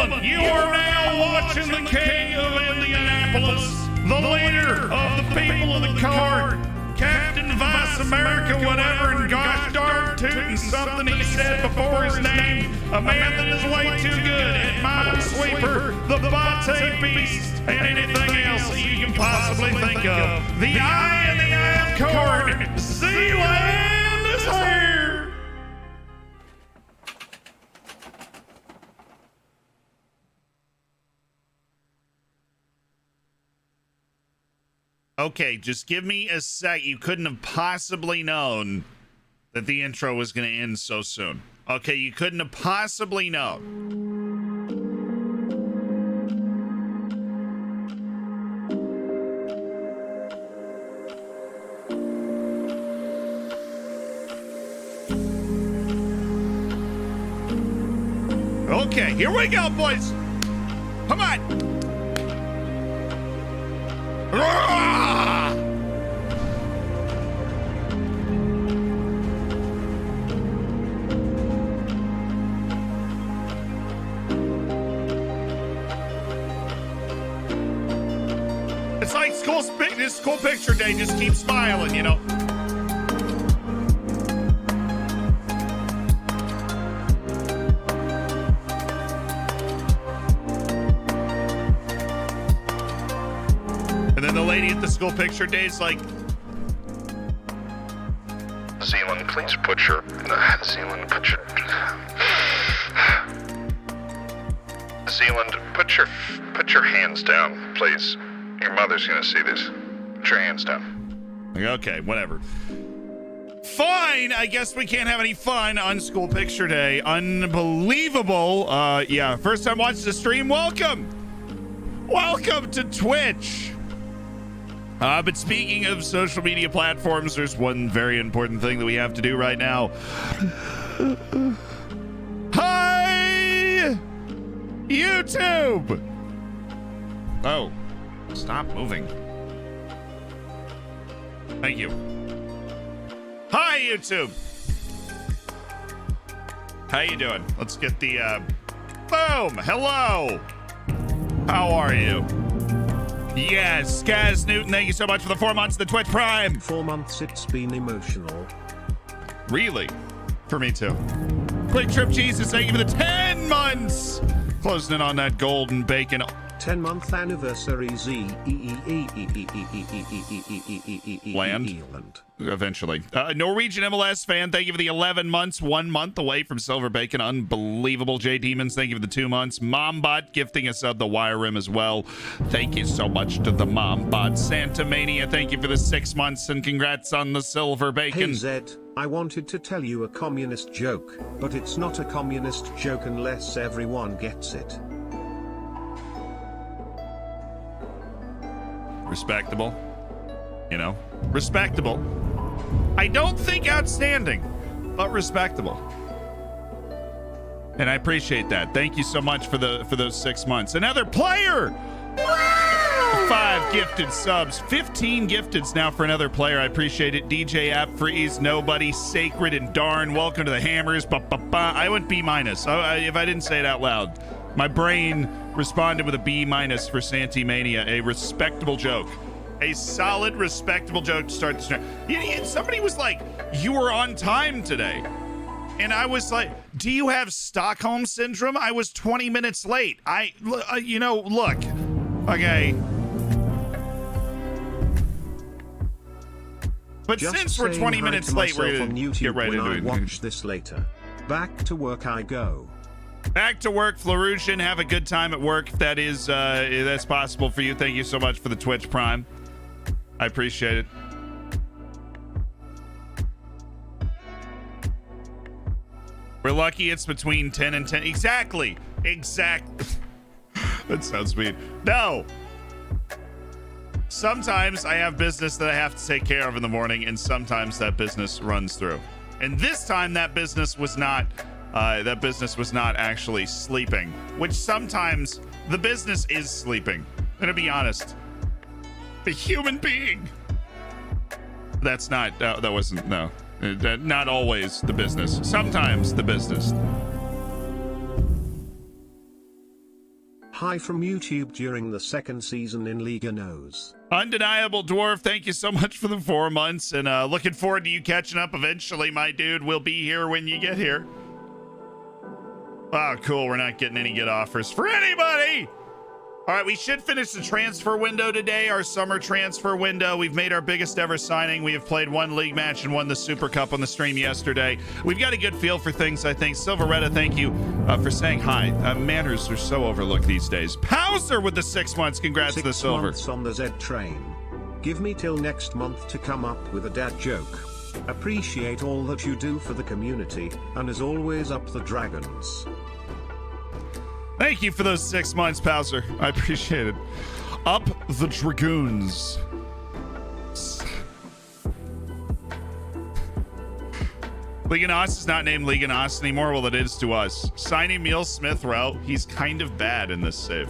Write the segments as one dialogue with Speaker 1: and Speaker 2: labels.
Speaker 1: gentlemen, you are now watching the king of Indianapolis, the leader of the people of the card, Captain Vice America, whatever, and gosh darn tootin' something he said before his name, a man that is way too good at Minesweeper, the Bate Beast, and anything else that you can possibly think of. The I and the I am card, Zealand is here! Okay, just give me a sec. You couldn't have possibly known that the intro was going to end so soon. Okay, you couldn't have possibly known. Okay, here we go, boys. Come on. It's like school picture day. Just keep smiling, you know. And then the lady at the school picture day is like,
Speaker 2: Zealand, please put your Zealand, put your hands down, please. Your mother's gonna see this. Put your hands down.
Speaker 1: Okay, whatever. Fine, I guess we can't have any fun on school picture day. Unbelievable. Yeah, first time watching the stream, welcome to Twitch. But speaking of social media platforms, there's one very important thing that we have to do right now. Hi, YouTube. Oh, stop moving. Thank you. Hi, YouTube. How you doing? Let's get the, boom. Hello. How are you? Yes, Kaz Newton, thank you so much for the 4 months of the Twitch Prime.
Speaker 3: 4 months, it's been emotional.
Speaker 1: Really? For me too. Quick Trip Jesus, thank you for the 10 months. Closing in on that golden bacon.
Speaker 3: 10-month anniversary
Speaker 1: Land. Eventually. Norwegian MLS fan, thank you for the 11 months. 1 month away from Silver Bacon. Unbelievable. J Demons, thank you for the 2 months. Mombot gifting us the wire rim as well. Thank you so much to the Mombot. Santa Mania, thank you for the 6 months and congrats on the Silver Bacon.
Speaker 3: Hey Zed, I wanted to tell you a communist joke, but it's not a communist joke unless everyone gets it.
Speaker 1: Respectable. You know, respectable. I don't think outstanding, but respectable. And I appreciate that. Thank you so much for those 6 months. Another player. Wow! 5 gifted subs, 15 gifteds now for another player. I appreciate it. DJ App Freeze, Nobody, Sacred, and Darn. Welcome to the Hammers. I went B-. If I didn't say it out loud. My brain responded with a B- for Santimania. A respectable joke. A solid, respectable joke to start the stream. Somebody was like, you were on time today. And I was like, do you have Stockholm Syndrome? I was 20 minutes late. Look. Okay. But
Speaker 3: Just
Speaker 1: since we're 20 minutes late, we're going to get right into it.
Speaker 3: Watch this later. Back to work I go.
Speaker 1: Back to work, Flarusian. Have a good time at work if that is if that's possible for you. Thank you so much for the Twitch Prime. I appreciate it. We're lucky it's between 10 and 10. Exactly. That sounds mean. No. Sometimes I have business that I have to take care of in the morning, and sometimes that business runs through. And this time that business was not actually sleeping, which sometimes the business is sleeping. I'm gonna be honest. A human being. That's not, that wasn't, no. Not always the business. Sometimes the business.
Speaker 3: Hi from YouTube during the second season in Liga Knows.
Speaker 1: Undeniable Dwarf, thank you so much for the 4 months, and looking forward to you catching up eventually, my dude. We'll be here when you get here. Oh, cool. We're not getting any good offers for anybody. All right, we should finish the transfer window today, our summer transfer window. We've made our biggest ever signing. We have played 1 league match and won the Super Cup on the stream yesterday. We've got a good feel for things, I think. Silveretta, thank you for saying hi. Manners are so overlooked these days. Pauser with the 6 months. Congrats to the silver.
Speaker 3: 6 months on the Z train. Give me till next month to come up with a dad joke. Appreciate all that you do for the community, and as always, up the dragons.
Speaker 1: Thank you for those 6 months, Pauser. I appreciate it. Up the Dragoons. Liganos is not named Liganos anymore. Well, it is to us. Signing Emil Smith Rowe, he's kind of bad in this save.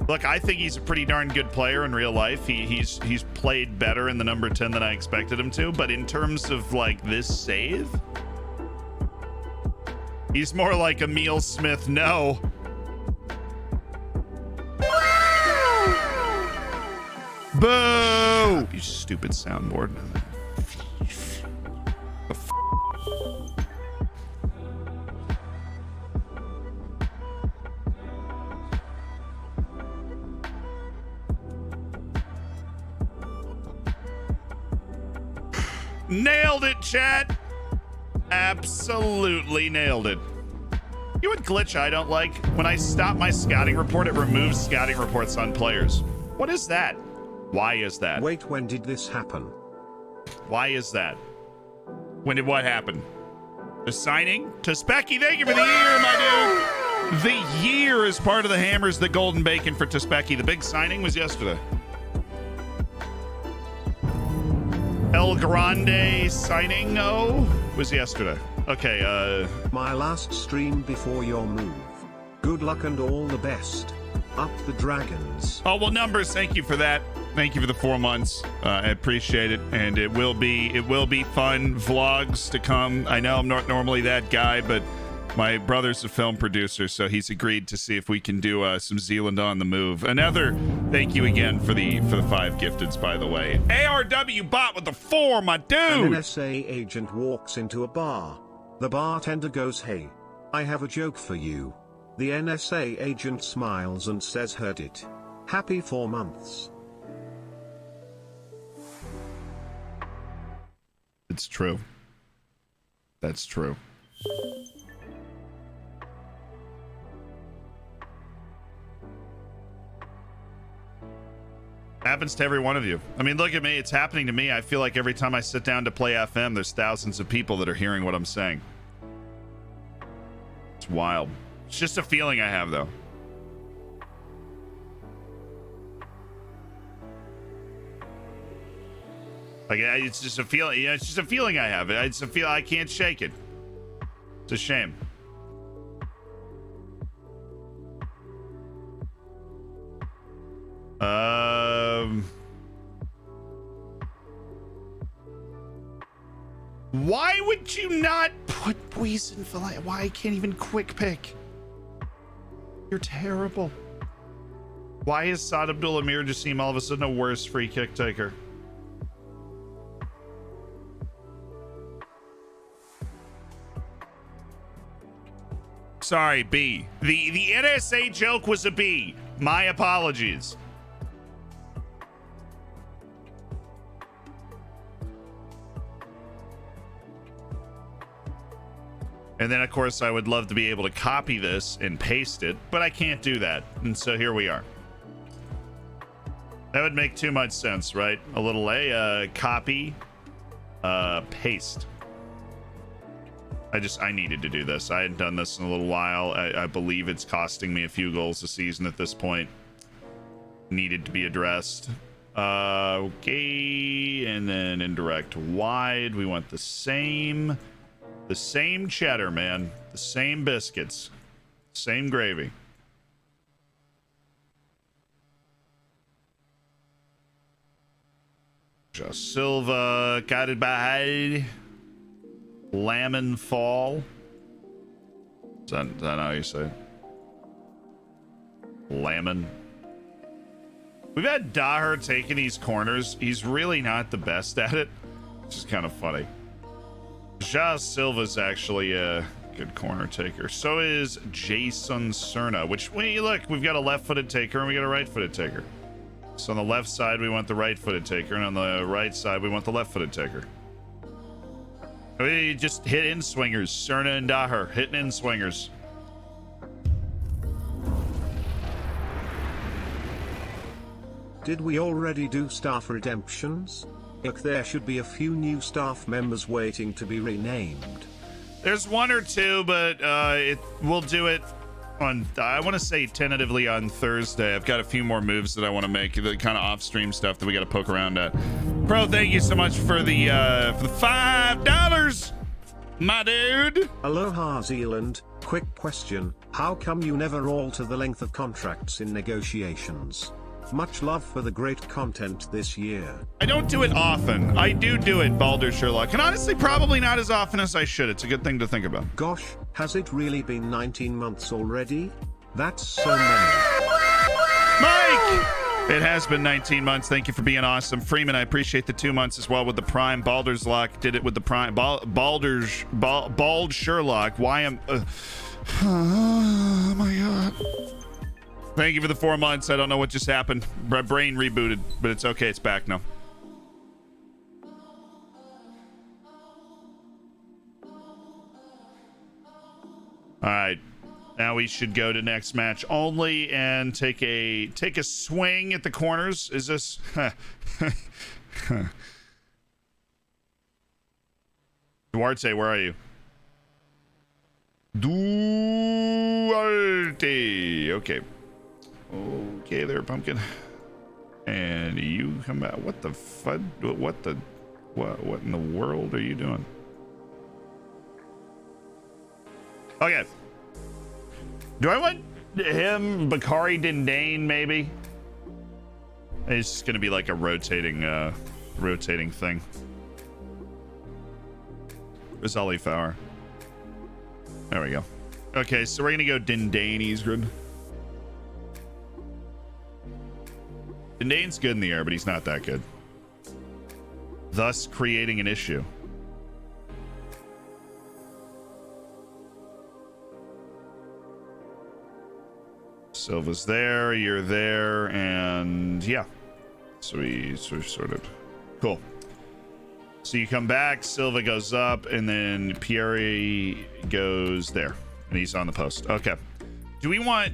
Speaker 1: Look, I think he's a pretty darn good player in real life. He's played better in the number 10 than I expected him to. But in terms of, like, this save, he's more like Emil Smith no. Boo! You stupid soundboard. Nailed it, chat. Absolutely nailed it. You know what glitch I don't like? When I stop my scouting report, it removes scouting reports on players. What is that? Why is that?
Speaker 3: Wait, when did this happen?
Speaker 1: Why is that? When did what happen? The signing? To Specky, thank you for the year, my dude. The year is part of the hammers, the golden bacon for Specky. The big signing was yesterday. El Grande signing was yesterday. Okay,
Speaker 3: My last stream before your move. Good luck and all the best. Up the dragons.
Speaker 1: Oh, well, numbers, thank you for that. Thank you for the 4 months. I appreciate it, and it will be fun vlogs to come. I know I'm not normally that guy, but my brother's a film producer, so he's agreed to see if we can do some Zealand on the move. Another thank you again for the 5 gifteds, by the way. ARW bot with the 4, my dude.
Speaker 3: An NSA agent walks into a bar. The bartender goes, "Hey, I have a joke for you." The NSA agent smiles and says, "Heard it. Happy 4 months."
Speaker 1: It's true. That's true. Happens to every one of you. I mean, look at me. It's happening to me. I feel like every time I sit down to play FM, there's thousands of people that are hearing what I'm saying. It's wild. It's just a feeling I have, though. Like, it's just a feeling. Yeah, it's just a feeling I have. It's a feel. I can't shake it. It's a shame. Why would you not put poison fillet? Why I can't even quick pick? You're terrible. Why is Saad Abdul Amir Jassim all of a sudden a worse free kick taker? Sorry, B. The NSA joke was a B. My apologies. And then, of course, I would love to be able to copy this and paste it, but I can't do that. And so here we are. That would make too much sense, right? A little copy, paste. I needed to do this. I hadn't done this in a little while. I believe it's costing me a few goals a season at this point. Needed to be addressed. Okay, and then indirect wide. We want the same cheddar, man. The same biscuits. Same gravy. Just Silva, guided by Lamon Fall. Is that how you say it? Lemon. We've had Daher taking these corners. He's really not the best at it, which is kind of funny. Ja Silva's actually a good corner taker. So is Jason Cerna, which, look, we've got a left-footed taker and we got a right-footed taker. So on the left side, we want the right-footed taker, and on the right side, we want the left-footed taker. We just hit in swingers. Cerna and Daher hitting in swingers.
Speaker 3: Did we already do staff redemptions? There should be a few new staff members waiting to be renamed.
Speaker 1: There's one or two, but we'll do it on, I want to say tentatively on Thursday. I've got a few more moves that I want to make, the kind of off-stream stuff that we got to poke around at. Bro, thank you so much for the $5, my dude.
Speaker 3: Aloha Zealand, quick question. How come you never alter the length of contracts in negotiations? Much love for the great content this year.
Speaker 1: I don't do it often. I do it, Baldur Sherlock. And honestly, probably not as often as I should. It's a good thing to think about.
Speaker 3: Gosh, has it really been 19 months already? That's so many.
Speaker 1: Mike! It has been 19 months. Thank you for being awesome. Freeman, I appreciate the 2 months as well with the Prime. Baldur's Lock did it with the Prime. Bald Sherlock. Why am... oh my God. Thank you for the 4 months. I don't know what just happened. My brain rebooted, but it's okay. It's back now. All right. Now we should go to next match only and take a swing at the corners. Is this... Duarte, where are you? Duarte. Okay. Okay there, pumpkin. And you come out. What the fud? What in the world are you doing? Okay. Do I want him, Bakari Dindane, maybe? It's just gonna be like a rotating thing. Where's Ollie Fowler? There we go. Okay, so we're gonna go Dindane Isgrid. Dindane's good in the air, but he's not that good. Thus creating an issue. Silva's there, you're there, and yeah. So we sorted. Cool. So you come back, Silva goes up, and then Pierre goes there. And he's on the post. Okay. Do we want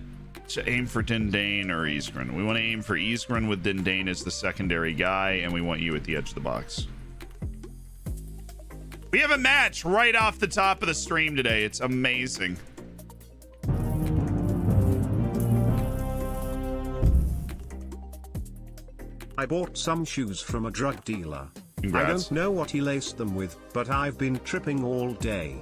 Speaker 1: to aim for Dindane or Isgrin? We want to aim for Isgrin with Dindane as the secondary guy, and we want you at the edge of the box. We have a match right off the top of the stream today. It's amazing.
Speaker 3: I bought some shoes from a drug dealer.
Speaker 1: Congrats.
Speaker 3: I don't know what he laced them with, but I've been tripping all day.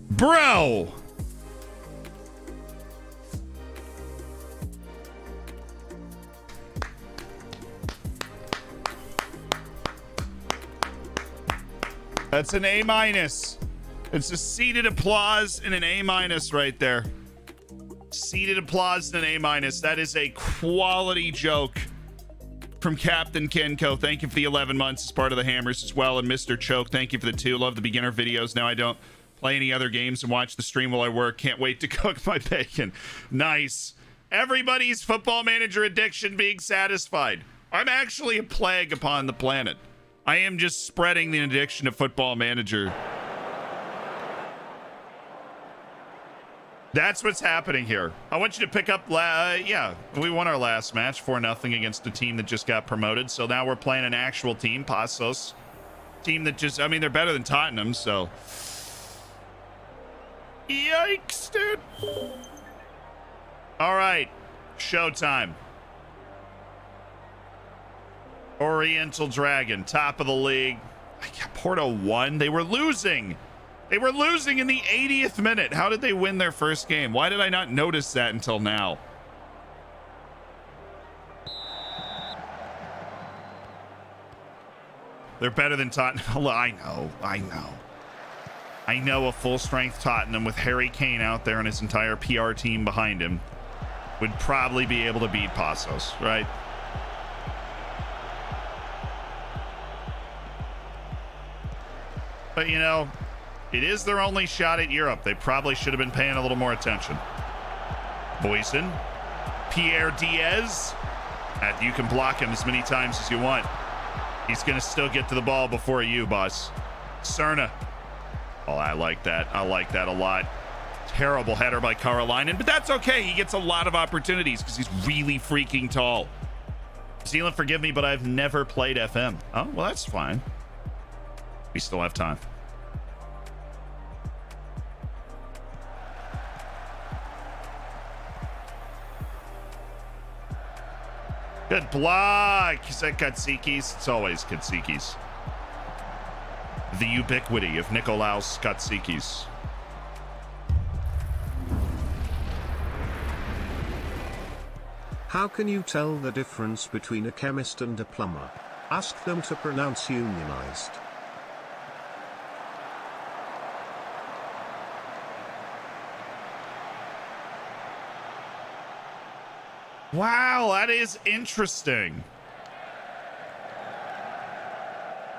Speaker 1: Bro! That's an A-. It's a seated applause and an A- right there. Seated applause and an A-. That is a quality joke from Captain Kenko. Thank you for the 11 months as part of the Hammers as well. And Mr. Choke, thank you for the 2. Love the beginner videos. Now I don't play any other games and watch the stream while I work. Can't wait to cook my bacon. Nice. Everybody's football manager addiction being satisfied. I'm actually a plague upon the planet. I am just spreading the addiction to football manager. That's what's happening here. I want you to pick up, yeah, we won our last match 4-0 against a team that just got promoted. So now we're playing an actual team, Pasos. Team that just, I mean, they're better than Tottenham, so. Yikes, dude. All right, showtime. Oriental Dragon, top of the league. Porto won. They were losing. They were losing in the 80th minute. How did they win their first game? Why did I not notice that until now? They're better than Tottenham. I know a full-strength Tottenham with Harry Kane out there and his entire PR team behind him would probably be able to beat Passos, right? But, you know, it is their only shot at Europe. They probably should have been paying a little more attention. Boyson. Pierre Diaz. You can block him as many times as you want. He's going to still get to the ball before you, boss. Cerna. Oh, I like that. I like that a lot. Terrible header by Karolainen, but that's okay. He gets a lot of opportunities because he's really freaking tall. Zealand, forgive me, but I've never played FM. Oh, well, that's fine. We still have time. Good block. Is that Katsikis? It's always Katsikis. The ubiquity of Nikolaus Katsikis.
Speaker 3: How can you tell the difference between a chemist and a plumber? Ask them to pronounce unionized.
Speaker 1: Wow, that is interesting.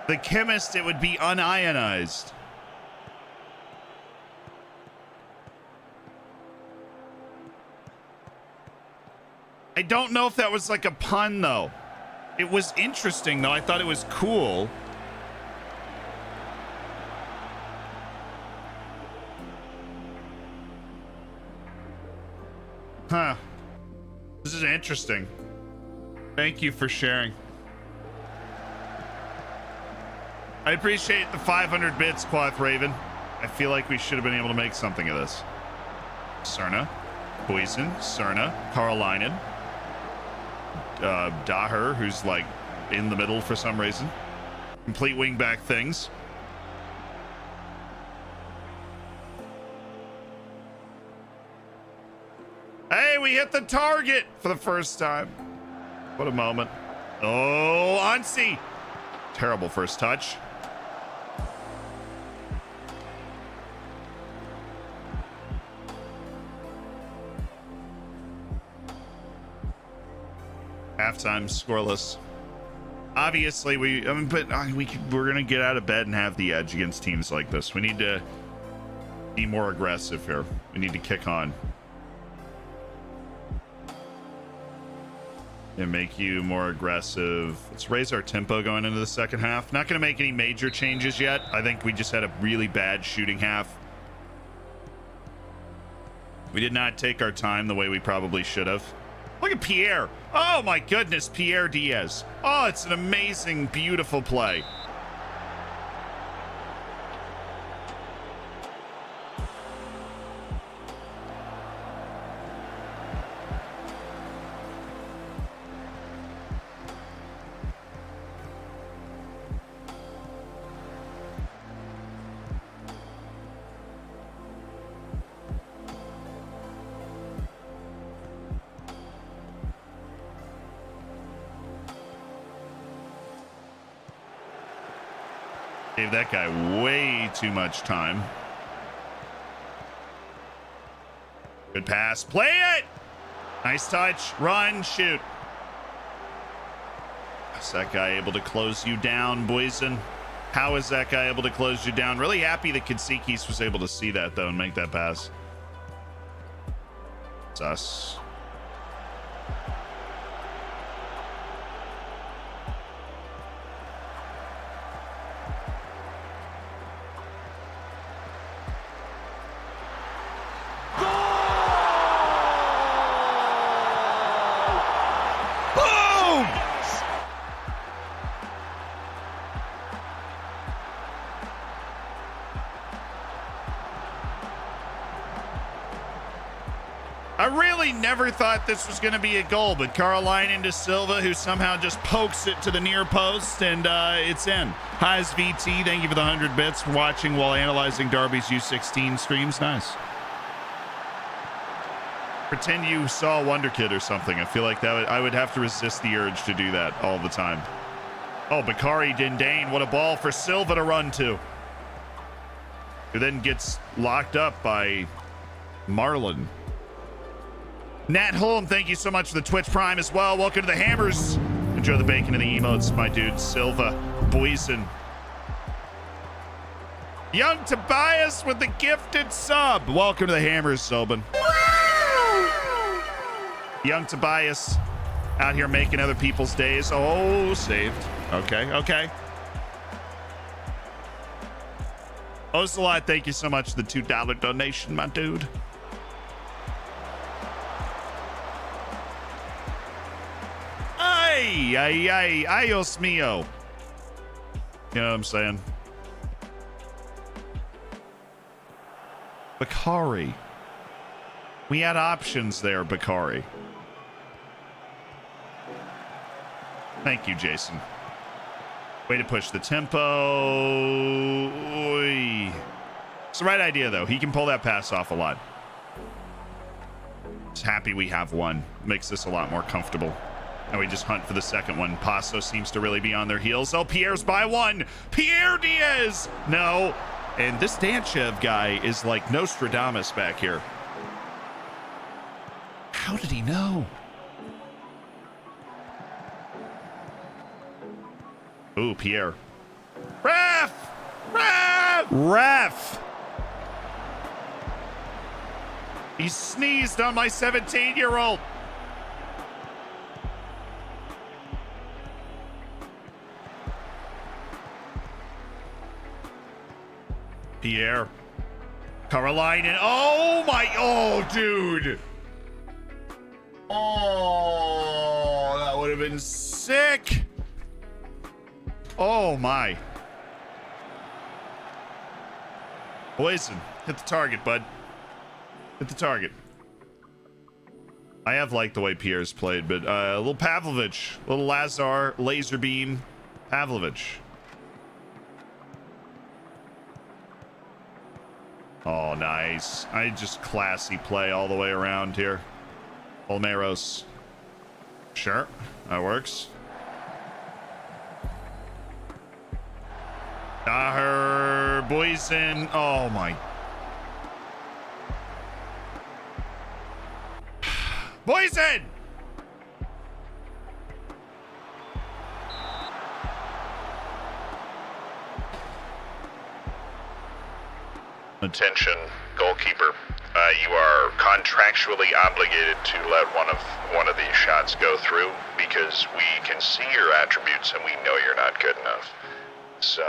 Speaker 1: The chemist, it would be unionized. I don't know if that was like a pun, though. It was interesting, though. I thought it was cool. Huh. This is interesting. Thank you for sharing. I appreciate the 500 bits, Quath Raven. I feel like we should have been able to make something of this. Cerna, Poison, Cerna, Karolainen, Daher, who's like in the middle for some reason. Complete wingback things. Hey, we hit the target for the first time. What a moment. Oh, Ansi. Terrible first touch. Halftime scoreless. Obviously, we're gonna get out of bed and have the edge against teams like this. We need to be more aggressive here. We need to kick on and make you more aggressive. Let's raise our tempo going into the second half. Not gonna make any major changes yet. I think we just had a really bad shooting half. We did not take our time the way we probably should have. Look at Pierre. Oh my goodness, Pierre Diaz. Oh, it's an amazing, beautiful play. Gave that guy way too much time. Good pass. Play it! Nice touch. Run. Shoot. Is that guy able to close you down, Boyson? How is that guy able to close you down? Really happy that Katsikis was able to see that, though, and make that pass. Sus. I really never thought this was going to be a goal, but Karolainen to Silva, who somehow just pokes it to the near post, and it's in. Highs VT, thank you for the 100 bits for watching while analyzing Darby's U16 streams. Nice. Pretend you saw wonderkid or something. I feel like I would have to resist the urge to do that all the time. Oh, Bakari Dindane. What a ball for Silva to run to. Who then gets locked up by Marlon. Nat Holm, thank you so much for the Twitch Prime as well. Welcome to the Hammers. Enjoy the bacon and the emotes, my dude. Silva, Boyson. Young Tobias with the gifted sub. Welcome to the Hammers, Zobin. Young Tobias out here making other people's days. Oh, saved. Okay, okay. Ocelot, thank you so much for the $2 donation, my dude. Ay, Dios mío. You know what I'm saying? Bakari. We had options there, Bakari. Thank you, Jason. Way to push the tempo. Oy. It's the right idea, though. He can pull that pass off a lot. Just happy we have one. Makes this a lot more comfortable. And we just hunt for the second one. Paso seems to really be on their heels. Oh, Pierre's by one. Pierre Diaz. No. And this Danchev guy is like Nostradamus back here. How did he know? Ooh, Pierre. Ref! Ref! Ref! He sneezed on my 17-year-old. Pierre. Carolina. Oh my. Oh, dude. Oh, that would have been sick. Oh my. Poison. Hit the target, bud. Hit the target. I have liked the way Pierre's played, but a little Pavlovich, a little Lazar, laser beam, Pavlovich. Oh, nice. I just classy play all the way around here. Olmeros. Sure, that works. Daher, Boyson. Oh my. Boyson!
Speaker 2: Attention, goalkeeper. You are contractually obligated to let one of these shots go through because we can see your attributes and we know you're not good enough. So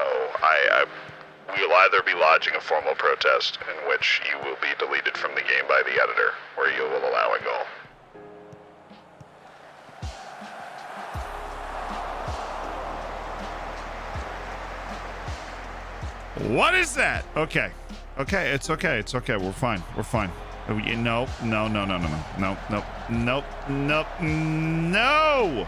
Speaker 2: we will either be lodging a formal protest in which you will be deleted from the game by the editor, or you will allow a goal.
Speaker 1: What is that? Okay. Okay, it's okay. It's okay. We're fine. We're fine. No, no, no, no, no, no, no, no, nope, nope, no.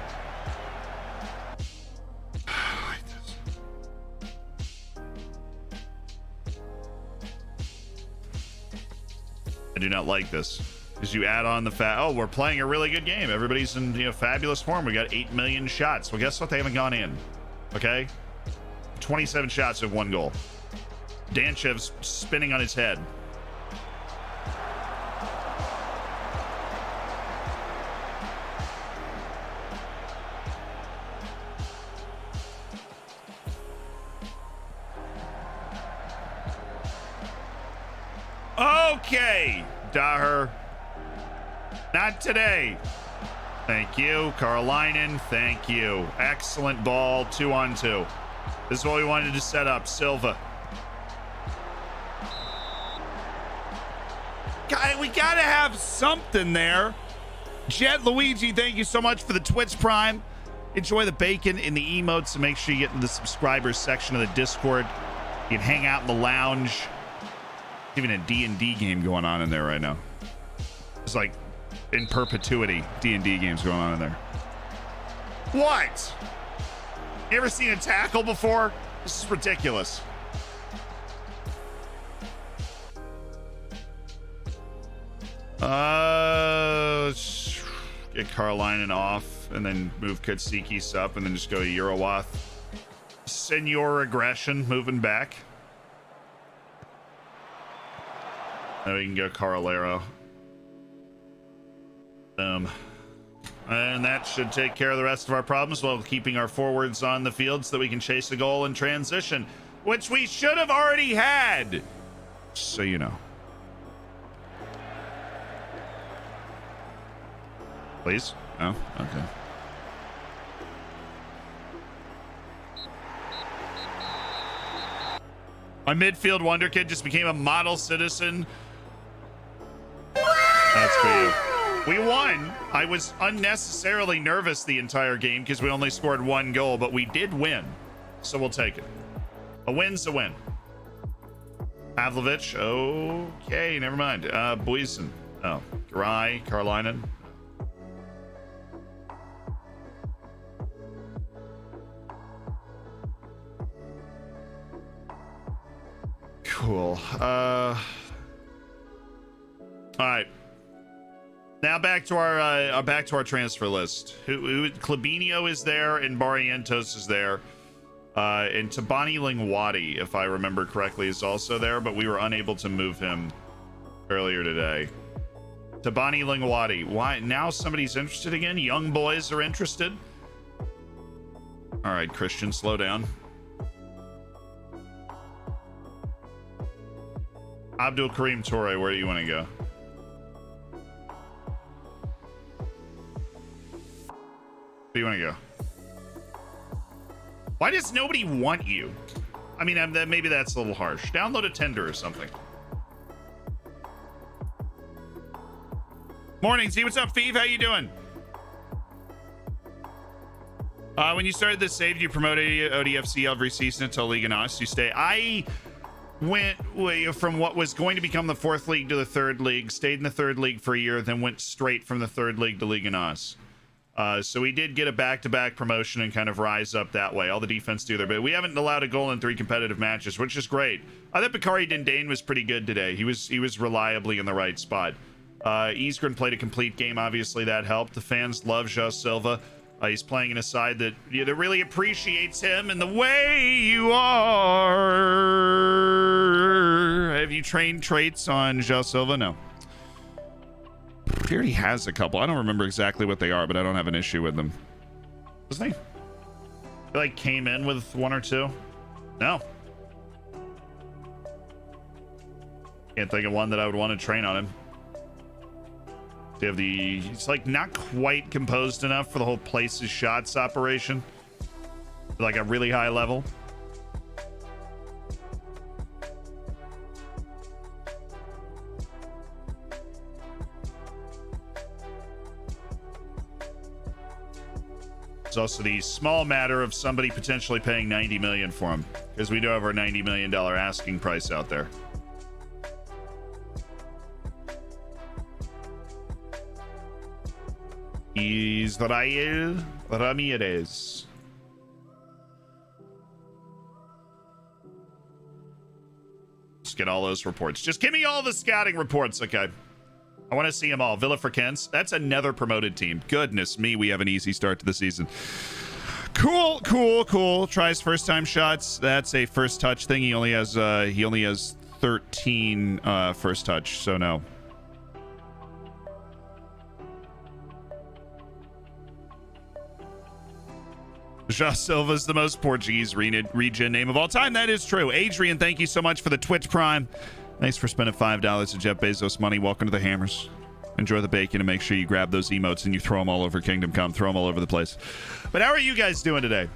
Speaker 1: I do not like this. Because you add on the fact, oh, we're playing a really good game. Everybody's in fabulous form. We got 8 million shots. Well, guess what? They haven't gone in. Okay? 27 shots of 1 goal. Danchev's spinning on his head. Okay, Daher. Not today. Thank you. Carolinen, thank you. Excellent ball, 2-on-2. This is what we wanted to set up. Silva. We gotta have something there. Jet Luigi, thank you so much for the Twitch Prime. Enjoy the bacon in the emotes, and make sure you get in the subscribers section of the Discord. You can hang out in the lounge. Even a D&D game going on in there right now. It's like in perpetuity D&D games going on in there. What? You ever seen a tackle before? This is ridiculous. Get Carolinen off and then move Kotsikis up and then just go to Eurowath. Senor Aggression moving back. Now we can go Carolero. And that should take care of the rest of our problems while keeping our forwards on the field so that we can chase a goal in transition, which we should have already had. So you know. Please? Oh, okay. My midfield wonderkid just became a model citizen. That's for you. We won. I was unnecessarily nervous the entire game because we only scored 1 goal, but we did win. So we'll take it. A win's a win. Pavlovich. Okay, never mind. Boysen. Oh, Garay, Karlinen. Cool. All right. Now back to our transfer list. Klebinio is there and Barrientos is there. And Tabani Lingwati, if I remember correctly, is also there, but we were unable to move him earlier today. Tabani Lingwati. Why now somebody's interested again? Young boys are interested. All right, Christian, slow down. Abdul Karim Toure, where do you want to go? Where do you want to go? Why does nobody want you? I mean, maybe that's a little harsh. Download a tender or something. Morning, Z. What's up, Feeve? How you doing? When you started this save, you promoted ODFC every season until Liga NOS. You stay. I went from what was going to become the 4th league to the 3rd league, stayed in the 3rd league for a year, then went straight from the 3rd league to Liga NOS. So we did get a back-to-back promotion and kind of rise up that way. All the defense do there, but we haven't allowed a goal in 3 competitive matches, which is great. I thought Bakari Dindane was pretty good today. He was reliably in the right spot. Isgren played a complete game. Obviously, that helped. The fans love João Silva. He's playing in a side that really appreciates him and the way you are. Have you trained traits on João Silva? No. He already has a couple. I don't remember exactly what they are, but I don't have an issue with them. Doesn't he? He like came in with 1 or 2? No. Can't think of one that I would want to train on him. They have he's like not quite composed enough for the whole places shots operation. Like a really high level. It's also the small matter of somebody potentially paying $90 million for him, because we do have our $90 million asking price out there. Israel Ramirez. Let's get all those reports. Just give me all the scouting reports, okay? I want to see them all. Villa Frequenz. That's another promoted team. Goodness me, we have an easy start to the season. Cool. Tries first time shots. That's a first touch thing. He only has 13 first touch, so no. João Silva is the most Portuguese region name of all time. That is true. Adrian, thank you so much for the Twitch Prime. Thanks for spending $5 of Jeff Bezos money. Welcome to the Hammers. Enjoy the bacon and make sure you grab those emotes and you throw them all over Kingdom Come. Throw them all over the place. But how are you guys doing today?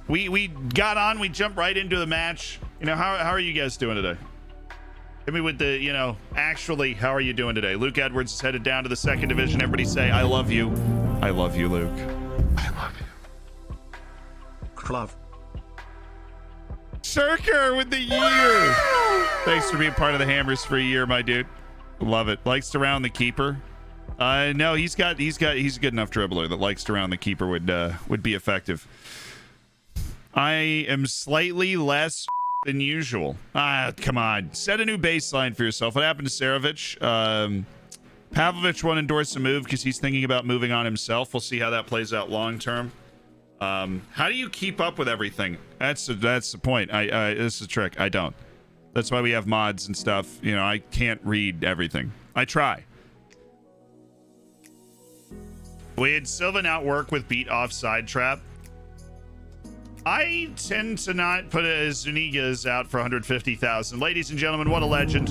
Speaker 1: We got on. We jumped right into the match. How are you guys doing today? Hit me with the, actually, how are you doing today? Luke Edwards is headed down to the 2nd division. Everybody say, I love you. I love you, Luke. I love you.
Speaker 3: Love.
Speaker 1: Shirker with the year. Thanks for being part of the Hammers for a year, my dude. Love it. Likes to round the keeper. No, he's a good enough dribbler that likes to round the keeper would be effective. I am slightly less than usual. Come on. Set a new baseline for yourself. What happened to Sarovic? Pavlovich won't endorse a move because he's thinking about moving on himself. We'll see how that plays out long term. How do you keep up with everything? That's the point. This is a trick. I don't. That's why we have mods and stuff. You know, I can't read everything. I try. We had Sylvan outwork with beat offside trap. I tend to not put Zuniga's out for 150,000. Ladies and gentlemen, what a legend.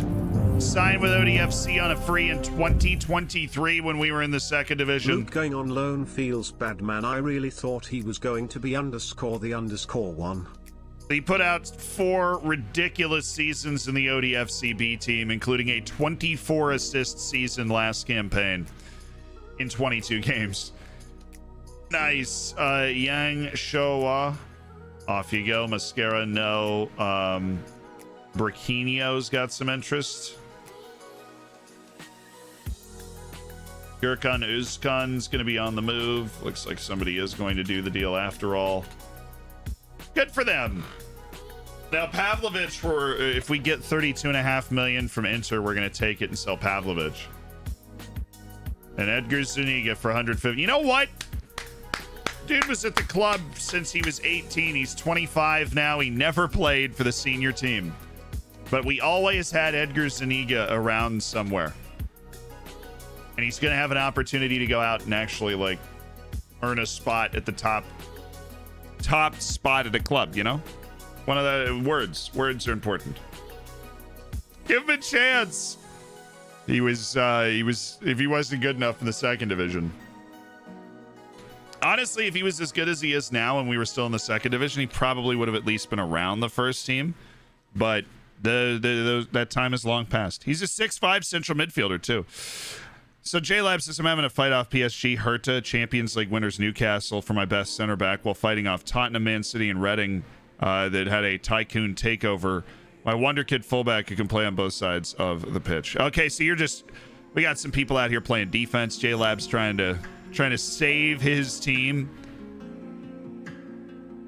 Speaker 1: Signed with ODFC on a free in 2023 when we were in the second division.
Speaker 3: Luke going on loan feels bad, man. I really thought he was going to be _1.
Speaker 1: He put out 4 ridiculous seasons in the ODFC B team, including a 24 assist season last campaign in 22 games. Nice. Yang Showa. Off you go. Mascara, no. Burkinio's got some interest. Gurkhan Uzkan's going to be on the move. Looks like somebody is going to do the deal after all. Good for them. Now, Pavlovich, if we get 32.5 million from Inter, we're going to take it and sell Pavlovich. And Edgar Zuniga for 150. You know what? Dude was at the club since he was 18. He's 25 now. He never played for the senior team. But we always had Edgar Zuniga around somewhere. And he's going to have an opportunity to go out and actually, like, earn a spot at the top spot at a club, you know? One of the words. Words are important. Give him a chance. He was, if he wasn't good enough in the second division. Honestly, if he was as good as he is now and we were still in the second division, he probably would have at least been around the first team. But that time is long past. He's a 6'5" central midfielder, too. So J-Lab says, I'm having a fight off PSG, Hertha, Champions League winners Newcastle for my best center back while fighting off Tottenham, Man City, and Reading that had a tycoon takeover. My wonderkid fullback who can play on both sides of the pitch. Okay, so we got some people out here playing defense. J-Lab's trying to save his team.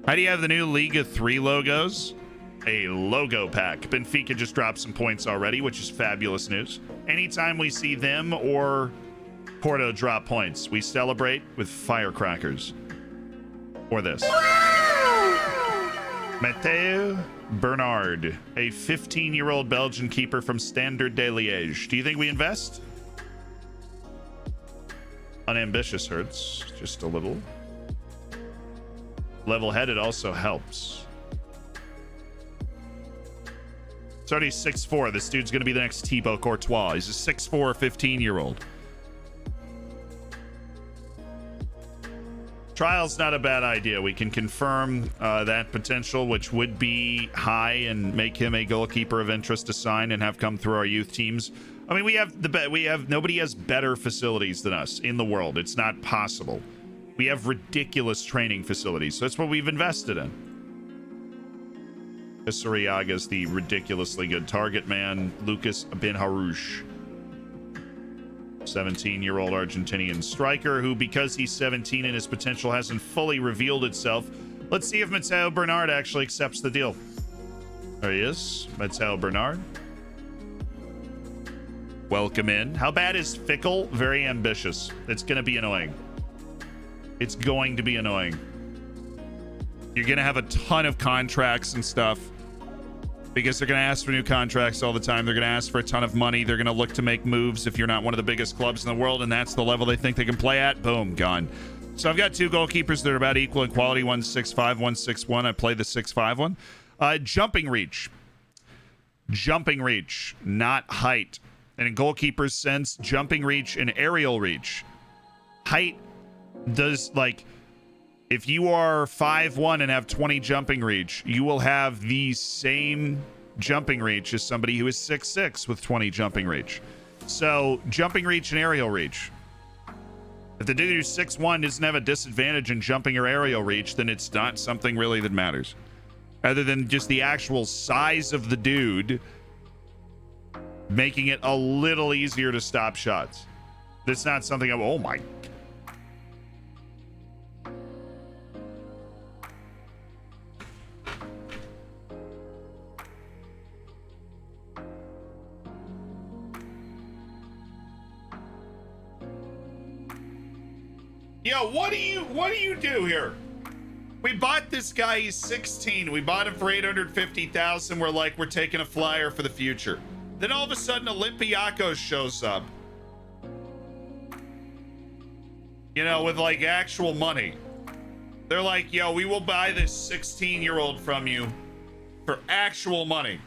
Speaker 1: How do you have the new Liga 3 logos? A logo pack. Benfica just dropped some points already, which is fabulous news. Anytime we see them or Porto drop points, we celebrate with firecrackers. Or this. Matteo Bernard, a 15-year-old Belgian keeper from Standard de Liège. Do you think we invest? Unambitious hurts just a little. Level-headed also helps. It's already 6'4". This dude's going to be the next Thibaut Courtois. He's a 6'4", 15-year-old. Trial's not a bad idea. We can confirm that potential, which would be high, and make him a goalkeeper of interest to sign and have come through our youth teams. I mean, nobody has better facilities than us in the world. It's not possible. We have ridiculous training facilities. So that's what we've invested in. Suriaga's the ridiculously good target man. Lucas Benharouche, 17-year-old Argentinian striker who, because he's 17 and his potential hasn't fully revealed itself. Let's see if Matteo Bernard actually accepts the deal. There he is, Matteo Bernard. Welcome in. How bad is Fickle? Very ambitious. It's going to be annoying. It's going to be annoying. You're going to have a ton of contracts and stuff because they're going to ask for new contracts all the time. They're going to ask for a ton of money. They're going to look to make moves if you're not one of the biggest clubs in the world, and that's the level they think they can play at. Boom, gone. So I've got 2 goalkeepers that are about equal in quality. One's 6'5", one's 6'1". I play the 6'5" one. Jumping reach. Jumping reach, not height. And in goalkeeper's sense, jumping reach and aerial reach. Height does, like, if you are 5'1" and have 20 jumping reach, you will have the same jumping reach as somebody who is 6'6" with 20 jumping reach. So jumping reach and aerial reach. If the dude who's 6'1" doesn't have a disadvantage in jumping or aerial reach, then it's not something really that matters. Other than just the actual size of the dude making it a little easier to stop shots. That's not something oh my. Yo, what do you do here? We bought this guy. He's 16. We bought him for 850,000. We're like, we're taking a flyer for the future. Then all of a sudden, Olympiacos shows up. You know, with like actual money. They're like, yo, we will buy this 16-year-old from you for actual money.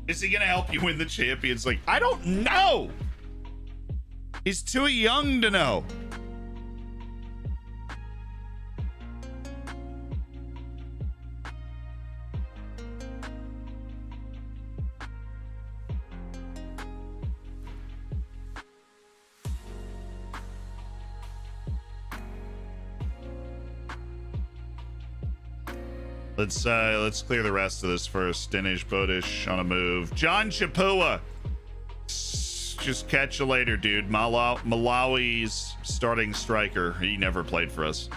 Speaker 1: Is he gonna help you win the Champions League? I don't know. He's too young to know. Let's clear the rest of this first. Dinesh Bodish on a move. John Chapua. Just catch you later, dude. Malawi's starting striker. He never played for us.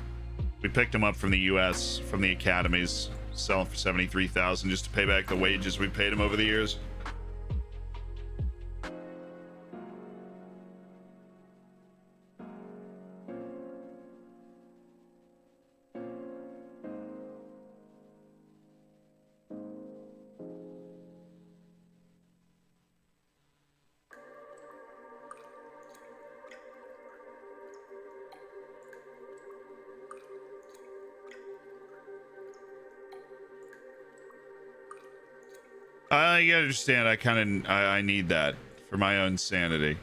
Speaker 1: We picked him up from the US, from the academies, selling for 73,000 just to pay back the wages we paid him over the years. You understand, I need that for my own sanity.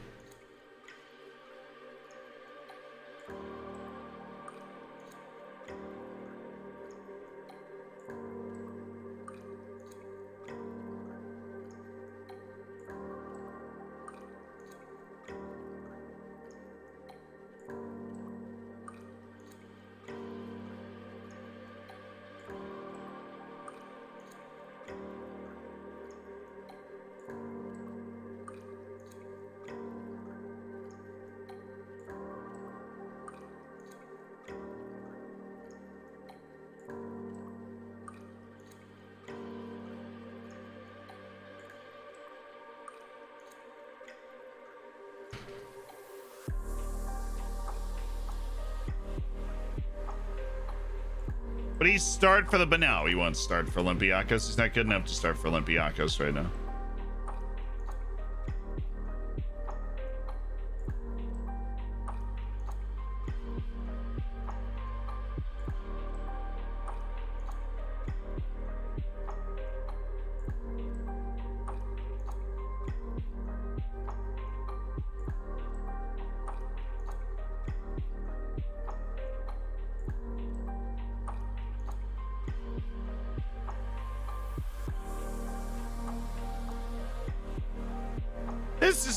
Speaker 1: But he's start for the, but no, he won't start for Olympiacos. He's not good enough to start for Olympiacos right now.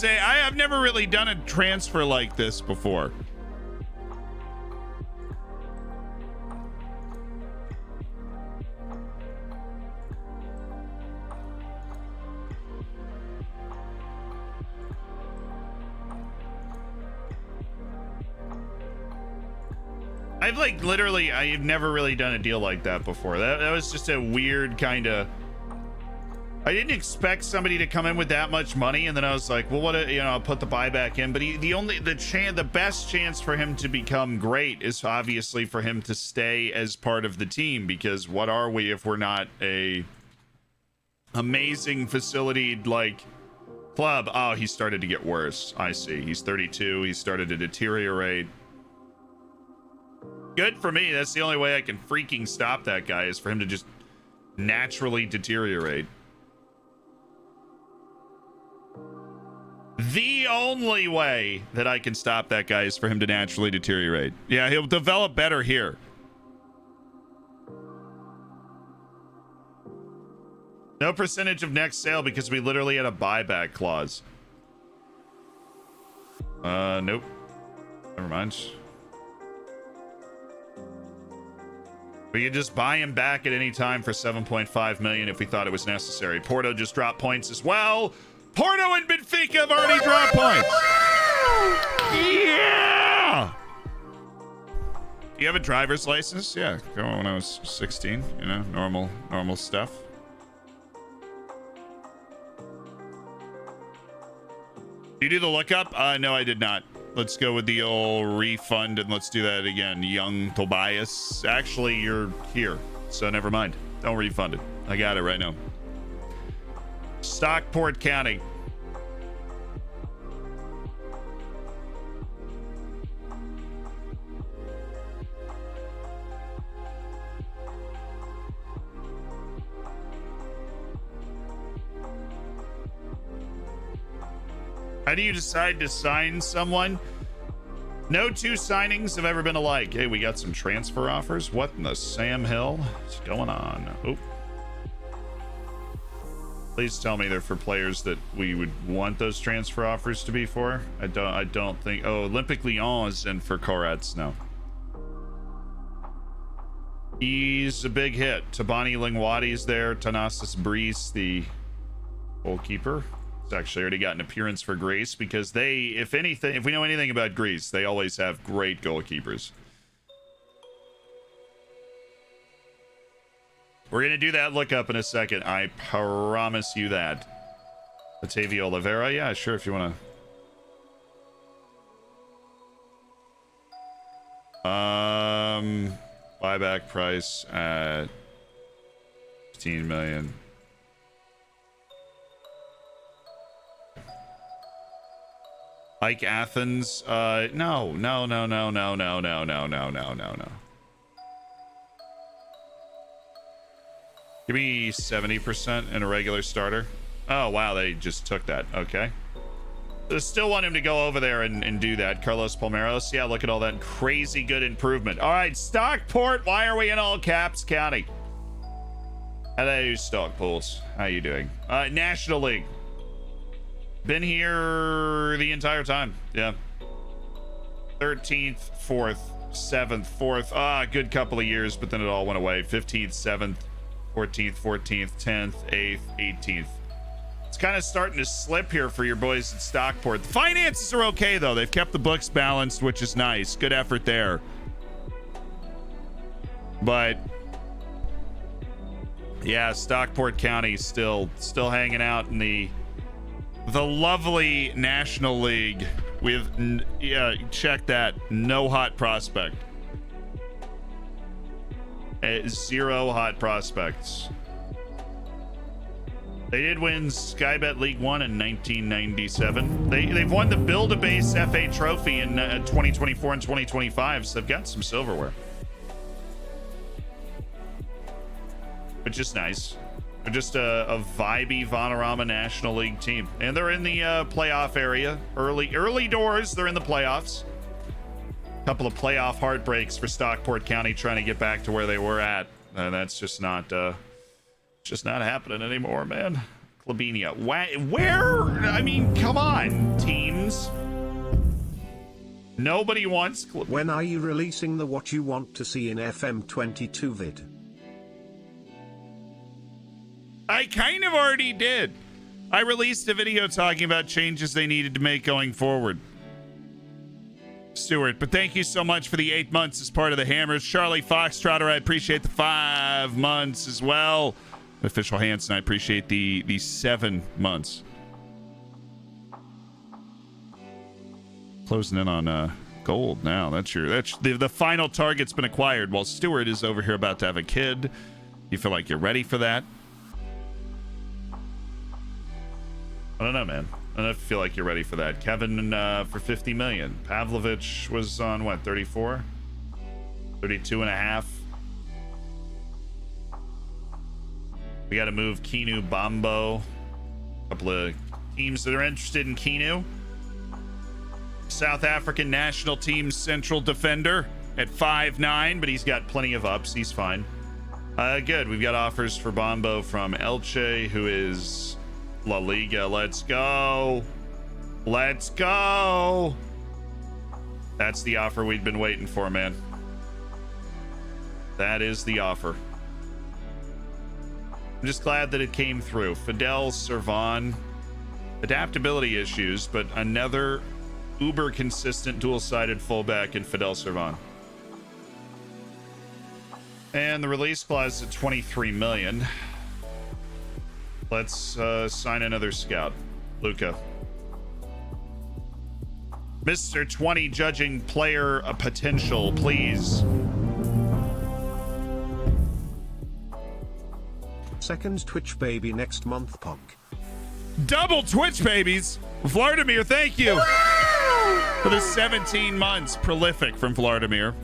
Speaker 1: I have never really done a transfer like this before. I've never really done a deal like that before. That was just a weird kind of. I didn't expect somebody to come in with that much money, and then I was like, well, what? I'll put the buyback in. But the best chance for him to become great is obviously for him to stay as part of the team, because what are we if we're not a amazing facility like club? Oh, he started to get worse. I see. He's 32. He started to deteriorate. Good for me. That's the only way I can freaking stop that guy, is for him to just naturally deteriorate. The only way that I can stop that guy is for him to naturally deteriorate. Yeah, he'll develop better here. No percentage of next sale because we literally had a buyback clause. Nope. Never mind. We could just buy him back at any time for 7.5 million if we thought it was necessary. Porto just dropped points as well. Porto and Benfica have already dropped points. Yeah. Do you have a driver's license? Yeah, going when I was 16. Normal stuff. You do the lookup? No, I did not. Let's go with the old refund and let's do that again. Young Tobias. Actually, you're here, so never mind. Don't refund it. I got it right now. Stockport County. How do you decide to sign someone? No two signings have ever been alike. Hey, we got some transfer offers. What in the Sam Hill is going on? Oh. Please tell me they're for players that we would want those transfer offers to be for. I don't think. Oh, Olympic Lyon is in for Koretz. No. He's a big hit. Tabani Lingwadi's there. Thanasis Brees, the goalkeeper. He's actually already got an appearance for Greece because they, if anything, if we know anything about Greece, they always have great goalkeepers. We're going to do that lookup in a second. I promise you that. Batavia Oliveira. Yeah, sure, if you want to. Buyback price at 15 million. Like Athens, no. Give me 70% in a regular starter. Oh, wow, they just took that. Okay. I still want him to go over there and do that. Carlos Palmeiros. Yeah, look at all that crazy good improvement. All right, Stockport. Why are we in all caps county? Hello, Stockport. How you doing? National League. Been here the entire time. Yeah. 13th, 4th, 7th, 4th. Good couple of years, but then it all went away. 15th, 7th, 14th, 14th, 10th, 8th, 18th. It's kind of starting to slip here for your boys at Stockport. The finances are okay, though. They've kept the books balanced, which is nice. Good effort there. But yeah, Stockport County still hanging out in the lovely National League with, yeah, check that, no hot prospect. 0 hot prospects. They did win Skybet League 1 in 1997. They've won the Build-A-Base FA Trophy in 2024 and 2025, so they've got some silverware. Which is nice. They're just a vibey Vanarama National League team. And they're in the playoff area. Early doors, they're in the playoffs. Couple of playoff heartbreaks for Stockport County trying to get back to where they were at. That's just not happening anymore, man. Klabinia. Where? I mean, come on, teams. Nobody wants...
Speaker 3: When are you releasing the What You Want to See in FM22 vid?
Speaker 1: I kind of already did. I released a video talking about changes they needed to make going forward. Stuart, but thank you so much for the 8 months as part of the Hammers. Charlie Foxtrotter, I appreciate the 5 months as well. Official Hansen, I appreciate the 7 months. Closing in on gold now. That's the final target's been acquired while Stuart is over here about to have a kid. You feel like you're ready for that? I don't know, man. I don't feel like you're ready for that. Kevin for 50 million. Pavlovich was on what, 34? 32 and a half. We got to move Kinu Bombo. A couple of teams that are interested in Kinu. South African national team central defender at 5'9", but he's got plenty of ups. He's fine. Good. We've got offers for Bombo from Elche, who is La Liga. Let's go. Let's go. That's the offer we'd been waiting for, man. That is the offer. I'm just glad that it came through. Fidel Servan. Adaptability issues, but another uber consistent dual-sided fullback in Fidel Servan. And the release clause is at 23 million. Let's sign another scout. Luca. Mr. 20 judging player potential, please.
Speaker 3: Second Twitch baby next month, punk.
Speaker 1: Double Twitch babies. Vladimir, thank you for the 17 months. Prolific from Vladimir.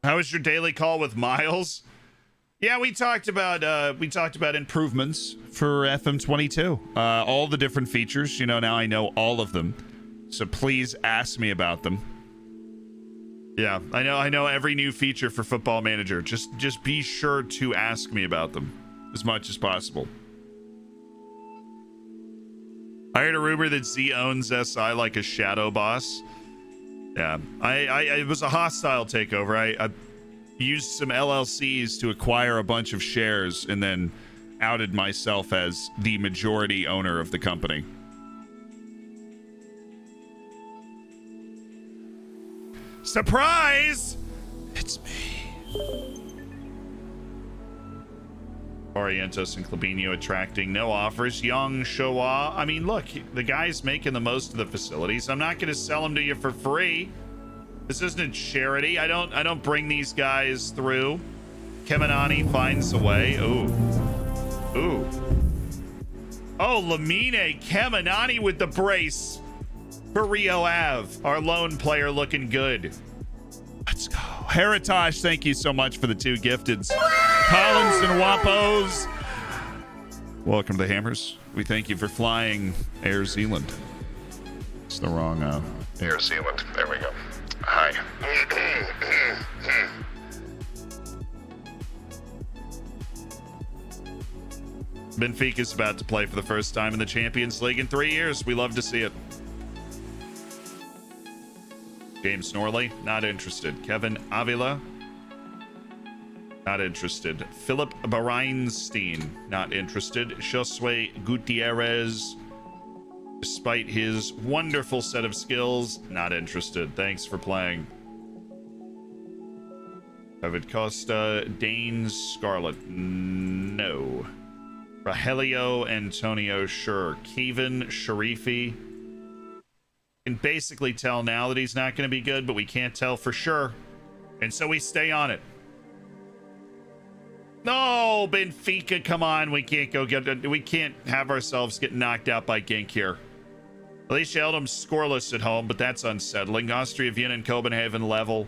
Speaker 1: How was your daily call with Miles? Yeah, we talked about improvements for FM22. All the different features. You know, now I know all of them. So please ask me about them. Yeah, I know every new feature for Football Manager. Just be sure to ask me about them as much as possible. I heard a rumor that Z owns SI like a shadow boss. Yeah, it was a hostile takeover. I used some LLCs to acquire a bunch of shares and then outed myself as the majority owner of the company. Surprise! It's me. Orientos and Clabinho attracting no offers. Young Showa. I mean, look, the guy's making the most of the facilities. I'm not going to sell them to you for free. This isn't a charity. I don't bring these guys through. Keminani finds a way. Ooh. Oh, Lamine Keminani with the brace for Rio Ave. Our lone player looking good. Let's go. Heritage, thank you so much for the 2 gifteds. Collins and Wappos. Welcome to the Hammers. We thank you for flying Air Zealand. It's the wrong
Speaker 2: Air Zealand. There we go. Hi.
Speaker 1: Benfica's about to play for the first time in the Champions League in 3 years. We love to see it. James Norley, not interested. Kevin Avila, not interested. Philip Bareinstein, not interested. Josue Gutierrez, despite his wonderful set of skills, not interested. Thanks for playing. David Costa, Dane Scarlett, no. Rogelio Antonio, sure. Kevin Sharifi, can basically tell now that he's not going to be good, but we can't tell for sure. And so we stay on it. No, Benfica, come on. We can't have ourselves get knocked out by Genk here. At least you held them scoreless at home, but that's unsettling. Austria, Vienna, and Copenhagen level.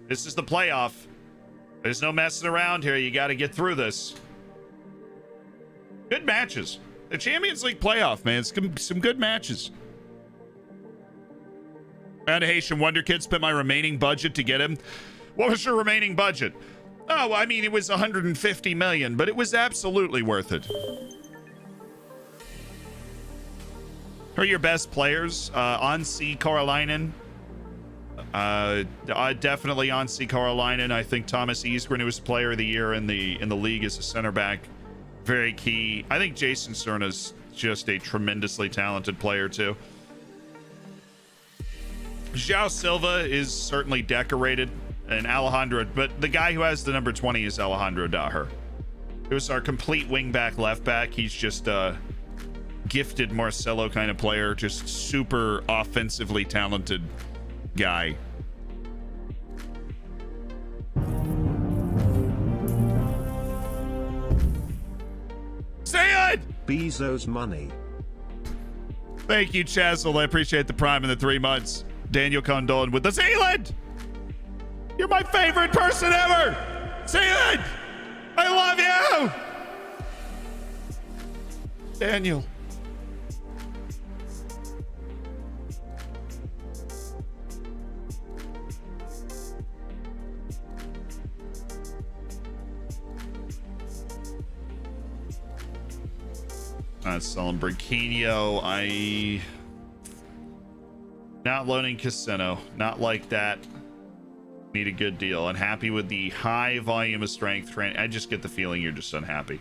Speaker 1: This is the playoff. There's no messing around here. You got to get through this. Good matches. The Champions League playoff, man. It's some good matches. And Haitian wonderkid spent my remaining budget to get him. What was your remaining budget? Oh, I mean, it was 150 million, but it was absolutely worth it. Who are your best players? Ansi Karolainen. Definitely Ansi Karolainen. I think Thomas Isgren, who was player of the year in the league as a center back, very key. I think Jason Cerna's just a tremendously talented player too. João Silva is certainly decorated, and Alejandro, but the guy who has the number 20 is Alejandro Daher. It was our complete wingback left back. He's just a gifted Marcelo kind of player, just super offensively talented guy. Say it!
Speaker 3: Bezos money.
Speaker 1: Thank you, Chazzle. I appreciate the prime in the 3 months. Daniel Condon with the Zealand. You're my favorite person ever. Zealand, I love you. Daniel. Selling Branquinho. Not loaning Casino. Not like that. Need a good deal. Unhappy with the high volume of strength training. I just get the feeling you're just unhappy.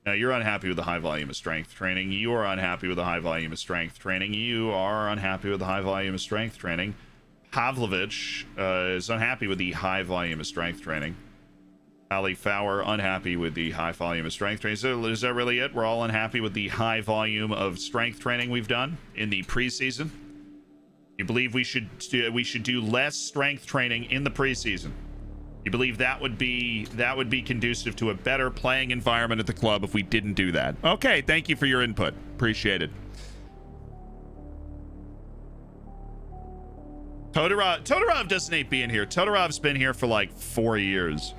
Speaker 1: No, you're unhappy with the high volume of strength training. You are unhappy with the high volume of strength training. You are unhappy with the high volume of strength training. Pavlovich is unhappy with the high volume of strength training. Ali Fowler, unhappy with the high volume of strength training. So is that really it? We're all unhappy with the high volume of strength training we've done in the preseason? You believe we should do less strength training in the preseason? You believe that would be conducive to a better playing environment at the club if we didn't do that? Okay, thank you for your input. Appreciate it. Todorov doesn't hate being here. Todorov's been here for like 4 years.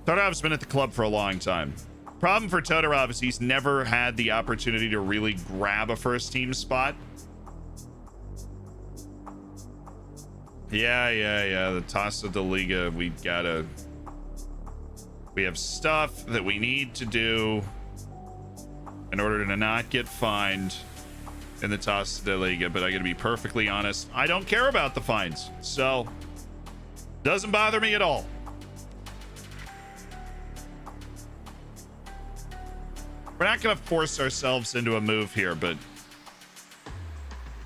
Speaker 1: Todorov's been at the club for a long time. Problem for Todorov is he's never had the opportunity to really grab a first team spot. Yeah. The Taça da Liga, we have stuff that we need to do in order to not get fined in the Taça da Liga, but I gotta be perfectly honest, I don't care about the fines, so doesn't bother me at all. We're not gonna force ourselves into a move here, but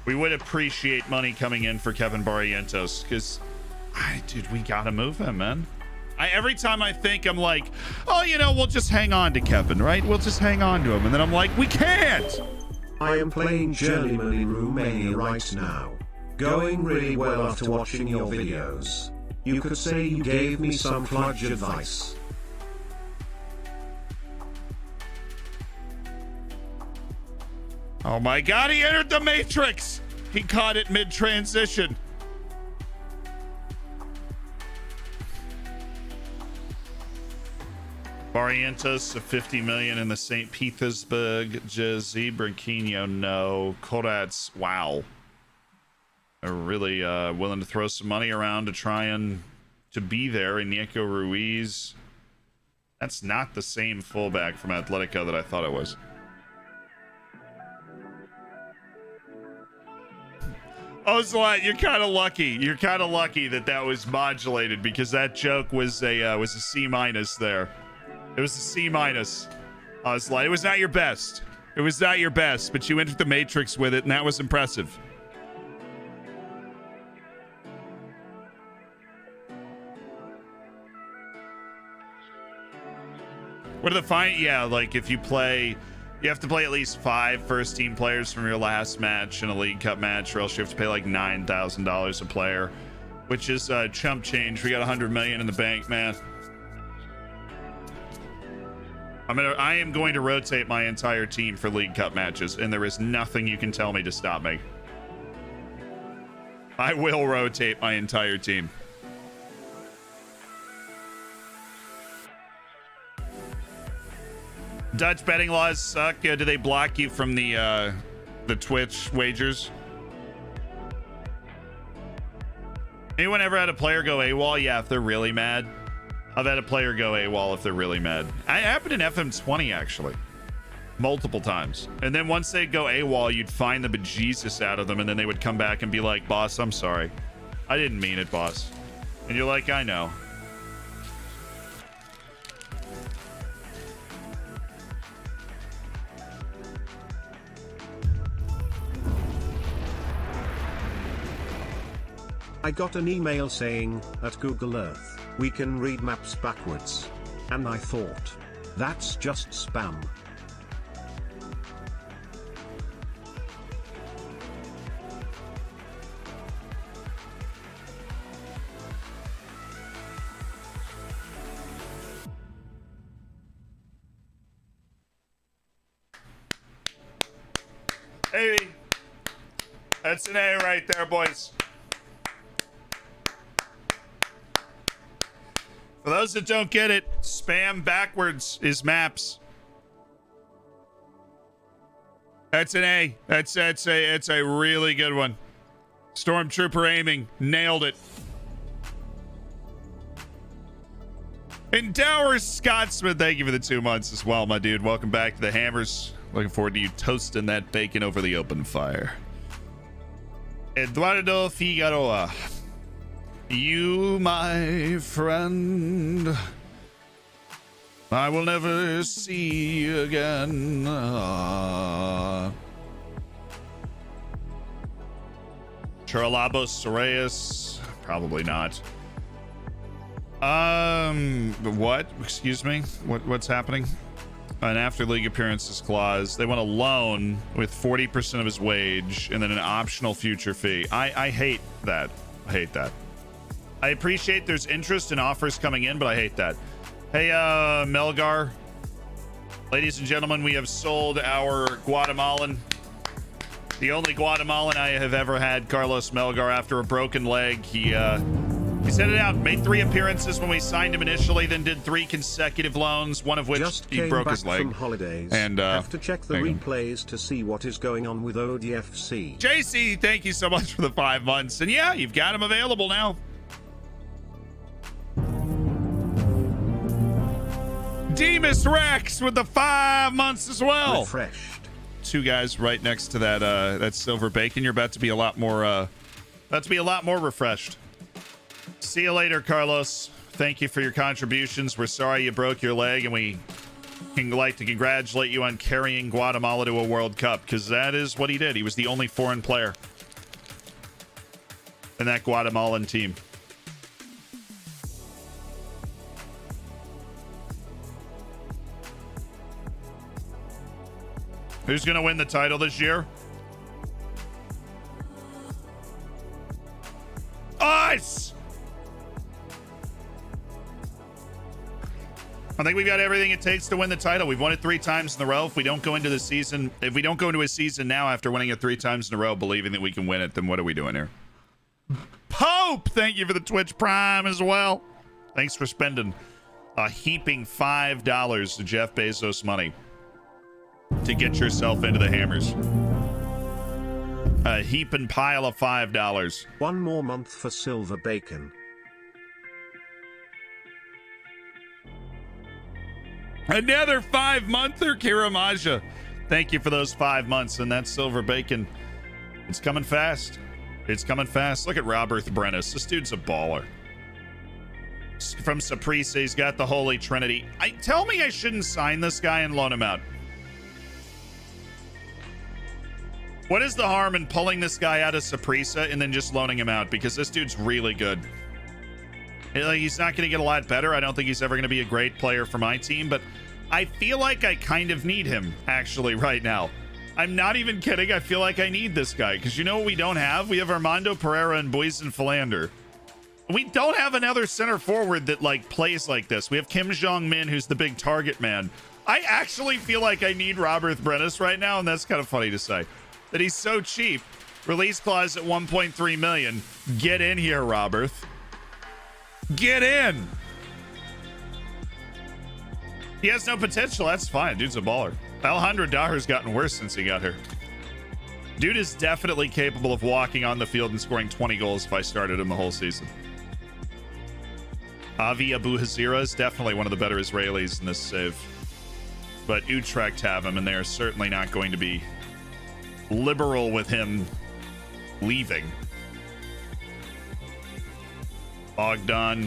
Speaker 1: we would appreciate money coming in for Kevin Barrientos, because dude, we gotta move him, man. Every time I think, I'm like, oh, we'll just hang on to Kevin, right? We'll just hang on to him, and then I'm like, we can't.
Speaker 3: I am playing Journeyman in Romania right now. Going really well after watching your videos. You could say you gave me some clutch advice.
Speaker 1: Oh my god, he entered the Matrix! He caught it mid-transition. Barrientos of 50 million in the St. Petersburg Jersey. Branquinho, no. Korats, wow. They're really willing to throw some money around to try and to be there. Iñigo Ruiz. That's not the same fullback from Atletico that I thought it was. Oh, Zlat, you're kind of lucky. You're kind of lucky that was modulated, because that joke was a C- there. It was a C-. Zlat, it was not your best. It was not your best, but you entered the Matrix with it, and that was impressive. What are the fine? Yeah, like if you play, you have to play at least 5 first-team players from your last match in a League Cup match, or else you have to pay like $9,000 a player, which is chump change. We got 100 million in the bank, man. I am going to rotate my entire team for League Cup matches, and there is nothing you can tell me to stop me. I will rotate my entire team. Dutch betting laws suck. Do they block you from the Twitch wagers? Anyone ever had a player go AWOL? Yeah, if they're really mad. I've had a player go AWOL if they're really mad. It happened in FM20, actually. Multiple times. And then once they'd go AWOL, you'd find the bejesus out of them, and then they would come back and be like, boss, I'm sorry. I didn't mean it, boss. And you're like, I know.
Speaker 3: I got an email saying, at Google Earth, we can read maps backwards. And I thought, that's just spam.
Speaker 1: Hey, that's an A right there, boys. For those that don't get it, spam backwards is maps. That's an A. That's a really good one. Stormtrooper aiming, nailed it. And Dower Scotsman, thank you for the 2 months as well, my dude. Welcome back to the Hammers. Looking forward to you toasting that bacon over the open fire. Eduardo Figueroa. You, my friend, I will never see again. Charalabos Soreas. Probably not. What? Excuse me? What's happening? An after league appearances clause. They want a loan with 40% of his wage and then an optional future fee. I hate that. I hate that. I appreciate there's interest and offers coming in, but I hate that. Hey, Melgar. Ladies and gentlemen, we have sold our Guatemalan. The only Guatemalan I have ever had, Carlos Melgar, after a broken leg. He sent it out, made 3 appearances when we signed him initially, then did 3 consecutive loans, one of which
Speaker 3: Just
Speaker 1: he
Speaker 3: came
Speaker 1: broke
Speaker 3: back
Speaker 1: his leg.
Speaker 3: from holidays.
Speaker 1: And
Speaker 3: have to check the replays to see what is going on with ODFC.
Speaker 1: JC, thank you so much for the 5 months. And yeah, you've got him available now. Demus Rex with the 5 months as well.
Speaker 3: Refreshed.
Speaker 1: 2 guys right next to that that silver bacon. You're about to be a lot more refreshed. See you later, Carlos. Thank you for your contributions. We're sorry you broke your leg, and we can like to congratulate you on carrying Guatemala to a World Cup, because that is what he did. He was the only foreign player in that Guatemalan team. Who's going to win the title this year? Us! I think we've got everything it takes to win the title. We've won it 3 times in a row. If we don't go into a season now after winning it 3 times in a row, believing that we can win it, then what are we doing here? Pope, thank you for the Twitch Prime as well. Thanks for spending a heaping $5 to Jeff Bezos money to get yourself into the Hammers. A heaping pile of $5.
Speaker 3: 1 more month for silver bacon.
Speaker 1: Another 5-monther, Kiramaja. Thank you for those 5 months. And that silver bacon, it's coming fast. It's coming fast. Look at Robert Brennis. This dude's a baller. From Saprissa, he's got the Holy Trinity. Tell me I shouldn't sign this guy and loan him out. What is the harm in pulling this guy out of Saprissa and then just loaning him out? Because this dude's really good. He's not going to get a lot better. I don't think he's ever going to be a great player for my team, but I feel like I kind of need him, actually, right now. I'm not even kidding. I feel like I need this guy, because you know what we don't have? We have Armando Pereira and Boysen Philander. We don't have another center forward that, plays like this. We have Kim Jong-min, who's the big target man. I actually feel like I need Robert Brennis right now, and that's kind of funny to say. That he's so cheap. Release clause at 1.3 million. Get in here, Robert. Get in. He has no potential. That's fine. Dude's a baller. Alejandro Daher's gotten worse since he got here. Dude is definitely capable of walking on the field and scoring 20 goals if I started him the whole season. Avi Abu Hazira is definitely one of the better Israelis in this save. But Utrecht have him, and they are certainly not going to be liberal with him leaving. Bogdan.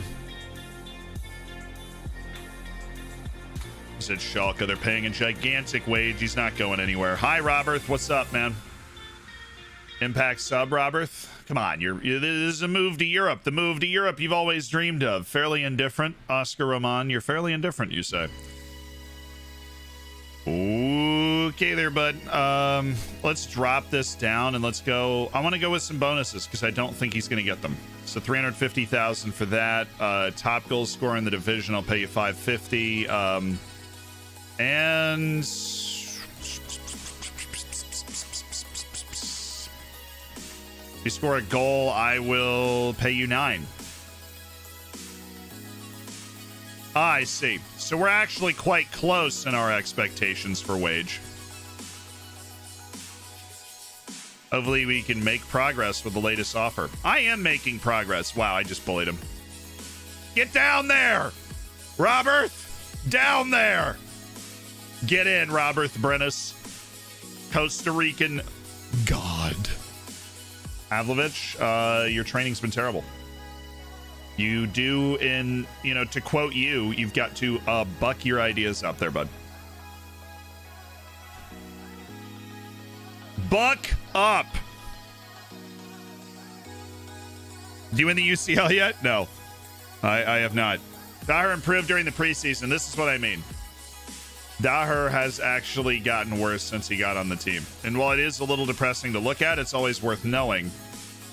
Speaker 1: He said Schalke, they're paying a gigantic wage. He's not going anywhere. Hi, Robert. What's up, man? Impact sub, Robert. Come on, this is a move to Europe. The move to Europe you've always dreamed of. Fairly indifferent. Oscar Roman, you're fairly indifferent, you say. Okay there, bud. Let's drop this down and let's go. I want to go with some bonuses because I don't think he's going to get them. So 350,000 for that. Top goal scorer in the division, I'll pay you 550. And if you score a goal, I will pay you 9. I see. So we're actually quite close in our expectations for wage. Hopefully we can make progress with the latest offer. I am making progress. Wow, I just bullied him. Get down there! Robert! Down there! Get in, Robert Brennis. Costa Rican God. Avlovich, your training's been terrible. You do, to quote you, you've got to buck your ideas up there, bud. Buck up. Do you win the UCL yet? No, I have not. Daher improved during the preseason. This is what I mean. Daher has actually gotten worse since he got on the team. And while it is a little depressing to look at, it's always worth knowing.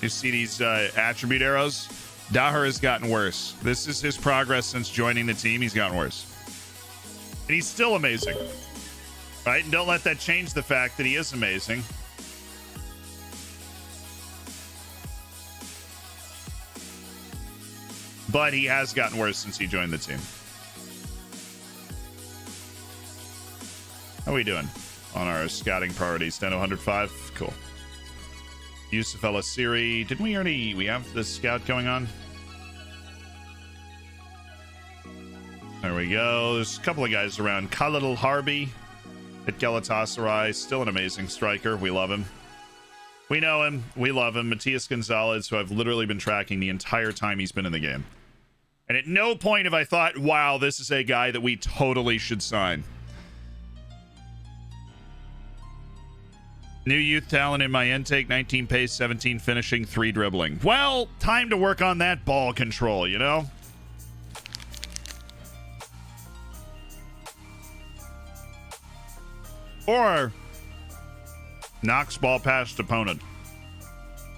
Speaker 1: You see these attribute arrows? Daher has gotten worse. This is his progress since joining the team. He's gotten worse. And he's still amazing. Right? And don't let that change the fact that he is amazing. But he has gotten worse since he joined the team. How are we doing on our scouting priorities? 10-105? Cool. Yusuf El Asiri. Didn't we already... We have the scout going on? There we go. There's a couple of guys around. Khalil Harbi at Galatasaray. Still an amazing striker. We love him. We know him. We love him. Matias Gonzalez, who I've literally been tracking the entire time he's been in the game. And at no point have I thought, wow, this is a guy that we totally should sign. New youth talent in my intake, 19 pace, 17 finishing, 3 dribbling. Well, time to work on that ball control, you know? Or knocks ball past opponent.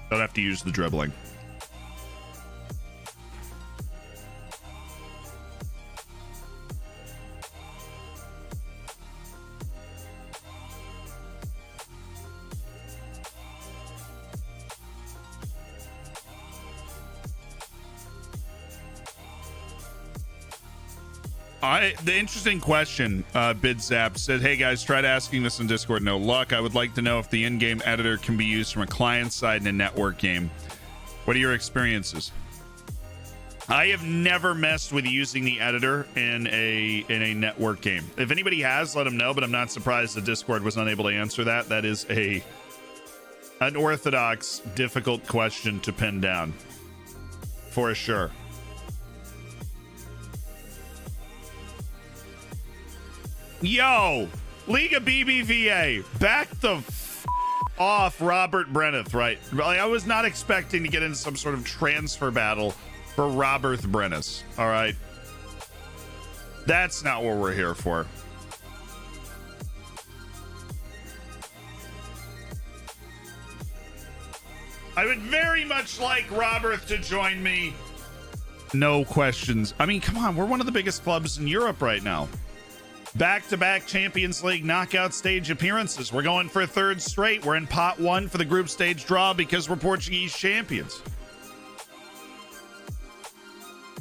Speaker 1: Don't have to use the dribbling. The interesting question, BidZap said, hey guys, tried asking this in Discord, no luck. I would like to know if the in-game editor can be used from a client side in a network game. What are your experiences? I have never messed with using the editor in a network game. If anybody has, let them know, but I'm not surprised the Discord was unable to answer that. That is an unorthodox, difficult question to pin down. For sure. Yo, Liga BBVA, back the off Robert Brenneth, right? Like, I was not expecting to get into some sort of transfer battle for Robert Brenneth, all right? That's not what we're here for. I would very much like Robert to join me. No questions. I mean, come on, we're one of the biggest clubs in Europe right now. Back-to-back Champions League knockout stage appearances. We're going for a third straight. We're in pot 1 for the group stage draw because we're Portuguese champions.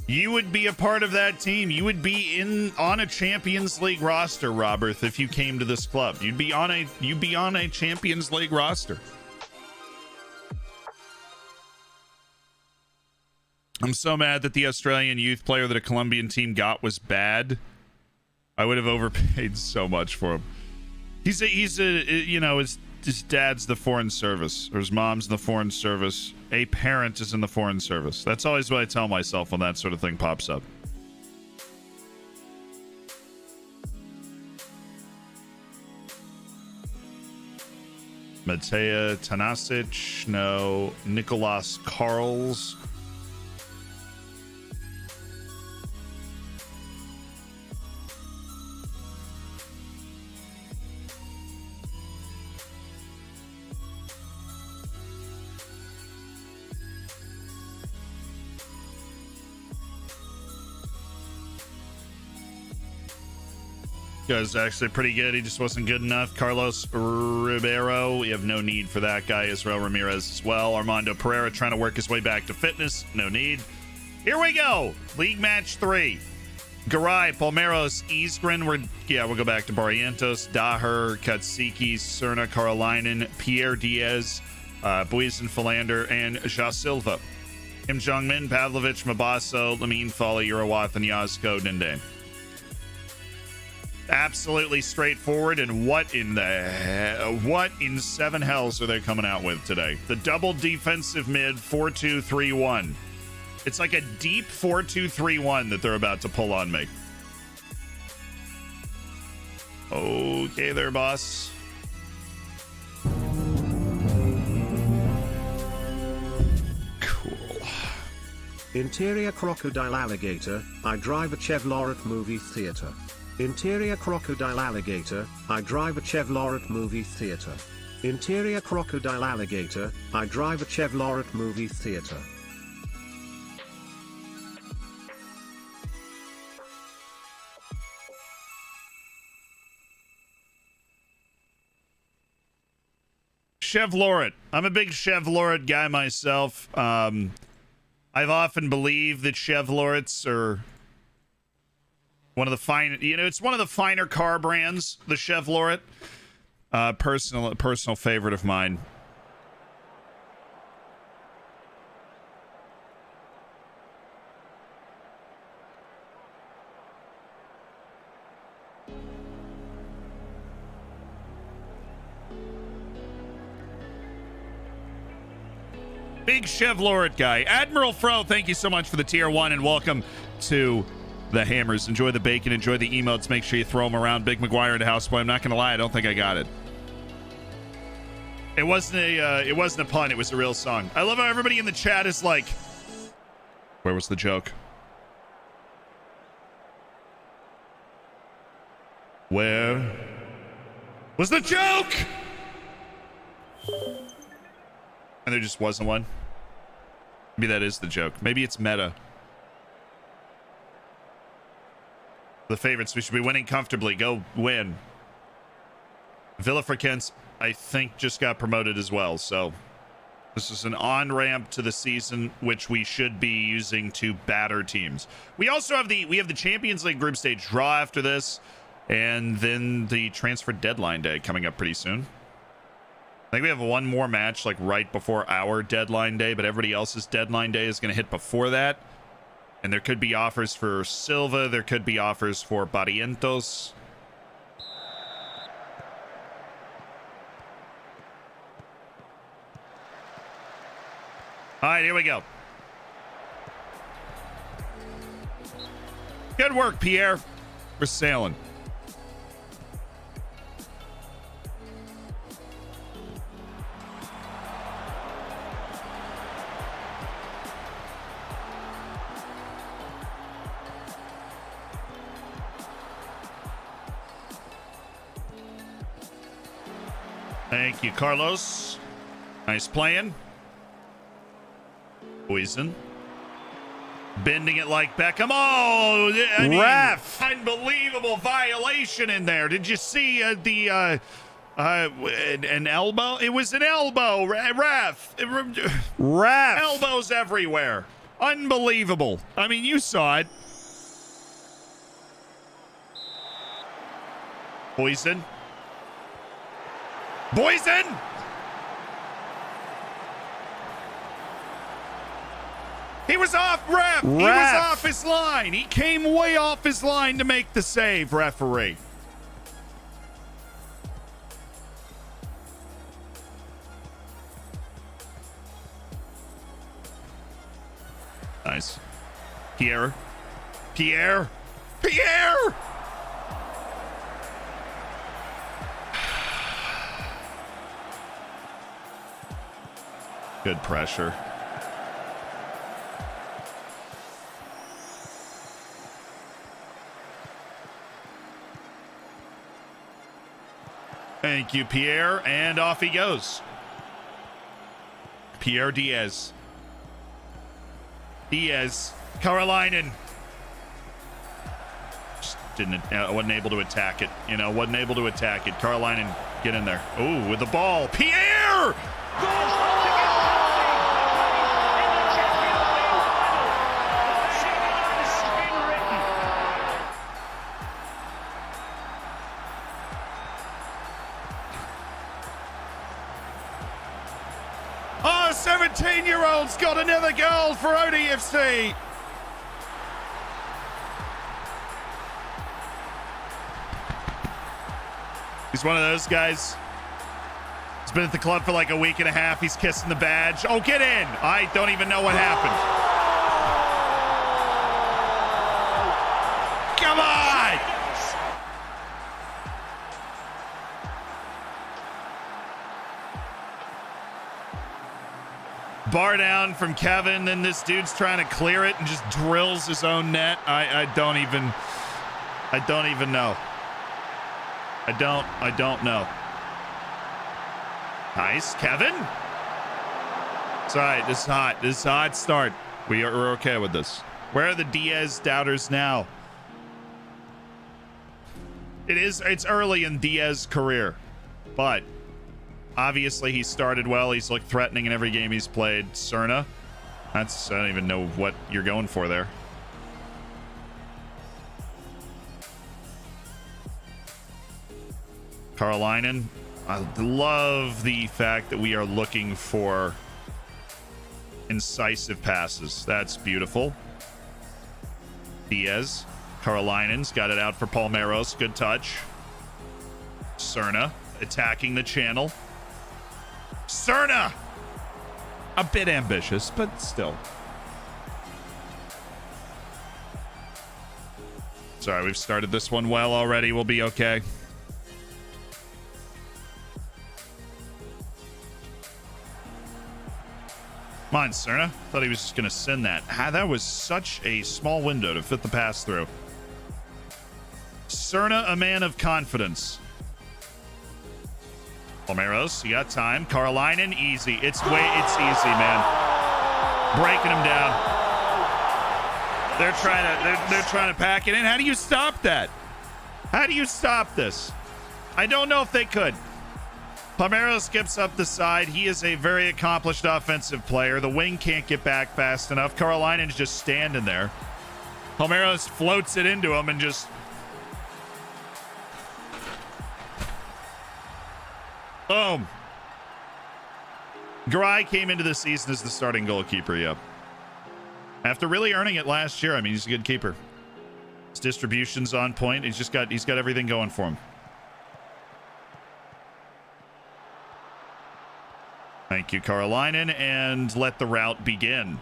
Speaker 1: You would be a part of that team. You would be on a Champions League roster, Robert, if you came to this club. You'd be on a Champions League roster. I'm so mad that the Australian youth player that a Colombian team got was bad. I would have overpaid so much for him. He's a you know, his dad's the foreign service, or his mom's in the foreign service. A parent is in the foreign service. That's always what I tell myself when that sort of thing pops up. Matea Tanasic, no. Nicolas Carls. Guy's actually pretty good. He just wasn't good enough. Carlos Ribeiro, we have no need for that guy. Israel Ramirez as well. Armando Pereira trying to work his way back to fitness. No need. Here we go. League match 3. Garay, Palmeiras, Isgren. We'll go back to Barrientos, Daher, Katsiki, Serna, Karolainen, Pierre Diaz, Buizen Philander, and Ja Silva. Kim Jong-min, Pavlovich, Mabasso, Lamine Folly, Urawath, and Yazko Dende. Absolutely straightforward. And what in 7 hells are they coming out with today? The double defensive mid 4-2-3-1. It's like a deep 4-2-3-1 that they're about to pull on me. Okay there, boss. Cool.
Speaker 3: Interior crocodile alligator, I drive a Chevrolet movie theater. Interior crocodile alligator, I drive a Chevrolet movie theater. Interior crocodile alligator, I drive a Chevrolet movie theater.
Speaker 1: Chevrolet. I'm a big Chevrolet guy myself. I've often believed that Chevrolets are one of the fine, it's one of the finer car brands, the Chevrolet. Personal favorite of mine. Big Chevrolet guy. Admiral Fro, thank you so much for the tier 1 and welcome to the Hammers. Enjoy the bacon, enjoy the emotes. Make sure you throw them around. Big McGuire and Houseboy. I'm not going to lie, I don't think I got it. It wasn't a pun, it was a real song. I love how everybody in the chat is like, where was the joke? Where was the joke? And there just wasn't one. Maybe that is the joke. Maybe it's meta. The favorites, we should be winning comfortably. Go win. Villafranquense, I think, just got promoted as well. So this is an on-ramp to the season, which we should be using to batter teams. We also have the Champions League group stage draw after this, and then the transfer deadline day coming up pretty soon. I think we have one more match like right before our deadline day, but everybody else's deadline day is going to hit before that. And there could be offers for Silva. There could be offers for Barrientos. All right, here we go. Good work, Pierre. We're sailing. Thank you, Carlos. Nice playing. Poison. Bending it like Beckham. Oh, I mean, ref! Unbelievable violation in there. Did you see an elbow? It was an elbow. Ref. Ref. Elbows everywhere. Unbelievable. I mean, you saw it. Poison. Poison! He was off, ref! He was off his line. He came way off his line to make the save, referee. Nice. Pierre. Pierre. Pierre! Good pressure. Thank you, Pierre. And off he goes. Pierre Diaz. Diaz. Carolinen. Just wasn't able to attack it. Wasn't able to attack it. Carolinen, get in there. Ooh, with the ball. Pierre! Oh, 17-year-old's got another goal for ODFC. He's one of those guys. He's been at the club for like a week and a half. He's kissing the badge. Oh, get in. I don't even know what happened. Come on. bar down from Kevin. Then this dude's trying to clear it and just drills his own net. I don't even know. I don't know. Nice, Kevin. It's all right. This is hot. This is a hot start. We're okay with this. Where are the Diaz doubters now? It's early in Diaz's career, but obviously he started well. He's looked threatening in every game he's played. Cerna, I don't even know what you're going for there. Carolinen, I love the fact that we are looking for incisive passes. That's beautiful. Diaz. Carolinen's got it out for Palmeiros. Good touch. Cerna attacking the channel. Cerna! A bit ambitious, but still. Sorry, we've started this one well already. We'll be okay. Come on, Cerna. Thought he was just going to send that. That was such a small window to fit the pass through. Cerna, a man of confidence. Palmeiros, you got time. Carolinen, easy. It's easy, man. Breaking him down. They're trying to pack it in. How do you stop that? How do you stop this? I don't know if they could. Palmeiros skips up the side. He is a very accomplished offensive player. The wing can't get back fast enough. Carolinen's just standing there. Palmeiros floats it into him and just... Boom. Garay came into the season as the starting goalkeeper, yep. After really earning it last year. I mean, he's a good keeper. His distribution's on point. He's got everything going for him. Thank you, Carolinen, and let the route begin.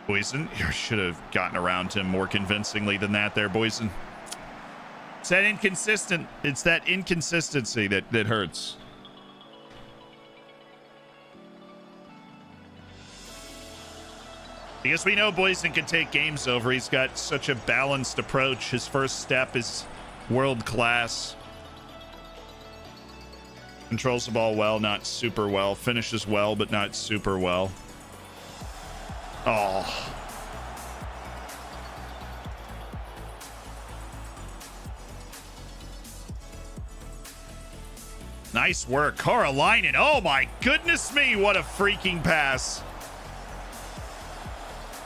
Speaker 1: Boysen, you should have gotten around him more convincingly than that there, Boysen. It's that inconsistency that hurts. Because we know Boysen can take games over. He's got such a balanced approach. His first step is world class. Controls the ball well, not super well. Finishes well, but not super well. Oh. Nice work, Carolinen. Oh my goodness me, what a freaking pass.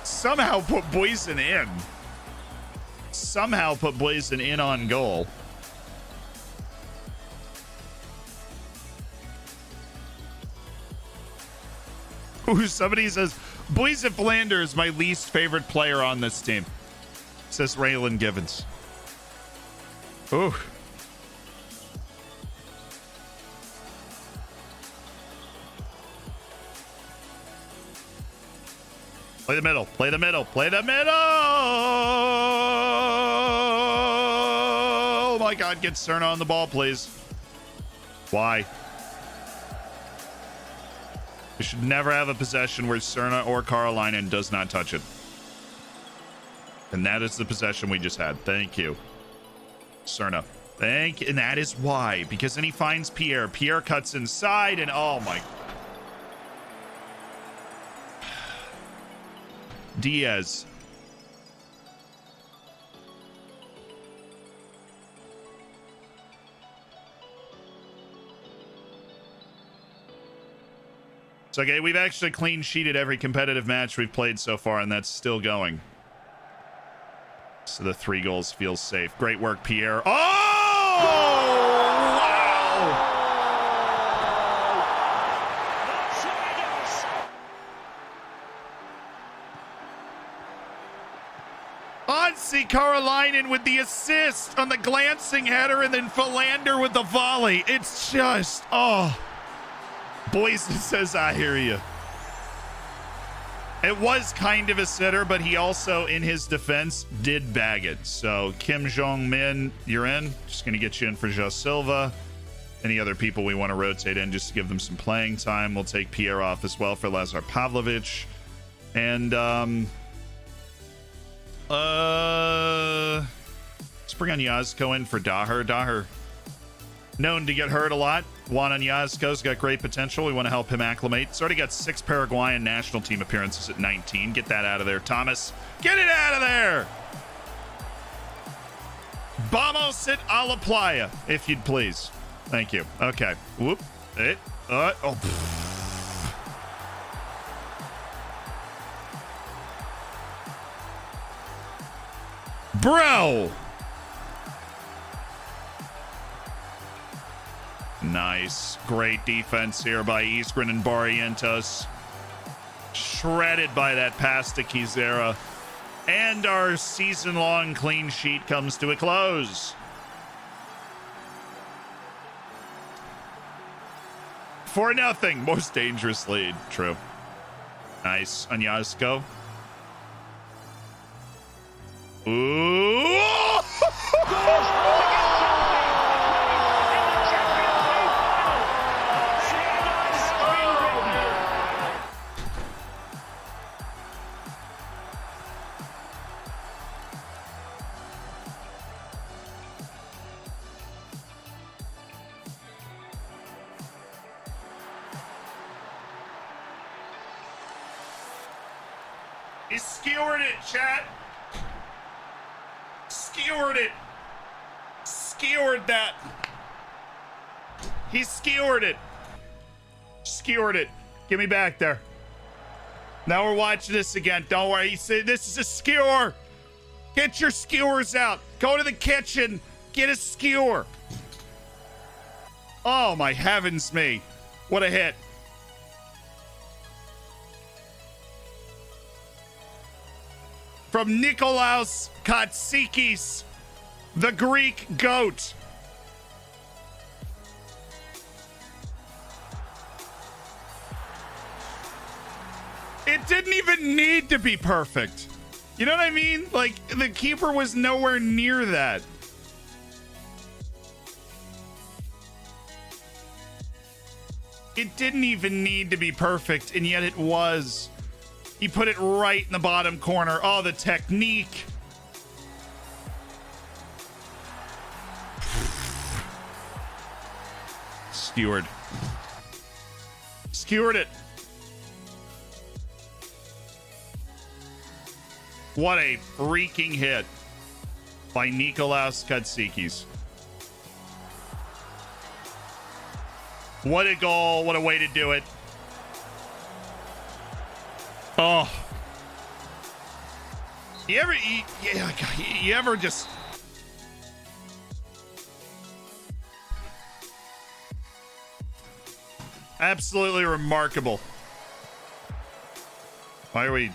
Speaker 1: Somehow put Boysen in. Somehow put Boysen in on goal. Ooh, somebody says, Boysen Flander is my least favorite player on this team. Says Raylan Givens. Ooh. Play the middle. Play the middle. Play the middle. Oh my God. Get Cerna on the ball, please. Why? We should never have a possession where Cerna or Carolinen does not touch it. And that is the possession we just had. Thank you. Cerna. And that is why. Because then he finds Pierre. Pierre cuts inside and oh my. Diaz. It's okay. We've actually clean sheeted every competitive match we've played so far, and that's still going. So the 3 goals feels safe. Great work, Pierre. Oh! Wow! Onsi Carolinen with the assist on the glancing header, and then Philander with the volley. It's just, oh. Boysen says, I hear you. It was kind of a sitter, but he also, in his defense, did bag it. So, Kim Jong-min, you're in. Just going to get you in for Jo Silva. any other people we want to rotate in just to give them some playing time. We'll take Pierre off as well for Lazar Pavlovich. And let's bring on Yazko in for Daher. Daher, known to get hurt a lot. Juan Yazko's got great potential. We want to help him acclimate. He's already got 6 Paraguayan national team appearances at 19. Get that out of there, Thomas. Get it out of there! Vamos it a la playa, if you'd please. Thank you. Okay. Whoop. It. Oh. Bro! Nice. Great defense here by Iskren and Barrientos. Shredded by that pass to Kizera. And our season-long clean sheet comes to a close. 4-0. Most dangerous lead. True. Nice. Anyazko. Ooh! He skewered it, chat. Skewered it. Skewered that. He skewered it. Skewered it. Give me back there. Now we're watching this again. Don't worry. He said this is a skewer. Get your skewers out. Go to the kitchen. Get a skewer. Oh, my heavens me. What a hit. From Nikolaos Katsikis, the Greek goat. It didn't even need to be perfect. You know what I mean? Like, the keeper was nowhere near that. It didn't even need to be perfect, and yet it was. He put it right in the bottom corner. Oh, the technique. Skewered. Skewered it. What a freaking hit by Nikolaos Katsikis. What a goal. What a way to do it. Oh. You ever just... Absolutely remarkable. Why are we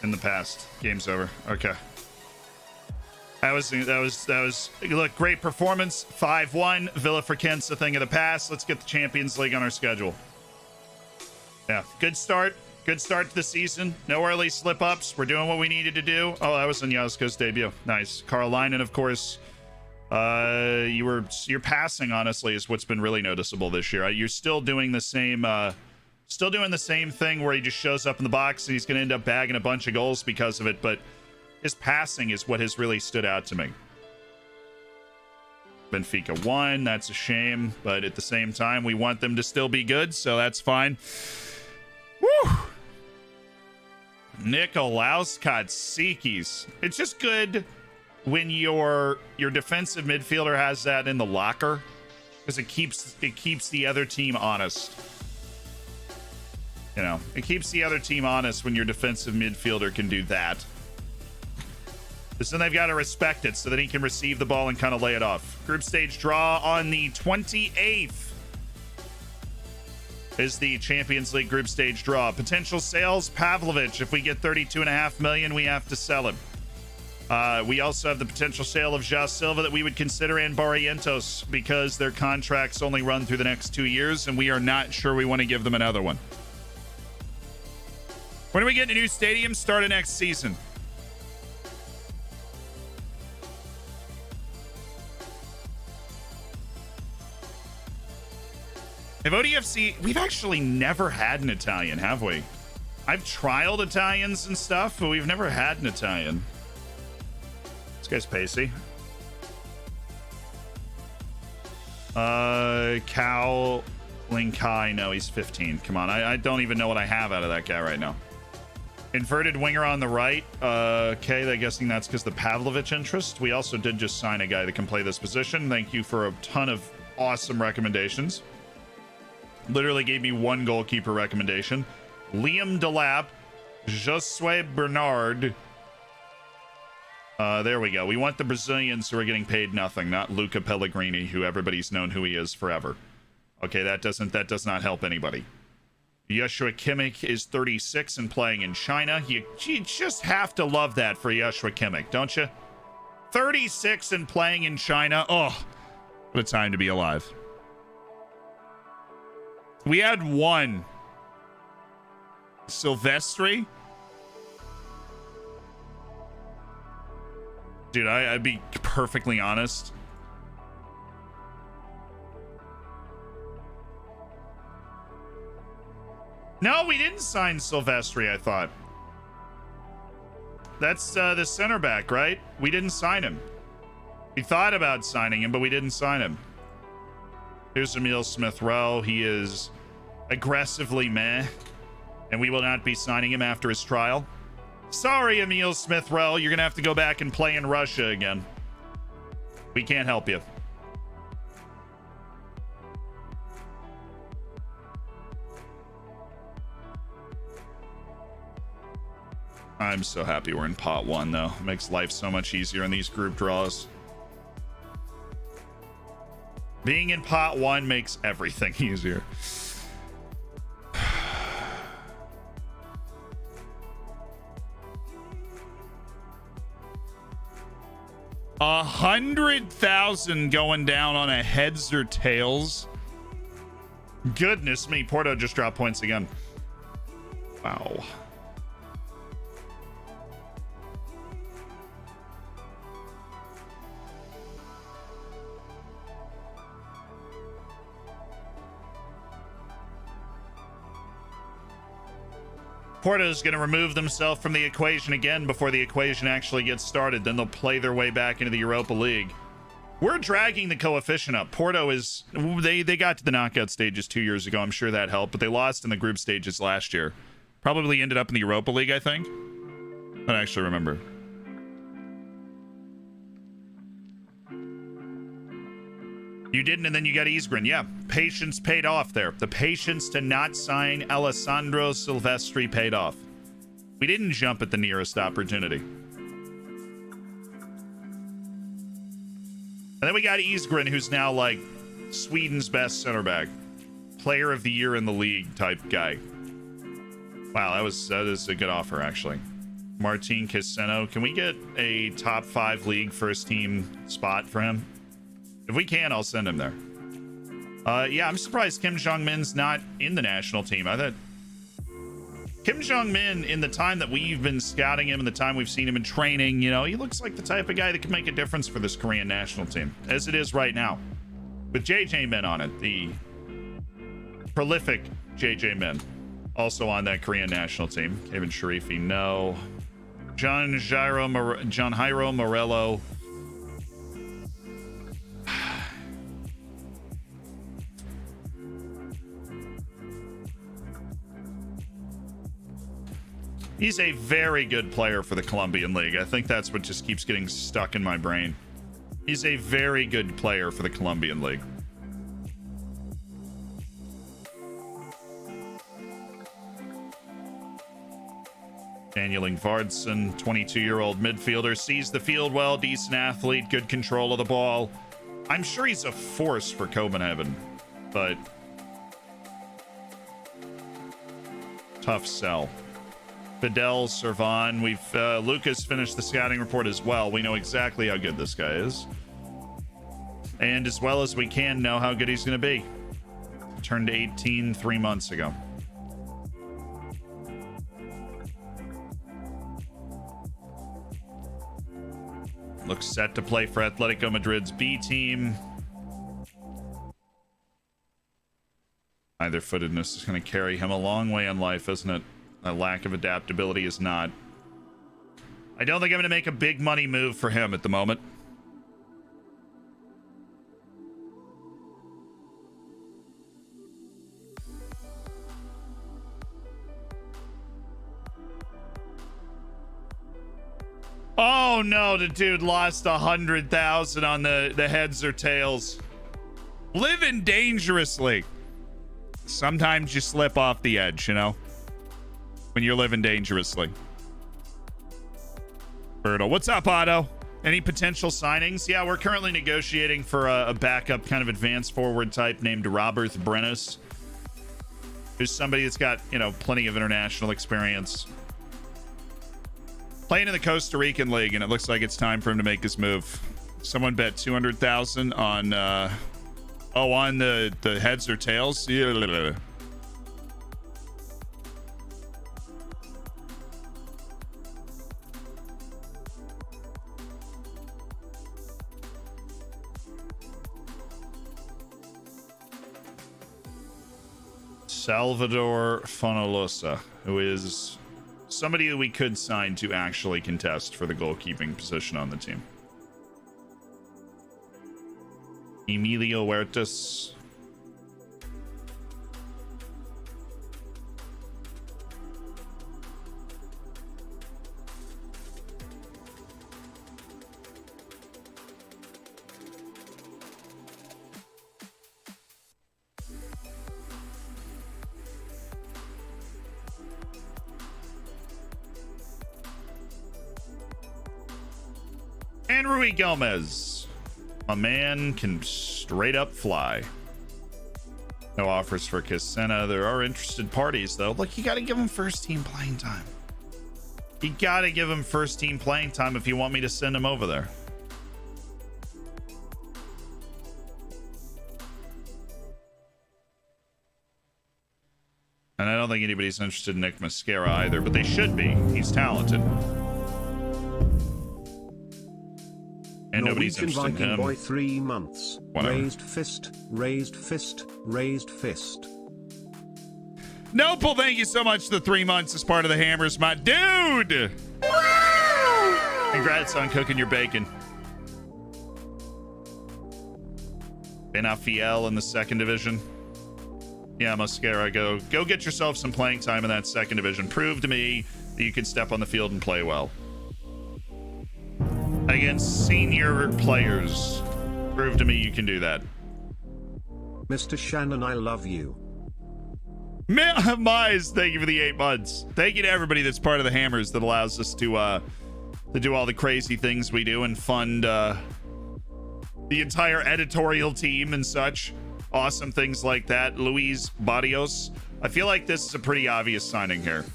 Speaker 1: in the past? Game's over. Okay. That was look, great performance. 5-1. Villa Frequenza, a thing of the past. Let's get the Champions League on our schedule. Yeah, good start. Good start to the season. No early slip-ups. We're doing what we needed to do. Oh, that was Anyazko's debut. Nice. Carolinen, of course. Your passing, honestly, is what's been really noticeable this year. You're still doing the same thing where he just shows up in the box and he's going to end up bagging a bunch of goals because of it, but his passing is what has really stood out to me. Benfica won. That's a shame, but at the same time, we want them to still be good, so that's fine. Woo! Nikolaos Katsikis. It's just good when your defensive midfielder has that in the locker, because it keeps the other team honest. You know, it keeps the other team honest when your defensive midfielder can do that. Because then they've got to respect it so that he can receive the ball and kind of lay it off. Group stage draw on the 28th. Is the Champions League group stage draw. Potential sales, Pavlovich. If we get $32.5 million, we have to sell him. We also have the potential sale of Ja Silva that we would consider, and Barrientos, because their contracts only run through the next 2 years, and we are not sure we want to give them another one. When do we get a new stadium? Start of next season. If ODFC, we've actually never had an Italian, have we? I've trialed Italians and stuff, but we've never had an Italian. This guy's pacey. Cal Linkai, no, he's 15. Come on, I don't even know what I have out of that guy right now. Inverted winger on the right. Okay, I'm guessing that's because the Pavlovich interest. We also did just sign a guy that can play this position. Thank you for a ton of awesome recommendations. Literally gave me one goalkeeper recommendation. Liam Delap, Josue Bernard. There we go. We want the Brazilians who are getting paid nothing, not Luca Pellegrini, who everybody's known who he is forever. Okay, that does not help anybody. Joshua Kimmich is 36 and playing in China. You just have to love that for Joshua Kimmich, don't you? 36 and playing in China. Oh, what a time to be alive. We had one. Silvestri? Dude, I'd be perfectly honest. No, we didn't sign Silvestri, I thought. That's the center back, right? We didn't sign him. We thought about signing him, but we didn't sign him. Here's Emil Smith-Rowe. He is aggressively meh, and we will not be signing him after his trial. Sorry, Emil Smith-Rowe. You're going to have to go back and play in Russia again. We can't help you. I'm so happy we're in pot one, though. It makes life so much easier in these group draws. Being in pot one makes everything easier. 100,000 going down on a heads or tails. Goodness me, Porto just dropped points again. Wow. Porto's going to remove themselves from the equation again before the equation actually gets started. Then they'll play their way back into the Europa League. We're dragging the coefficient up. Porto is... They got to the knockout stages 2 years ago. I'm sure that helped, but they lost in the group stages last year. Probably ended up in the Europa League, I think. I don't actually remember. You didn't, and then you got Isgren. Yeah, patience paid off there. The patience to not sign Alessandro Silvestri paid off. We didn't jump at the nearest opportunity. And then we got Isgren, who's now like Sweden's best center back. Player of the year in the league type guy. Wow, that is a good offer, actually. Martin Caseno. Can we get a top 5 league first team spot for him? If we can, I'll send him there. Yeah, I'm surprised Kim Jong-min's not in the national team. I thought Kim Jong-min, in the time that we've been scouting him and the time we've seen him in training, you know, he looks like the type of guy that can make a difference for this Korean national team, as it is right now. With JJ Min on it, the prolific JJ Min, also on that Korean national team. Kevin Sharifi, no. John Jairo Morello. He's a very good player for the Colombian League. I think that's what just keeps getting stuck in my brain. He's a very good player for the Colombian League. Daniel Ingvardsson, 22-year-old midfielder, sees the field well, decent athlete, good control of the ball. I'm sure he's a force for Copenhagen, but tough sell. Fidel Servan, Lucas finished the scouting report as well. We know exactly how good this guy is. And as well as we can know how good he's going to be. Turned 18 3 months ago. Looks set to play for Atletico Madrid's B team. Either-footedness is going to carry him a long way in life, isn't it? A lack of adaptability is not. I don't think I'm going to make a big money move for him at the moment. Oh no, the dude lost 100,000 on the heads or tails. Living dangerously. Sometimes you slip off the edge, you know, when you're living dangerously. Berto, what's up, Otto? Any potential signings? Yeah, we're currently negotiating for a backup kind of advanced forward type named Robert Brennis. Who's somebody that's got, you know, plenty of international experience. Playing in the Costa Rican League, and it looks like it's time for him to make his move. Someone bet 200,000 on, on the heads or tails? Yeah. Salvador Fonolosa, who is somebody that we could sign to actually contest for the goalkeeping position on the team. Emilio Huertas. And Rui Gomez. A man can straight up fly. No offers for Casena. There are interested parties, though. Look, you got to give him first team playing time. You got to give him first team playing time if you want me to send him over there. And I don't think anybody's interested in Nick Mascara either, but they should be. He's talented. And nobody's interested in him.
Speaker 3: Boy 3 months.
Speaker 1: Whatever.
Speaker 3: Raised fist, raised fist, raised fist.
Speaker 1: Nopal, thank you so much for the 3 months as part of the Hammers, my dude. Wow! Congrats on cooking your bacon. Benafiel in the second division. Yeah, Mascara, go get yourself some playing time in that second division. Prove to me that you can step on the field and play well. Against senior players. Prove to me you can do that.
Speaker 3: Mr. Shannon, I love you.
Speaker 1: Mize, thank you for the 8 months. Thank you to everybody that's part of the Hammers that allows us to do all the crazy things we do and fund the entire editorial team and such. Awesome things like that. Luis Barrios. I feel like this is a pretty obvious signing here.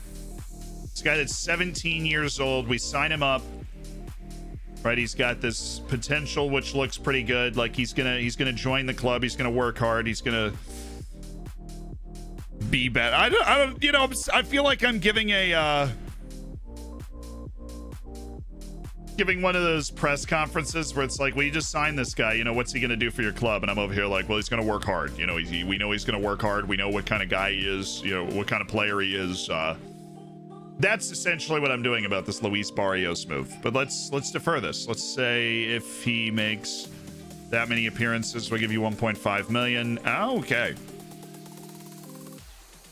Speaker 1: This guy that's 17 years old. We sign him up. Right, he's got this potential which looks pretty good. Like he's gonna join the club. He's gonna work hard. He's gonna be better. I don't. You know, I feel like I'm giving one of those press conferences where it's like, well, you just signed this guy. You know, what's he gonna do for your club? And I'm over here like, well, he's gonna work hard. You know, we know he's gonna work hard. We know what kind of guy he is. You know, what kind of player he is. That's essentially what I'm doing about this Luis Barrios move. But let's defer this. Let's say if he makes that many appearances, we'll give you 1.5 million. Oh, okay.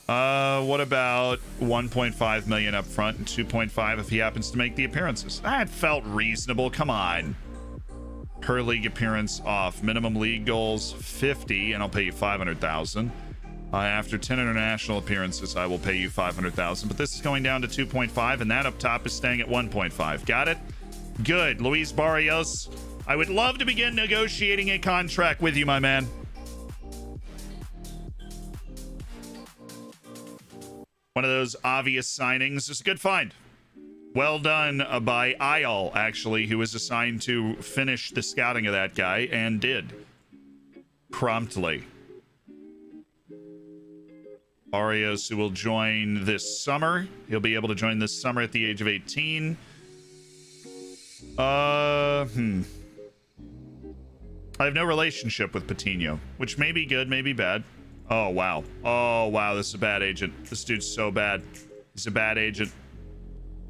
Speaker 1: What about 1.5 million up front and 2.5 if he happens to make the appearances? That felt reasonable. Come on. Per league appearance off. Minimum league goals 50, and I'll pay you 500,000. After 10 international appearances, I will pay you 500,000. But this is going down to 2.5, and that up top is staying at 1.5. Got it? Good. Luis Barrios, I would love to begin negotiating a contract with you, my man. One of those obvious signings. It's a good find. Well done by Ayal, actually, who was assigned to finish the scouting of that guy, and did. Promptly. Barrios, who will join this summer. He'll be able to join this summer at the age of 18. I have no relationship with Patino, which may be good, may be bad. Oh, wow. Oh, wow. This is a bad agent. This dude's so bad. He's a bad agent.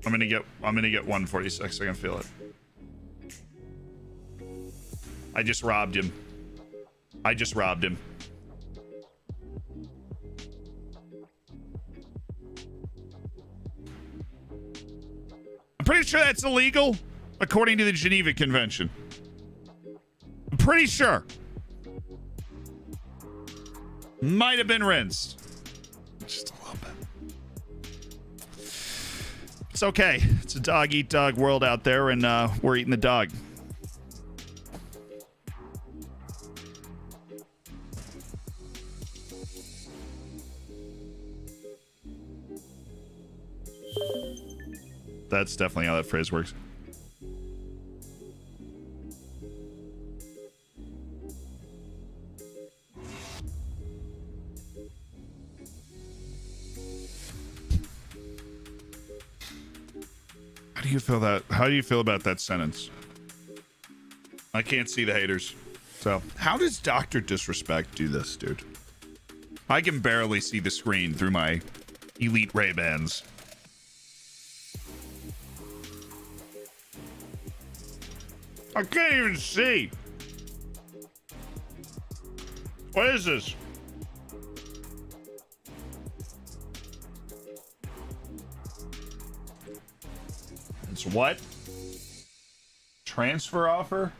Speaker 1: I'm gonna get 146. I can feel it. I just robbed him. I'm pretty sure that's illegal, according to the Geneva Convention. I'm pretty sure. Might have been rinsed. Just a little bit. It's okay. It's a dog-eat-dog world out there, and we're eating the dog. That's definitely how that phrase works. How do you feel about that sentence? I can't see the haters. So, how does Dr. Disrespect do this, dude? I can barely see the screen through my Elite Ray-Bans. I can't even see. What is this? It's what? Transfer offer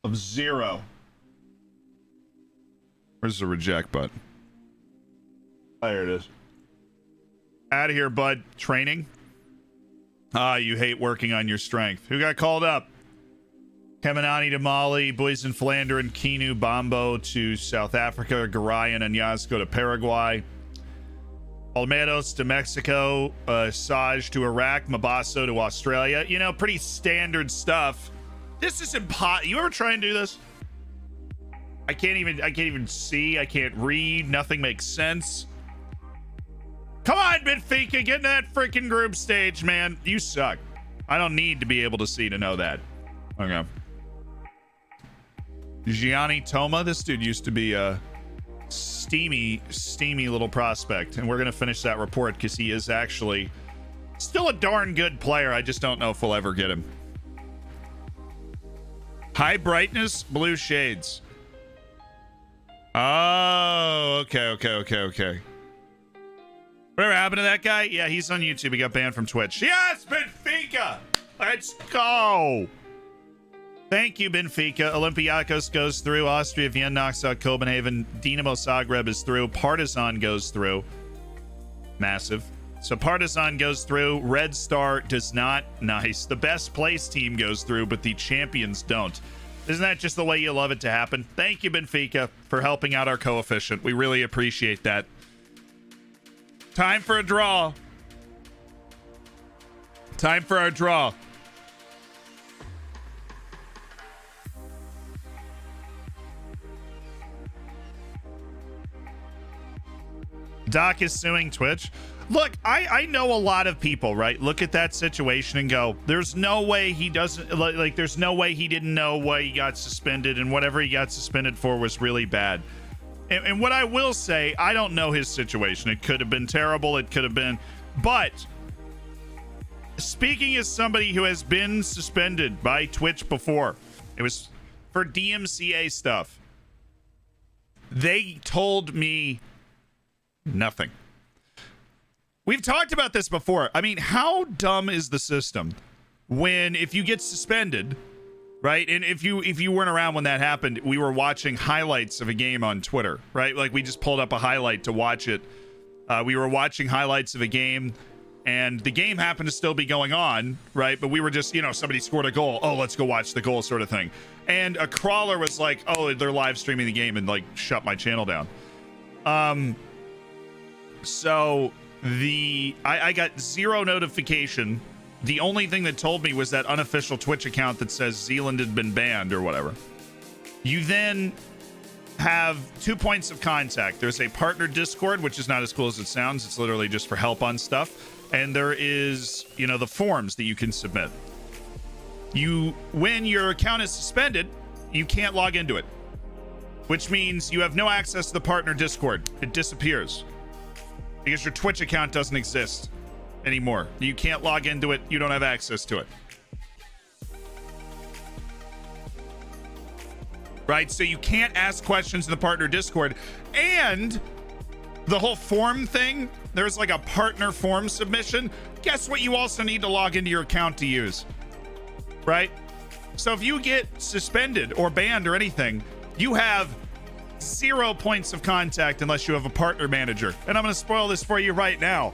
Speaker 1: of 0. Where's the reject button? Oh, there it is. Out of here, bud. Training? Ah, you hate working on your strength. Who got called up? Kemenani to Mali, Boysen Philander and Kinu Bombo to South Africa, Garayan and Yasko to Paraguay, Olmedos to Mexico, Saj to Iraq, Mabasso to Australia. You know, pretty standard stuff. This is impossible. You ever try and do this? I can't even see. I can't read. Nothing makes sense. Come on, Benfica, get in that freaking group stage, man. You suck. I don't need to be able to see to know that. Okay. Gianni Toma, this dude used to be a steamy little prospect, and we're gonna finish that report because he is actually still a darn good player. I just don't know if we'll ever get him. High brightness, blue shades. Oh, okay. Whatever happened to that guy? Yeah, he's on YouTube. He got banned from Twitch. Yes, Benfica! Let's go! Thank you, Benfica. Olympiacos goes through. Austria Vienna knocks out Copenhagen. Dinamo Zagreb is through. Partizan goes through. Massive. So Partizan goes through. Red Star does not. Nice. The best place team goes through, but the champions don't. Isn't that just the way you love it to happen? Thank you, Benfica, for helping out our coefficient. We really appreciate that. Time for a draw. Time for our draw. Doc is suing Twitch. Look, I know a lot of people, right? Look at that situation and go, there's no way he doesn't, like, there's no way he didn't know why he got suspended, and whatever he got suspended for was really bad. And what I will say, I don't know his situation. It could have been terrible. It could have been, but speaking as somebody who has been suspended by Twitch before, it was for DMCA stuff. They told me nothing. We've talked about this before. I mean, how dumb is the system when if you get suspended, right? And if you weren't around when that happened, we were watching highlights of a game on Twitter, right? Like we just pulled up a highlight to watch it. We were watching highlights of a game and the game happened to still be going on, right? But we were just, somebody scored a goal. Oh, let's go watch the goal sort of thing. And a crawler was like, oh, they're live streaming the game, and like shut my channel down. So I got 0 notification. The only thing that told me was that unofficial Twitch account that says Zealand had been banned or whatever. You then have 2 points of contact. There's a partner Discord, which is not as cool as it sounds. It's literally just for help on stuff. And there is, the forms that you can submit. When your account is suspended, you can't log into it. which means you have no access to the partner Discord. It disappears because your Twitch account doesn't exist anymore. You can't log into it. You don't have access to it. Right? So you can't ask questions in the partner Discord. And the whole form thing, there's like a partner form submission. Guess what you also need to log into your account to use? Right? So if you get suspended or banned or anything, you have 0 points of contact unless you have a partner manager. And I'm going to spoil this for you right now.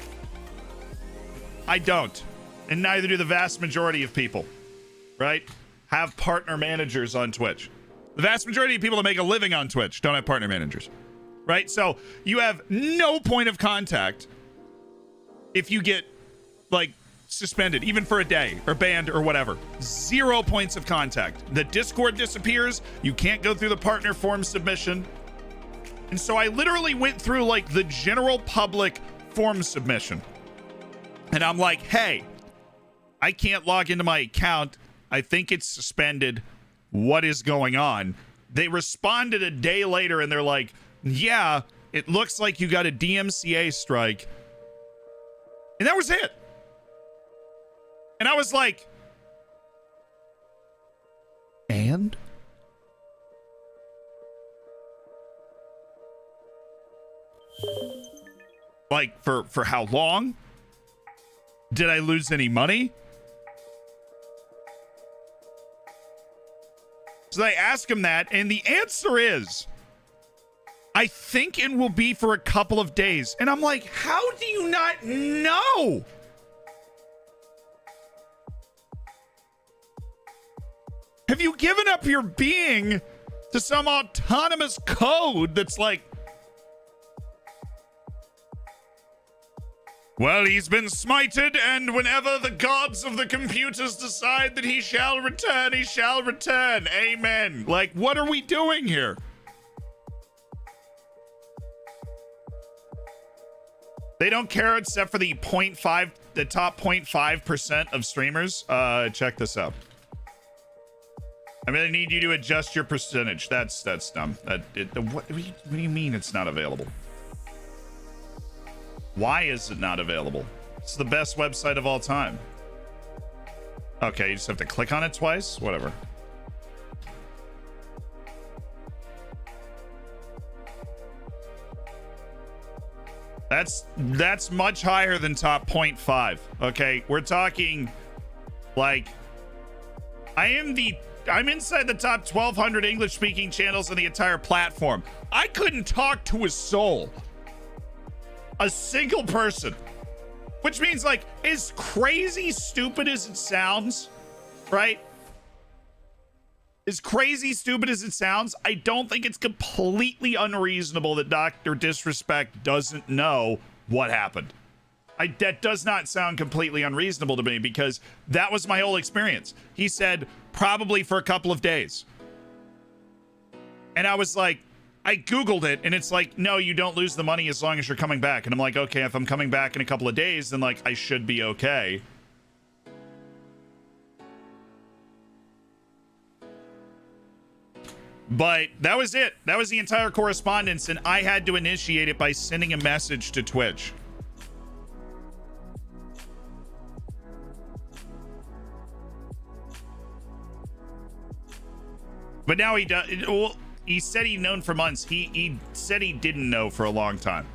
Speaker 1: I don't. And neither do the vast majority of people, right? Have partner managers on Twitch. The vast majority of people that make a living on Twitch don't have partner managers, right? So you have no point of contact if you get like suspended, even for a day or banned or whatever. 0 points of contact. The Discord disappears. You can't go through the partner form submission. And so I literally went through like the general public form submission. And I'm like, hey, I can't log into my account. I think it's suspended. What is going on? They responded a day later and they're like, yeah, it looks like you got a DMCA strike. And that was it. And I was like, and? Like, for how long? Did I lose any money? So I ask him that, and the answer is, I think it will be for a couple of days. And I'm like, how do you not know? Have you given up your being to some autonomous code that's like, well, he's been smited, and whenever the gods of the computers decide that he shall return, he shall return. Amen. Like, what are we doing here? They don't care except for the top 0.5% of streamers. Check this out. I'm gonna need you to adjust your percentage. That's dumb. What do you mean it's not available? Why is it not available? It's the best website of all time. Okay, you just have to click on it twice? Whatever. That's much higher than top 0.5. Okay, we're talking like I'm inside the top 1,200 English-speaking channels on the entire platform. I couldn't talk to a soul. A single person. Which means, like, as crazy stupid as it sounds, right? As crazy stupid as it sounds, I don't think it's completely unreasonable that Dr. Disrespect doesn't know what happened. That does not sound completely unreasonable to me, because that was my whole experience. He said probably for a couple of days. And I was like, I Googled it, and it's like, no, you don't lose the money as long as you're coming back. And I'm like, okay, if I'm coming back in a couple of days, then like I should be okay. But that was it. That was the entire correspondence, and I had to initiate it by sending a message to Twitch. But now he does. Well, he said he'd known for months. He said he didn't know for a long time.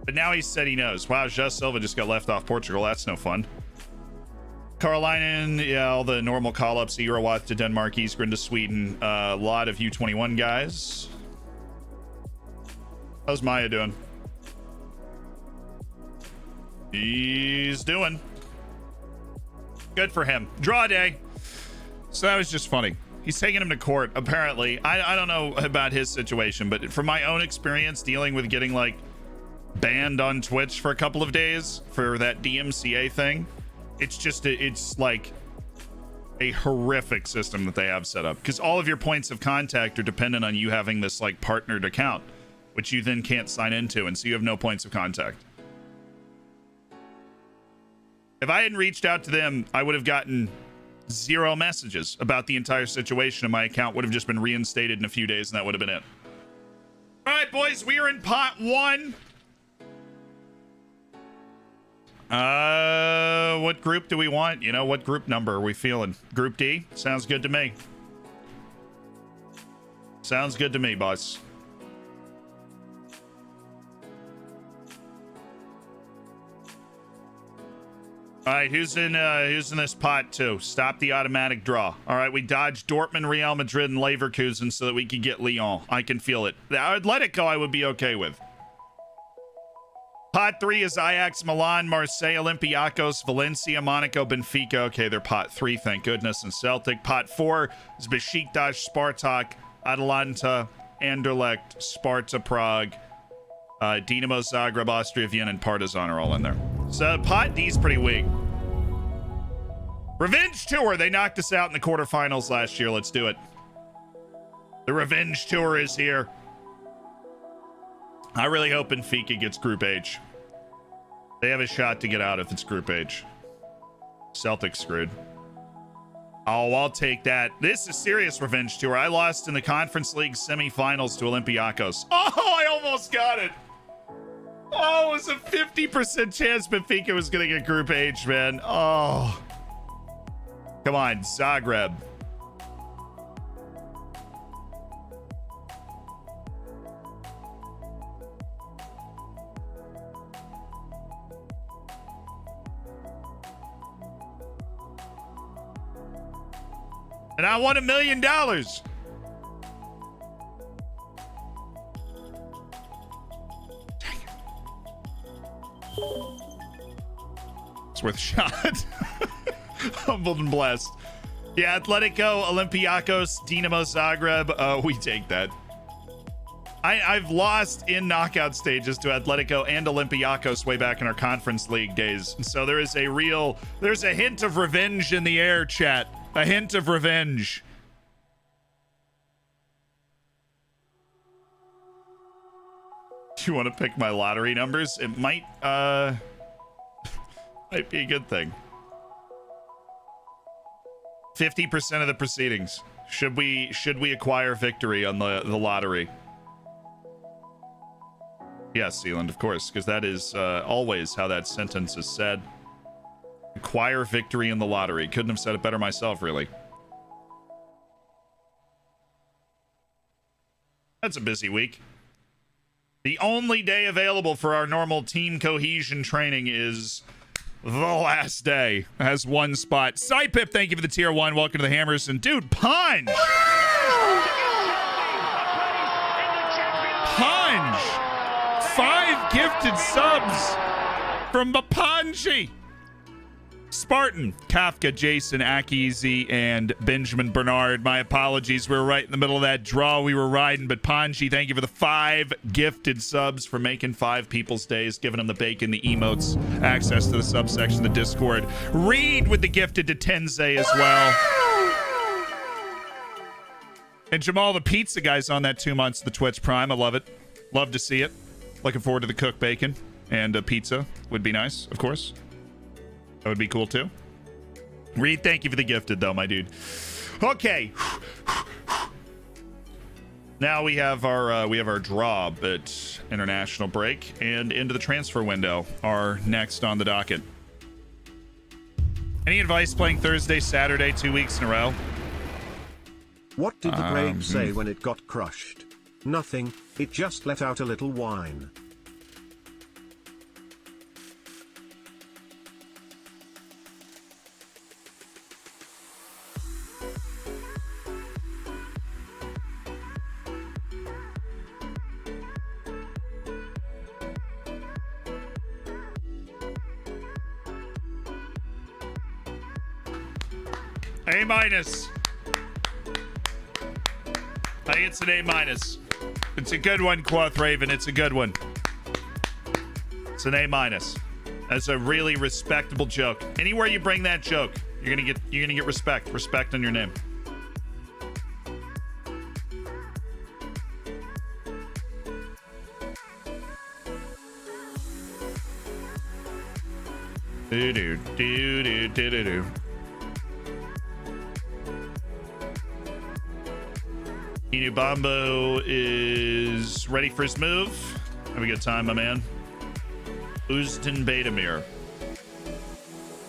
Speaker 1: But now he said he knows. Wow, Just Silva just got left off Portugal. That's no fun. Carolina, yeah, all the normal call-ups. Eurowatt to Denmark, Eastgren to Sweden. A lot of U21 guys. How's Maya doing? He's doing good for him. Draw day. So that was just funny. He's taking him to court, apparently. I don't know about his situation, but from my own experience dealing with getting like banned on Twitch for a couple of days for that DMCA thing, it's like a horrific system that they have set up, because all of your points of contact are dependent on you having this like partnered account, which you then can't sign into, and so you have no points of contact. If I hadn't reached out to them, I would have gotten 0 messages about the entire situation, and my account would have just been reinstated in a few days, and that would have been it. All right, boys, we are in pot 1. What group do we want? You know, what group number are we feeling? Group D? Sounds good to me. Sounds good to me, boss. All right, who's in this pot 2? Stop the automatic draw. All right, we dodged Dortmund, Real Madrid, and Leverkusen so that we could get Lyon. I can feel it. The Atletico I would be okay with. Pot 3 is Ajax, Milan, Marseille, Olympiacos, Valencia, Monaco, Benfica. Okay, they're pot 3, thank goodness, and Celtic. Pot 4 is Besiktas, Spartak, Atalanta, Anderlecht, Sparta Prague, Dinamo Zagreb, Austria Vienna, and Partizan are all in there. So pot D's pretty weak. Revenge Tour. They knocked us out in the quarterfinals last year. Let's do it. The Revenge Tour is here. I really hope Benfica gets Group H. They have a shot to get out if it's Group H. Celtic screwed. Oh, I'll take that. This is serious Revenge Tour. I lost in the Conference League semifinals to Olympiacos. Oh, I almost got it. Oh, it was a 50% chance Benfica was going to get Group H, man. Oh. Come on, Zagreb. And I won $1 million. It's worth a shot. Humbled and blessed. Yeah, Atletico, Olympiacos, Dinamo Zagreb. We take that. I've lost in knockout stages to Atletico and Olympiacos way back in our Conference League days. So there's a hint of revenge in the air, chat. A hint of revenge. Do you want to pick my lottery numbers? It might be a good thing. 50% of the proceedings. Should we acquire victory on the lottery? Yes, Sealand, of course, because that is always how that sentence is said. Acquire victory in the lottery. Couldn't have said it better myself, really. That's a busy week. The only day available for our normal team cohesion training is the last day. Has one spot. Sidepip, thank you for the tier 1. Welcome to the Hammers. And dude, Punch! Punch! 5 gifted subs from Bapanji. Spartan, Kafka, Jason, Akizi, and Benjamin Bernard. My apologies. We were right in the middle of that draw we were riding. But Panji, thank you for the 5 gifted subs, for making 5 people's days, giving them the bacon, the emotes, access to the subsection of the Discord. Reed with the gifted to Tensei as well. And Jamal, the pizza guy's on that 2 months of the Twitch Prime. I love it. Love to see it. Looking forward to the cooked bacon. And pizza would be nice, of course. That would be cool too. Reed, thank you for the gifted though, my dude. Okay. Now we have our draw at international break and into the transfer window are next on the docket. Any advice playing Thursday, Saturday, 2 weeks in a row?
Speaker 3: What did the grape say when it got crushed? Nothing, it just let out a little whine.
Speaker 1: A minus. I think it's an A minus. It's a good one, Quoth Raven. It's a good one. It's an A minus. That's a really respectable joke. Anywhere you bring that joke, you're gonna get respect. Respect on your name. Do do do do do do do. Inubambo is ready for his move. Have a good time, my man. Uzden Betamir.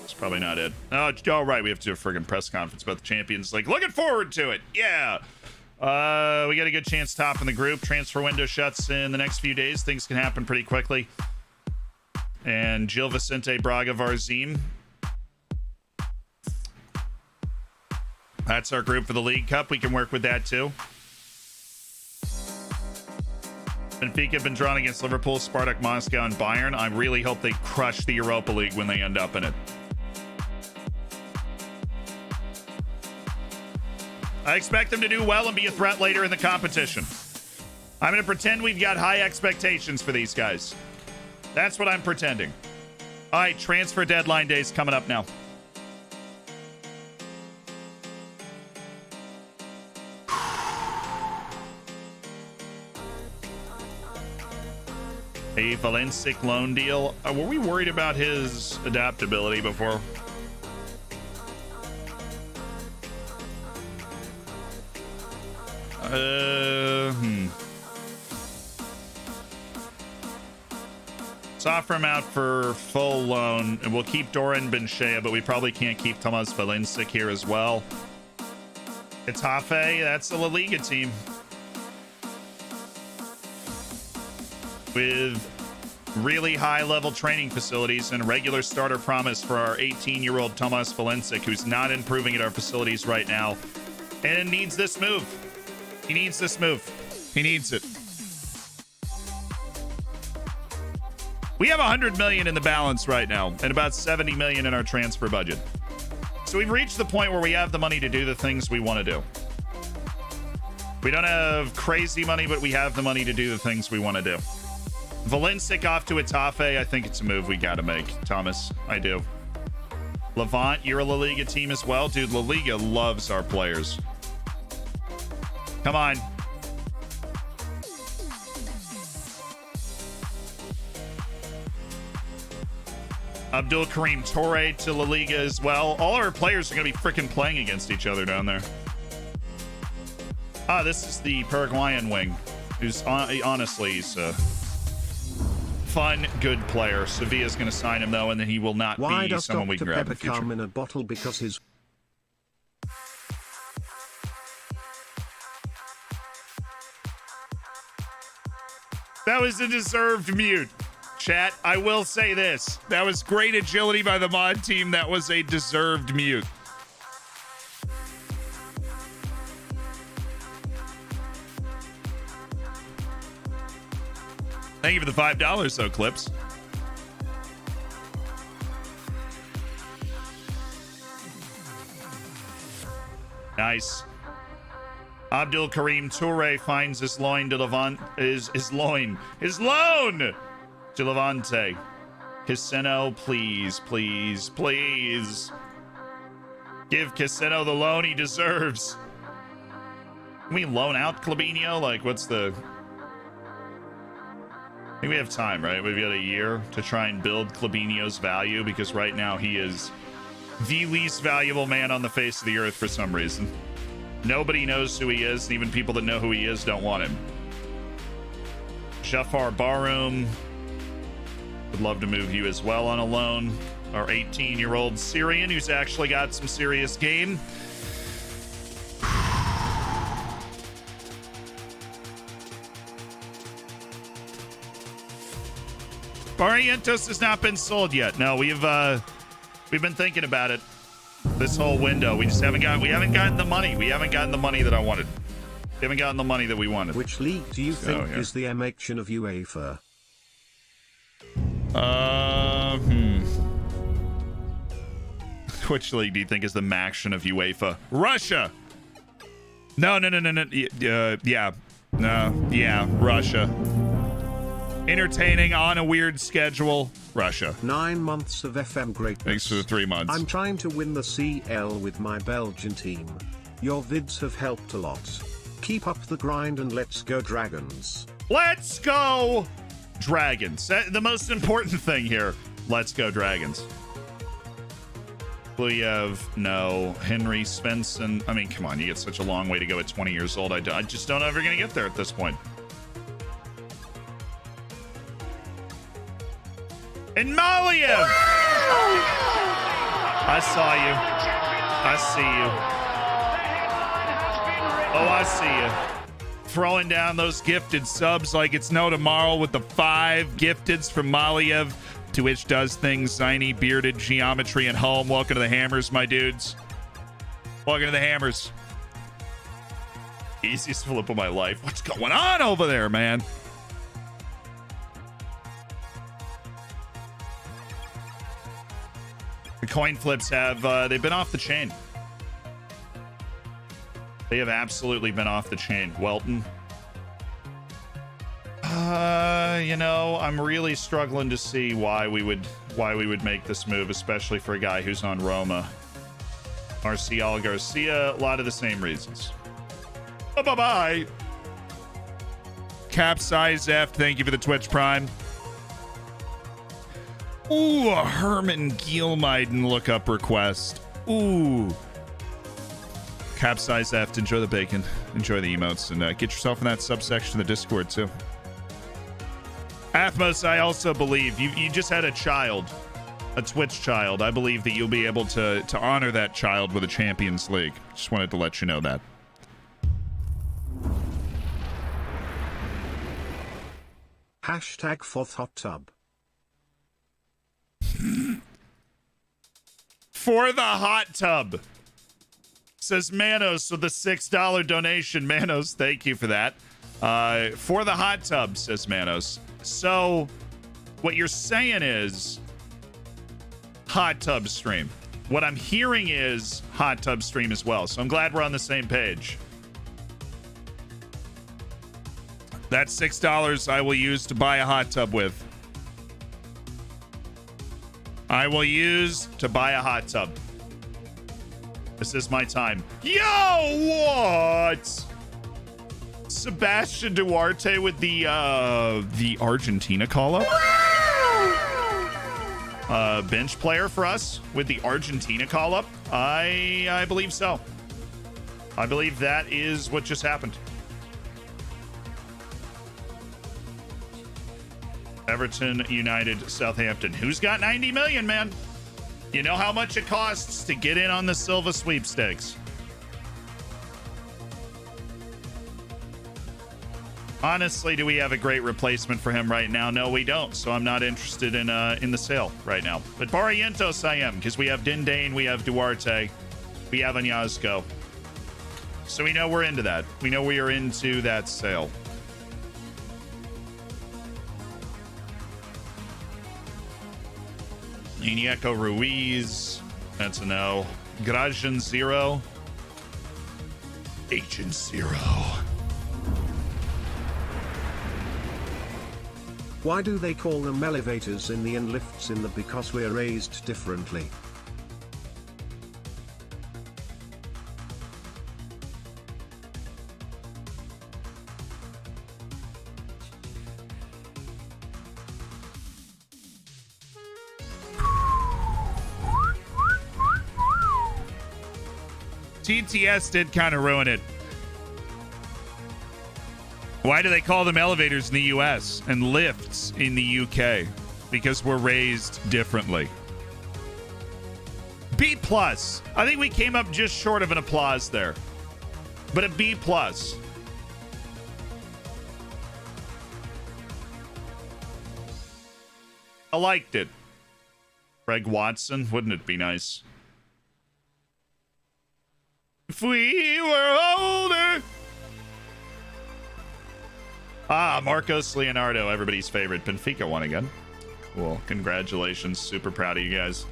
Speaker 1: It's probably not it. Oh, all right. We have to do a friggin' press conference about the champions. Like, looking forward to it. Yeah. We got a good chance top in the group. Transfer window shuts in the next few days. Things can happen pretty quickly. And Gil Vicente Braga Varzim. That's our group for the League Cup. We can work with that too. Benfica have been drawn against Liverpool, Spartak Moscow, and Bayern. I really hope they crush the Europa League when they end up in it. I expect them to do well and be a threat later in the competition. I'm going to pretend we've got high expectations for these guys. That's what I'm pretending. All right, transfer deadline day's coming up now. A Valencic loan deal. Were we worried about his adaptability before? Let's offer him out for full loan, and we'll keep Doran Benshea, but we probably can't keep Tomas Valencic here as well. Getafe, that's the La Liga team. With really high-level training facilities and regular starter promise for our 18-year-old Tomas Valencic, who's not improving at our facilities right now, and needs this move. He needs this move. He needs it. We have 100 million in the balance right now, and about 70 million in our transfer budget. So we've reached the point where we have the money to do the things we want to do. We don't have crazy money, but we have the money to do the things we want to do. Valencic off to Etafe. I think it's a move we got to make, Thomas. I do. Levant, you're a La Liga team as well. Dude, La Liga loves our players. Come on. Abdul Karim Torre to La Liga as well. All our players are going to be freaking playing against each other down there. Ah, this is the Paraguayan wing, who's honestly, he's a fun, good player. Sevilla's going to sign him, though, and then he will not be someone we can grab in the future.
Speaker 3: Come in a bottle because his...
Speaker 1: That was a deserved mute. Chat, I will say this. That was great agility by the mod team. That was a deserved mute. Thank you for the $5, though, Clips. Nice. Abdul Karim Toure finds his loan to Levant. His loan to Levante. Casino, please, please, please. Give Casino the loan he deserves. Can we loan out Clabinho? Like, what's the... I think we have time, right? We've got a year to try and build Clabinho's value, because right now he is the least valuable man on the face of the earth for some reason. Nobody knows who he is, and even people that know who he is don't want him. Jafar Baroum. Would love to move you as well on a loan. Our 18-year-old Syrian who's actually got some serious game. Barrientos has not been sold yet. No, we've been thinking about it this whole window. We just haven't gotten the money. We haven't gotten the money that I wanted. We haven't gotten the money that we wanted.
Speaker 3: Which league do you think is the MHN of UEFA?
Speaker 1: Which league do you think is the Maction of UEFA? Russia. No. Yeah, Russia. Entertaining on a weird schedule. Russia.
Speaker 3: 9 months of FM greatness.
Speaker 1: Thanks for the 3 months.
Speaker 3: I'm trying to win the CL with my Belgian team. Your vids have helped a lot. Keep up the grind and let's go Dragons.
Speaker 1: Let's go Dragons. The most important thing here. Let's go Dragons. Kluyev, no. Henry Svensson. I mean, come on, you get such a long way to go at 20 years old. I just don't ever gonna get there at this point. And Maliev! I saw you. I see you. Oh, I see you. Throwing down those gifted subs like it's no tomorrow with the 5 gifteds from Maliev. Twitch does things, Ziny, bearded, geometry, and home. Welcome to the Hammers, my dudes. Welcome to the Hammers. Easiest flip of my life. What's going on over there, man? The coin flips have, they've been off the chain. They have absolutely been off the chain. Welton. You know, I'm really struggling to see why we would make this move, especially for a guy who's on Roma. Marcial Garcia, a lot of the same reasons. Bye-bye. Capsize F, thank you for the Twitch Prime. Ooh, a Herman Gielmeiden lookup request. Ooh. Capsize F, enjoy the bacon, enjoy the emotes, and get yourself in that subsection of the Discord too. Athmos, I also believe you just had a child, a Twitch child. I believe that you'll be able to honor that child with a Champions League. Just wanted to let you know that.
Speaker 3: Hashtag 4th hot tub.
Speaker 1: For the hot tub, says Manos with a $6 donation. Manos, thank you for that. For the hot tub, says Manos. So what you're saying is hot tub stream. What I'm hearing is hot tub stream as well. So I'm glad we're on the same page. That's $6 I will use to buy a hot tub with. I will use to buy a hot tub. This is my time. Yo, what? Sebastian Duarte with the Argentina call-up. Bench player for us with the Argentina call-up. I believe so. I believe that is what just happened. Everton, United, Southampton. Who's got 90 million, man? You know how much it costs to get in on the Silva sweepstakes. Honestly, do we have a great replacement for him right now? No, we don't. So I'm not interested in the sale right now. But Barrientos I am, because we have Dindane, we have Duarte, we have Anyazko. So we know we're into that. We know we are into that sale. Iñigo Ruiz, that's a no. Grajan 0. Agent 0.
Speaker 3: Why do they call them elevators in the and lifts in the? Because we're raised differently.
Speaker 1: TTS did kind of ruin it. Why do they call them elevators in the US and lifts in the UK? Because we're raised differently. B+. I think we came up just short of an applause there. But a B+. I liked it. Greg Watson, wouldn't it be nice? If we were older. Ah, Marcos Leonardo, everybody's favorite. Benfica won again. Cool. Congratulations. Super proud of you guys.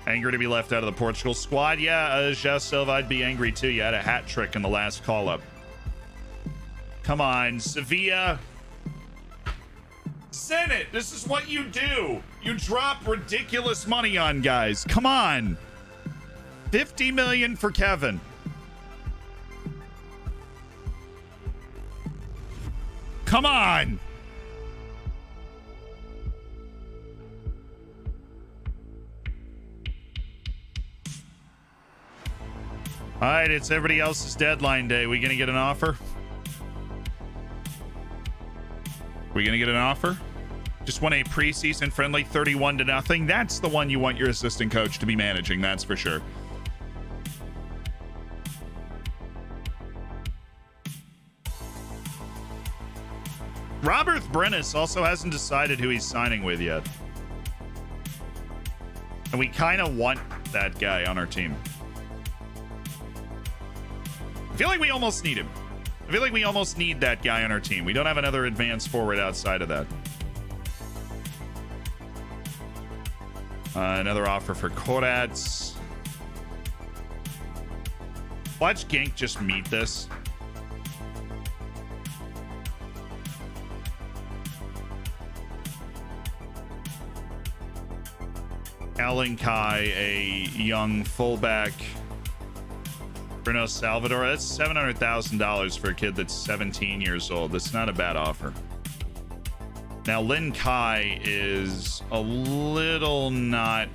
Speaker 1: Angry to be left out of the Portugal squad. Yeah, João Silva, I'd be angry too. You had a hat trick in the last call-up. Come on, Sevilla. Senate, this is what you do. You drop ridiculous money on guys. Come on. 50 million for Kevin. Come on. All right, it's everybody else's deadline day. We gonna get an offer? We gonna get an offer? Just want a preseason friendly 31-0. That's the one you want your assistant coach to be managing, that's for sure. Robert Brennis also hasn't decided who he's signing with yet. And we kind of want that guy on our team. I feel like we almost need him. I feel like we almost need that guy on our team. We don't have another advanced forward outside of that. Another offer for Korats. Watch Gink just meet this. Alan Kai, a young fullback. Bruno Salvador, that's $700,000 for a kid that's 17 years old. That's not a bad offer. Now, Lin Kai is a little not...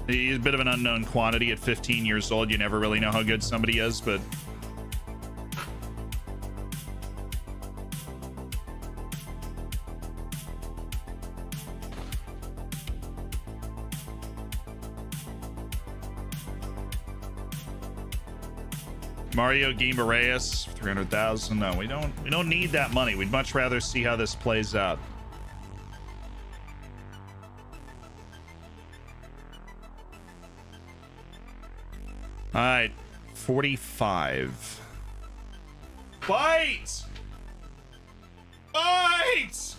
Speaker 1: He's a bit of an unknown quantity at 15 years old. You never really know how good somebody is, but... Mario Guimaraes, 300,000. No, we don't need that money. We'd much rather see how this plays out. All right, 45. Fight! Fight!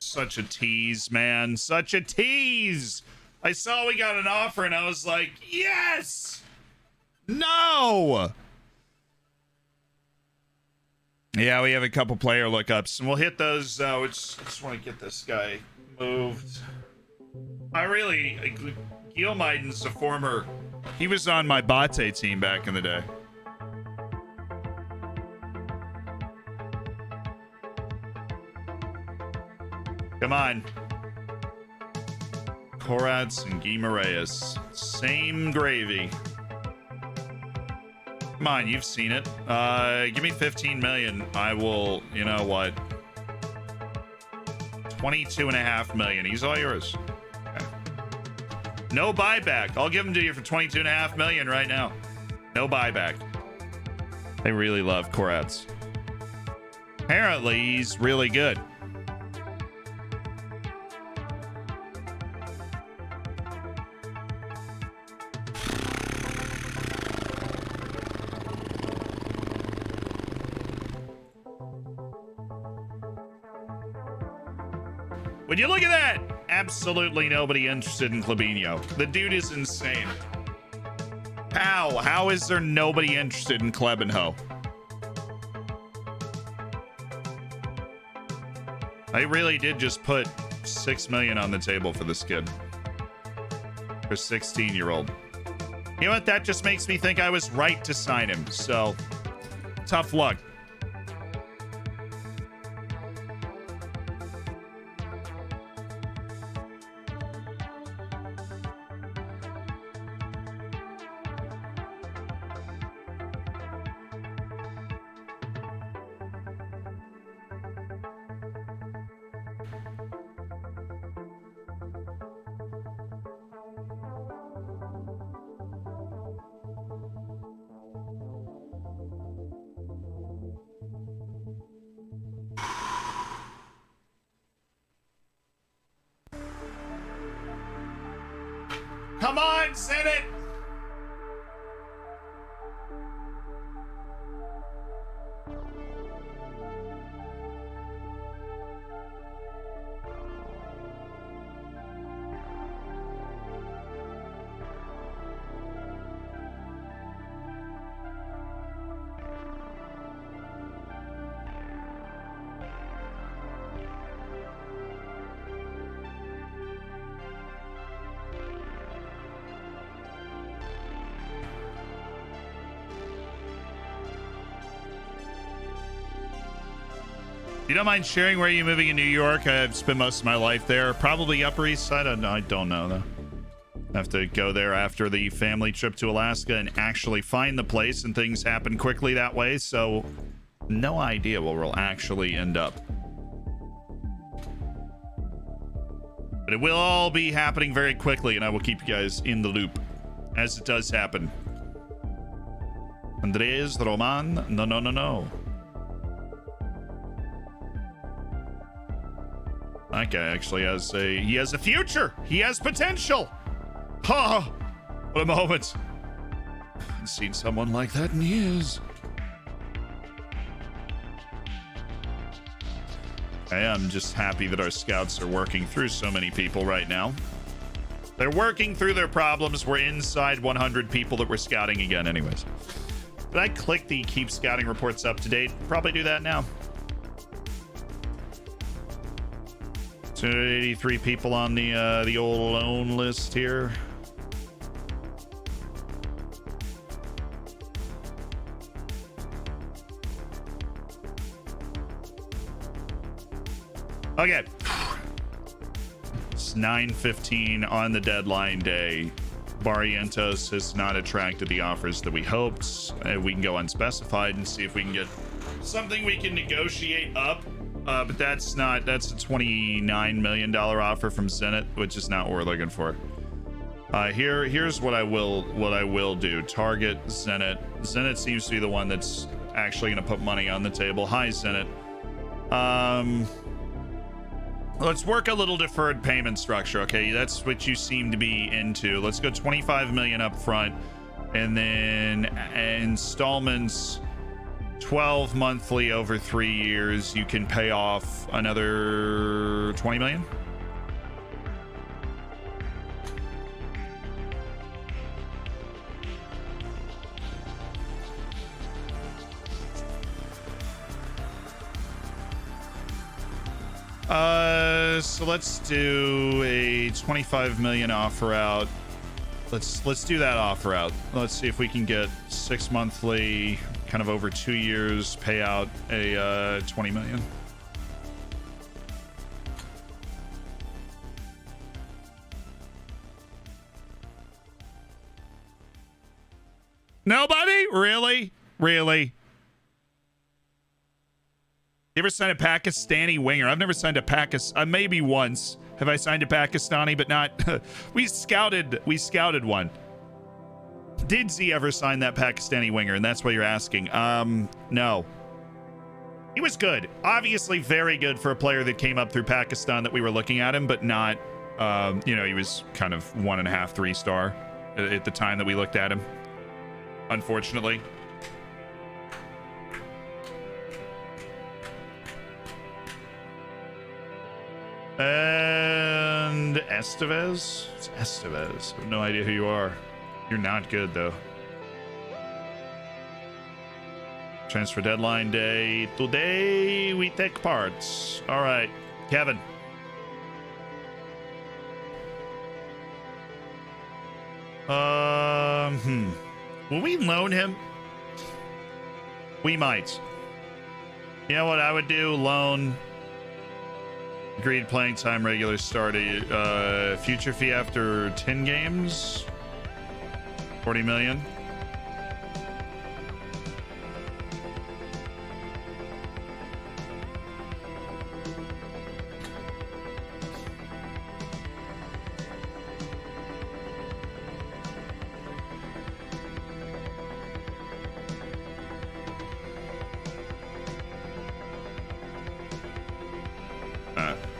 Speaker 1: Such a tease, man. Such a tease. I saw we got an offer and I was like, yes! No! Yeah, we have a couple player lookups and we'll hit those. I just want to get this guy moved. Gilmaiden's a former, he was on my Bate team back in the day. Come on. Korats and Guimaraes. Same gravy. Come on, you've seen it. Give me 15 million. I will, you know what? 22.5 million. He's all yours. Okay. No buyback. I'll give him to you for 22.5 million right now. No buyback. They really love Korats. Apparently, he's really good. Would you look at that? Absolutely nobody interested in Clabinho. The dude is insane. How is there nobody interested in Klebenho? I really did just put 6 million on the table for this kid. For 16-year-old. You know what? That just makes me think I was right to sign him. So, tough luck. Come on, send it! You don't mind sharing where you're moving in New York? I've spent most of my life there. Probably Upper East Side. I don't know, though. I have to go there after the family trip to Alaska and actually find the place, and things happen quickly that way, so no idea where we'll actually end up. But it will all be happening very quickly, and I will keep you guys in the loop as it does happen. Andres Roman, no. That guy actually has a future. He has potential. Oh, what a moment. I haven't seen someone like that in years. I am just happy that our scouts are working through so many people right now. They're working through their problems. We're inside 100 people that we're scouting again anyways. Did I click the keep scouting reports up to date? Probably do that now. 283 people on the old loan list here. Okay. It's 9:15 on the deadline day. Barrientos has not attracted the offers that we hoped. We can go unspecified and see if we can get something we can negotiate up. But that's a $29 million offer from Zenit, which is not what we're looking for. Here's what I will do. Target Zenit. Zenit seems to be the one that's actually going to put money on the table. Hi, Zenit. Let's work a little deferred payment structure. Okay, that's what you seem to be into. Let's go 25 million up front, and then installments 12 monthly over 3 years. You can pay off another 20 million. So let's do a 25 million offer out. Let's do that offer out. Let's see if we can get 6 monthly, kind of over 2 years, pay out a 20 million. Nobody? Really? You ever signed a Pakistani winger? I've never signed a maybe once have I signed a Pakistani, but not. we scouted one. Did Z ever sign that Pakistani winger? And that's what you're asking. No. He was good. Obviously very good for a player that came up through Pakistan that we were looking at him, but not, he was kind of 1.5, 3-star at the time that we looked at him. Unfortunately. And Estevez? It's Estevez. I have no idea who you are. You're not good, though. Transfer deadline day. Today we take parts. All right, Kevin. Will we loan him? We might. You know what I would do? Loan. Agreed playing time, regular start, future fee after 10 games. 40 million.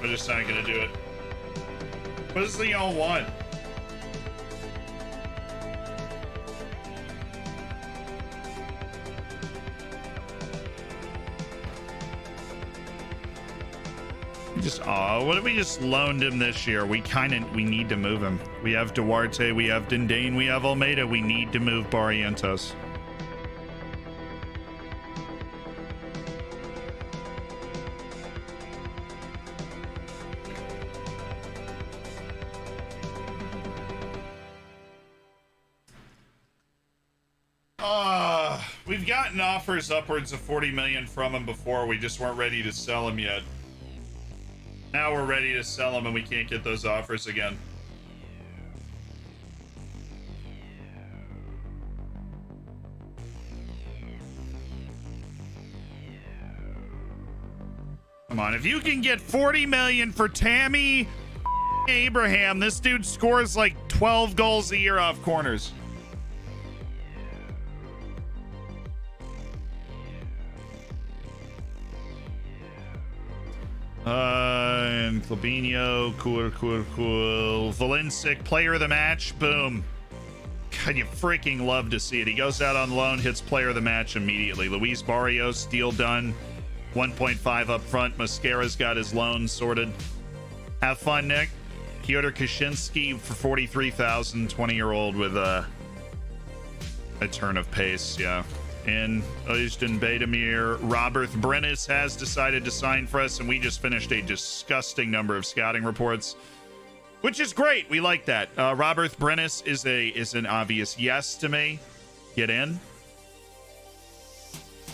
Speaker 1: We're just not gonna do it. What does y'all want? What if we just loaned him this year? We need to move him. We have Duarte, we have Dindane, we have Almeida. We need to move Barrientos. We've gotten offers upwards of 40 million from him before. We just weren't ready to sell him yet. Now we're ready to sell him and we can't get those offers again. Come on, if you can get 40 million for Tammy Abraham, this dude scores like 12 goals a year off corners. And Klabinho, cool. Valencic, player of the match, boom. God, you freaking love to see it. He goes out on loan, hits player of the match immediately. Luis Barrios, deal done. 1.5 up front. Mascara's got his loan sorted. Have fun, Nick. Pyotr Kaczynski for 43,000, 20-year-old with a turn of pace, yeah. In Ojden Bedemir, Robert Brennis has decided to sign for us, and we just finished a disgusting number of scouting reports, which is great. We like that. Robert Brennis is an obvious yes to me. Get in.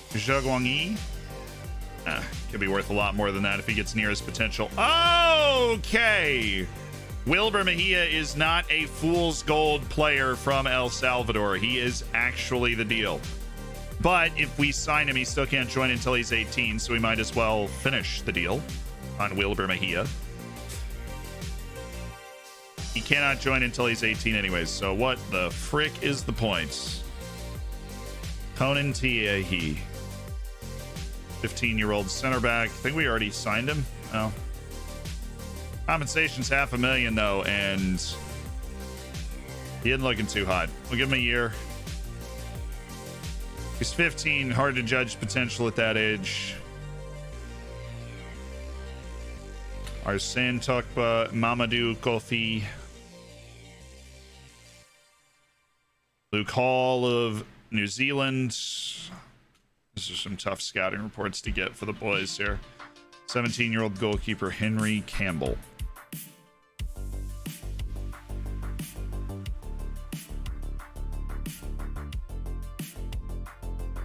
Speaker 1: Zhou Guangyi. Could be worth a lot more than that if he gets near his potential. Okay. Wilber Mejia is not a fool's gold player from El Salvador. He is actually the deal. But if we sign him, he still can't join until he's 18, so we might as well finish the deal on Wilber Mejia. He cannot join until he's 18 anyways, so what the frick is the point? Conan Tiehi. 15-year-old center back. I think we already signed him. Oh. Compensation's $500,000 though, and he isn't looking too hot. We'll give him a year. He's 15, hard to judge potential at that age. Arsene Tokba, Mamadou Kofi, Luke Hall of New Zealand. These are some tough scouting reports to get for the boys here. 17-year-old goalkeeper Henry Campbell.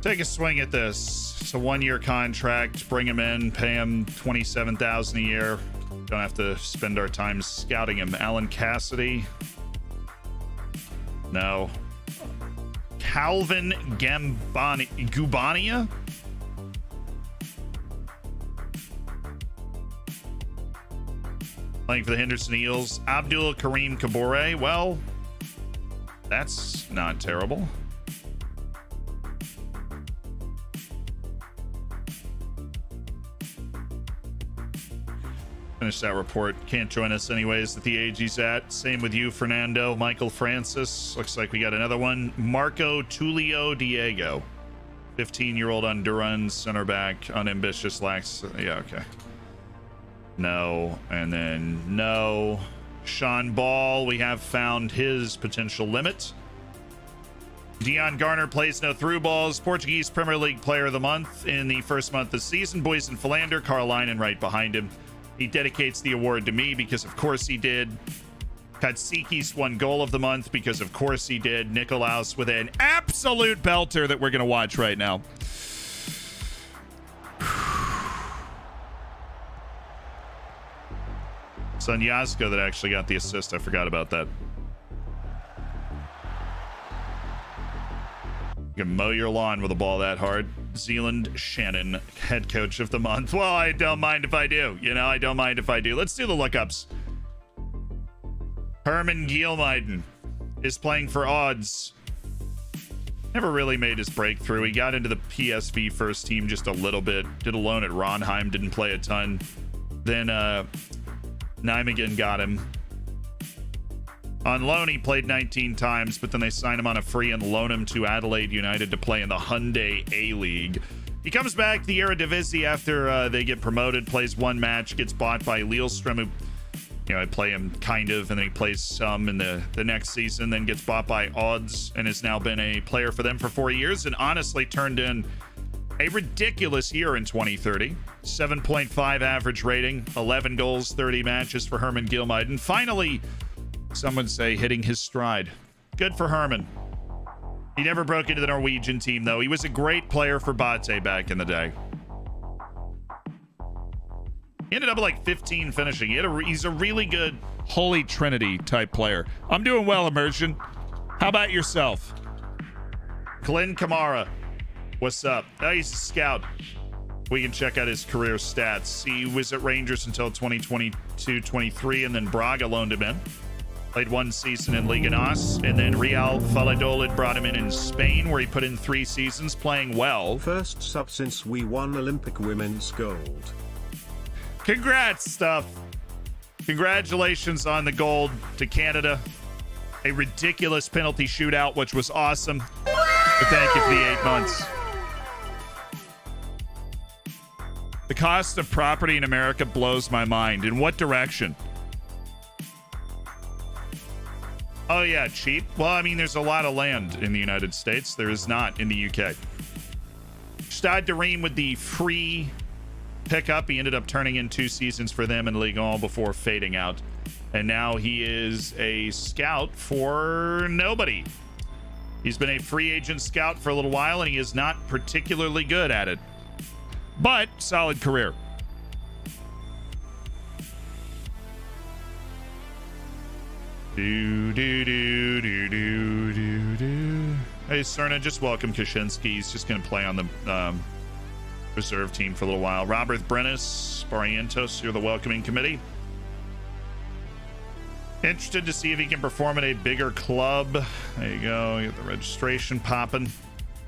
Speaker 1: Take a swing at this. It's a one-year contract. Bring him in, pay him $27,000 a year. Don't have to spend our time scouting him. Alan Cassidy. No. Calvin Gubania. Playing for the Henderson Eels. Abdul Karim Kabore. Well, that's not terrible. Finish that report. Can't join us anyways at the age he's at. Same with you, Fernando. Michael Francis. Looks like we got another one. Marco Tulio Diego. 15-year-old Honduran center back. Unambitious, lacks. Yeah, okay. No. And then no. Sean Ball. We have found his potential limit. Dion Garner plays no through balls. Portuguese Premier League Player of the Month in the first month of the season. Boyson Philander. Carlinen right behind him. He dedicates the award to me because of course he did. Katsikis won goal of the month because of course he did. Nikolaus with an absolute belter that we're going to watch right now. Sonyasko that actually got the assist. I forgot about that. You can mow your lawn with a ball that hard. Zealand Shannon, head coach of the month. Well, I don't mind if I do. You know, I don't mind if I do. Let's do the lookups. Herman Gielmeiden is playing for Odds. Never really made his breakthrough. He got into the PSV first team just a little bit. Did a loan at Ronheim. Didn't play a ton. Then Nijmegen got him. On loan, he played 19 times, but then they signed him on a free and loan him to Adelaide United to play in the Hyundai A-League. He comes back the Eredivisie after they get promoted, plays one match, gets bought by Lillestrøm, who, you know, I play him kind of, and then he plays some in the next season, then gets bought by Odds, and has now been a player for them for 4 years, and honestly turned in a ridiculous year in 2030. 7.5 average rating, 11 goals, 30 matches for Herman Gielmeiden. Finally, some would say hitting his stride. Good for Herman. He never broke into the Norwegian team, though. He was a great player for Bate back in the day. He ended up with like 15 finishing. He's a really good Holy Trinity type player. I'm doing well, Immersion. How about yourself? Glenn Kamara. What's up? Oh, he's a scout. We can check out his career stats. He was at Rangers until 2022-23, and then Braga loaned him in. Played one season in Liga NOS, and then Real Valladolid brought him in Spain, where he put in 3 seasons, playing well.
Speaker 3: First sub since we won Olympic women's gold.
Speaker 1: Congrats, Stuff. Congratulations on the gold to Canada. A ridiculous penalty shootout, which was awesome. But thank you for the 8 months. The cost of property in America blows my mind. In what direction? Oh, yeah, cheap. Well, I mean, there's a lot of land in the United States. There is not in the UK. Stade de Reims with the free pickup. He ended up turning in 2 seasons for them in Ligue 1 before fading out. And now he is a scout for nobody. He's been a free agent scout for a little while, and he is not particularly good at it. But solid career. Do do do do do do do. Hey, Cerna, just welcome Kaczynski. He's just going to play on the reserve team for a little while. Robert Brennis, Barrientos, you're the welcoming committee. Interested to see if he can perform at a bigger club. There you go. You get the registration popping.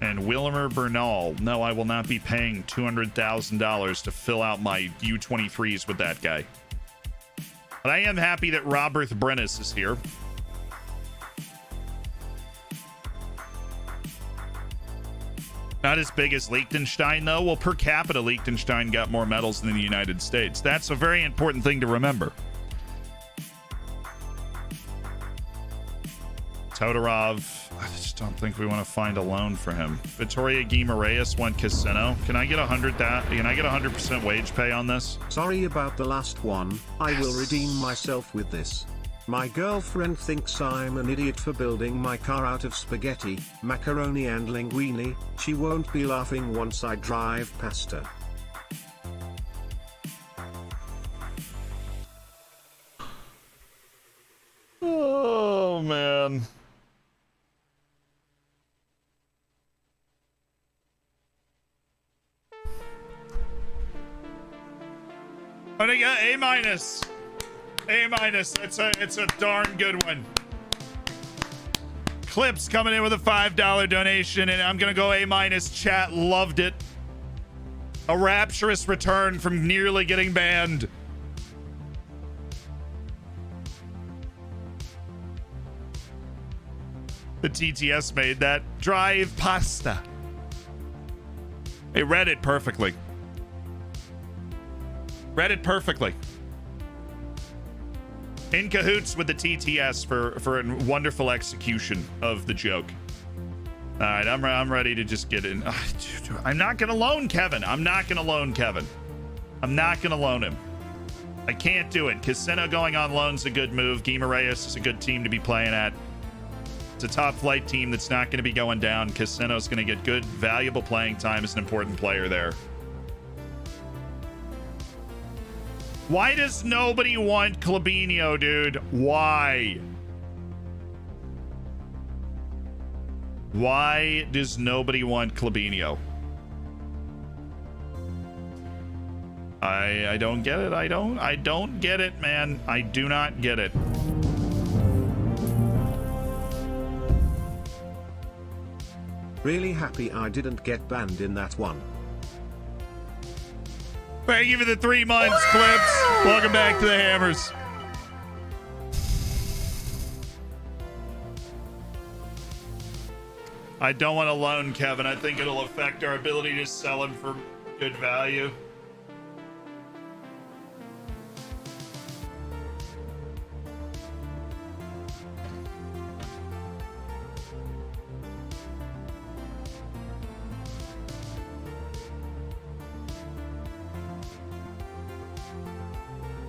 Speaker 1: And Wilmer Bernal. No, I will not be paying $200,000 to fill out my U23s with that guy. But I am happy that Robert Brennis is here. Not as big as Liechtenstein, though. Well, per capita, Liechtenstein got more medals than the United States. That's a very important thing to remember. Todorov, I just don't think we want to find a loan for him. Vittoria Guimaraes went Casino. Can I get 100% wage pay on this?
Speaker 3: Sorry about the last one. I will redeem myself with this. My girlfriend thinks I'm an idiot for building my car out of spaghetti, macaroni and linguine. She won't be laughing once I drive past her.
Speaker 1: Oh, man. But I got A minus. A minus. It's a darn good one. Clips coming in with a $5 donation, and I'm gonna go A minus. Chat loved it. A rapturous return from nearly getting banned. The TTS made that. Drive pasta. It read it perfectly. Read it perfectly. In cahoots with the TTS for a wonderful execution of the joke. All right, I'm ready to just get in. I'm not gonna loan Kevin. I'm not gonna loan him. I can't do it. Casino going on loan's a good move. Guimaraes is a good team to be playing at. It's a top flight team that's not going to be going down. Casino's going to get good, valuable playing time as an important player there. Why does nobody want Clabinho, dude? Why? Why does nobody want Clabinho? I don't get it. I don't get it, man. I do not get it.
Speaker 3: Really happy I didn't get banned in that one.
Speaker 1: Thank you for the 3 months, Clips. Welcome back to the Hammers. I don't want to loan Kevin. I think it'll affect our ability to sell him for good value.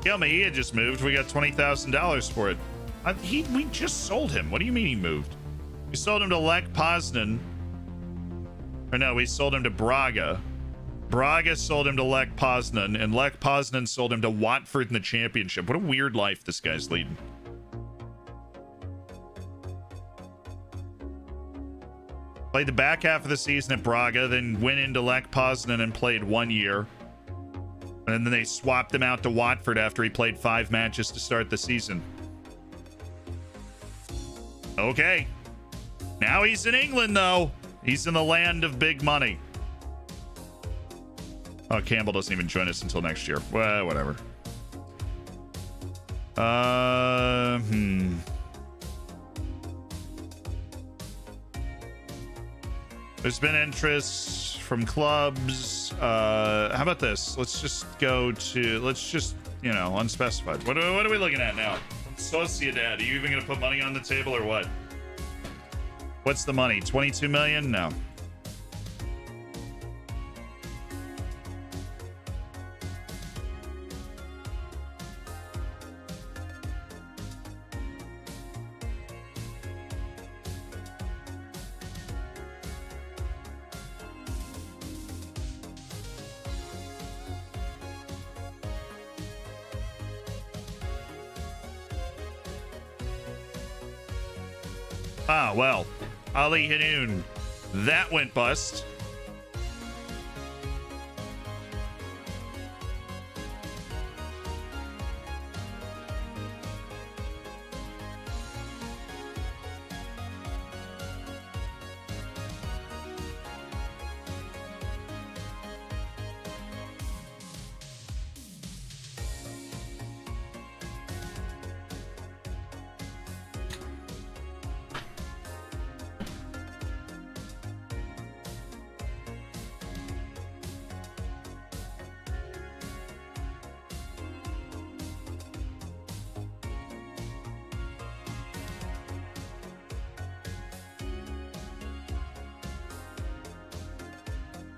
Speaker 1: Yeah, Mejia just moved. We got $20,000 for it. We just sold him. What do you mean he moved? We sold him to Lech Poznan. Or no, we sold him to Braga. Braga sold him to Lech Poznan, and Lech Poznan sold him to Watford in the championship. What a weird life this guy's leading. Played the back half of the season at Braga, then went into Lech Poznan and played 1 year. And then they swapped him out to Watford after he played 5 matches to start the season. Okay. Now he's in England, though. He's in the land of big money. Oh, Campbell doesn't even join us until next year. Well, whatever. There's been interest from clubs. How about this? Let's just go to, let's just, you know, unspecified. What are we looking at now? Sociedad. Are you even going to put money on the table or what? What's the money? 22 million? No. Ah, well, Ali Hanoun, that went bust.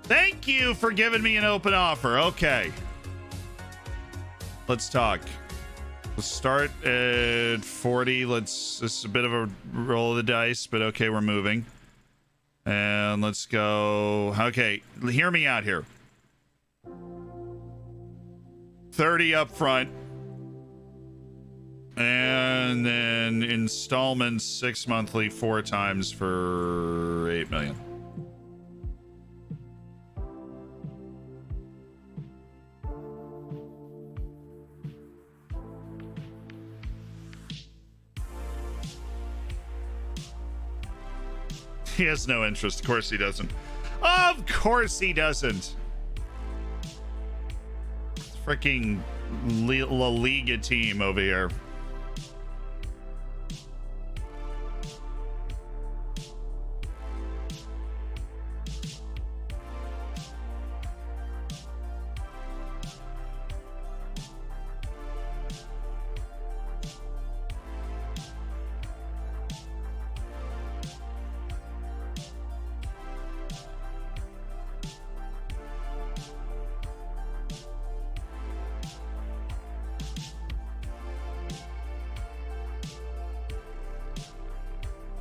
Speaker 1: Thank you for giving me an open offer. Okay. Let's talk. Let's start at 40. This is a bit of a roll of the dice, but okay, we're moving. And let's go. Okay, hear me out here. 30 up front. And then installments 6 monthly 4 times for 8 million. He has no interest. Of course he doesn't. Of course he doesn't. Freaking La Liga team over here.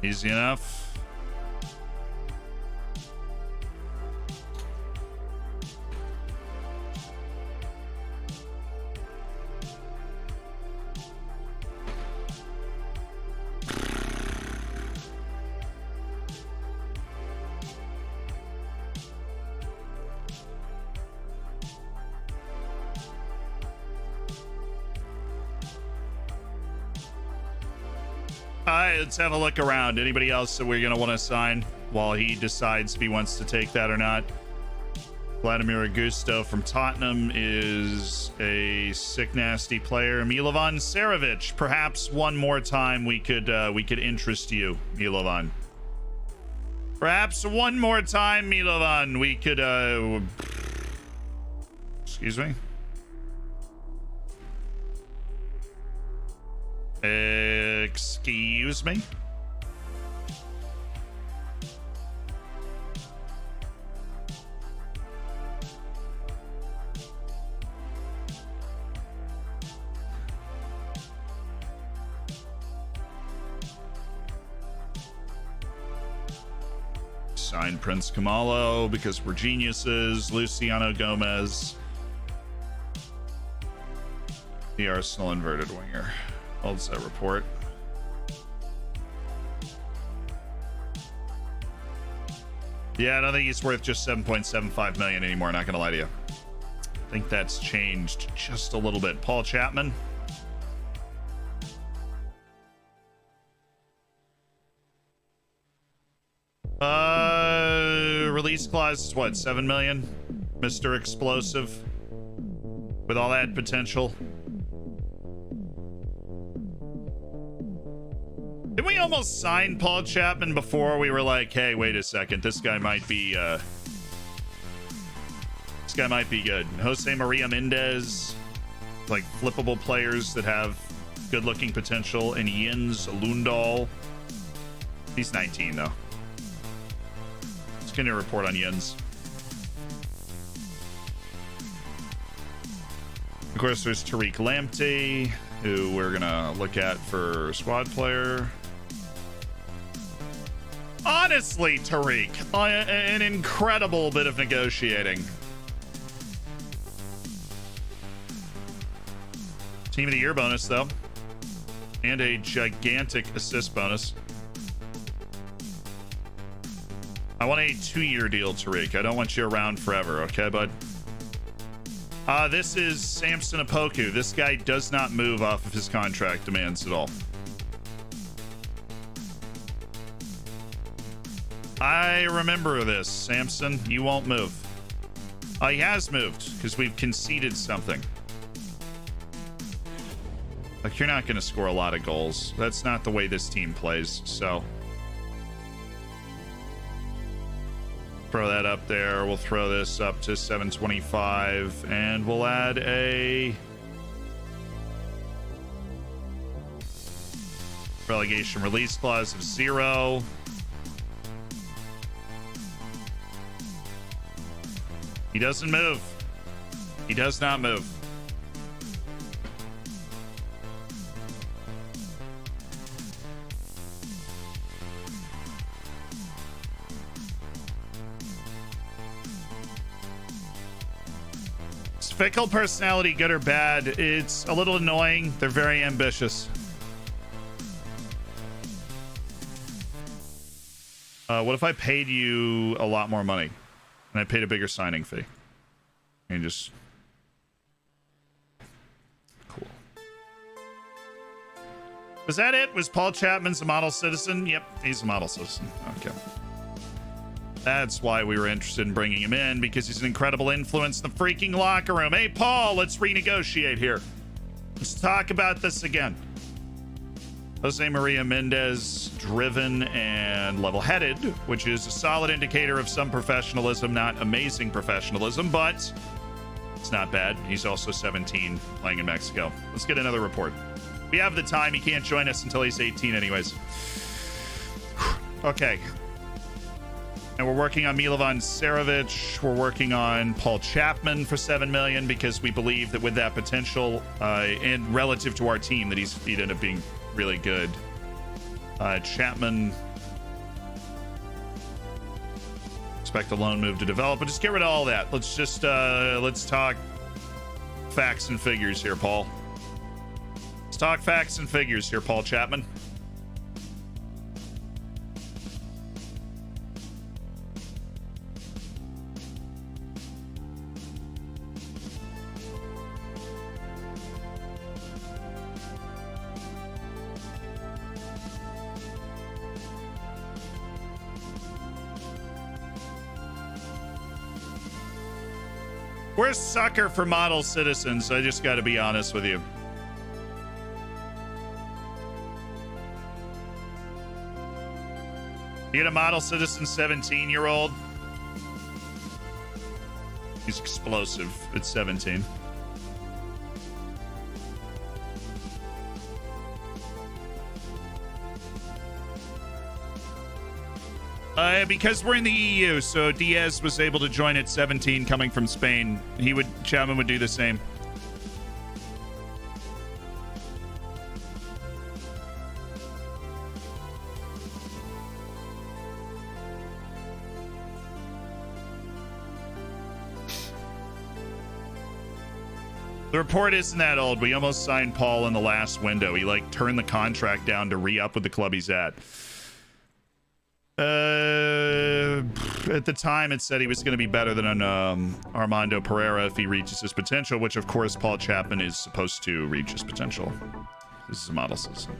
Speaker 1: Easy enough. Let's have a look around. Anybody else that we're going to want to sign while he decides if he wants to take that or not? Vladimir Augusto from Tottenham is a sick, nasty player. Milovan Serovic, perhaps one more time we could interest you, Milovan. Perhaps one more time, Milovan, we could excuse me. Excuse me. sign Prince Kamalo because we're geniuses. Luciano Gomez. The Arsenal inverted winger. What does that report? Yeah, I don't think he's worth just 7.75 million anymore, not gonna lie to you. I think that's changed just a little bit. Paul Chapman. Release clause is what, 7 million? Mr. Explosive. With all that potential. Didn't we almost sign Paul Chapman before we were like, hey, wait a second, this guy might be good. Jose Maria Mendez, like flippable players that have good looking potential, and Jens Lundahl. He's 19 though. Let's get a report on Jens. Of course, there's Tariq Lamptey, who we're gonna look at for squad player. Honestly, Tariq, an incredible bit of negotiating. Team of the Year bonus, though. And a gigantic assist bonus. I want a 2-year deal, Tariq. I don't want you around forever, okay, bud? This is Samson Opoku. This guy does not move off of his contract demands at all. I remember this, Samson. You won't move. He has moved because we've conceded something. Like, you're not going to score a lot of goals. That's not the way this team plays, so. Throw that up there. We'll throw this up to 725, and we'll add a relegation release clause of 0. He doesn't move. He does not move. Fickle personality, good or bad, it's a little annoying. They're very ambitious. What if I paid you a lot more money and I paid a bigger signing fee? And just cool. Was that it? Was Paul Chapman's a model citizen? Yep, he's a model citizen. Okay. That's why we were interested in bringing him in, because he's an incredible influence in the freaking locker room. Hey, Paul, let's renegotiate here. Let's talk about this again. Jose Maria Mendez, driven and level-headed, which is a solid indicator of some professionalism, not amazing professionalism, but it's not bad. He's also 17, playing in Mexico. Let's get another report. We have the time. He can't join us until he's 18 anyways. Okay. And we're working on Milovan Serovic. We're working on Paul Chapman for 7 million because we believe that with that potential and relative to our team that he'd end up being really good. Chapman, expect the loan move to develop, but just get rid of all that. Let's just let's talk facts and figures here, Paul. Let's talk facts and figures here, Paul Chapman. We're a sucker for model citizens. I just got to be honest with you. You get a model citizen 17-year-old. He's explosive at 17. Because we're in the EU, so Diaz was able to join at 17 coming from Spain. Chapman would do the same. The report isn't that old. We almost signed Paul in the last window. He like turned the contract down to re-up with the club he's at. At the time, it said he was going to be better than Armando Pereira if he reaches his potential, which of course Paul Chapman is supposed to reach his potential. This is a model system.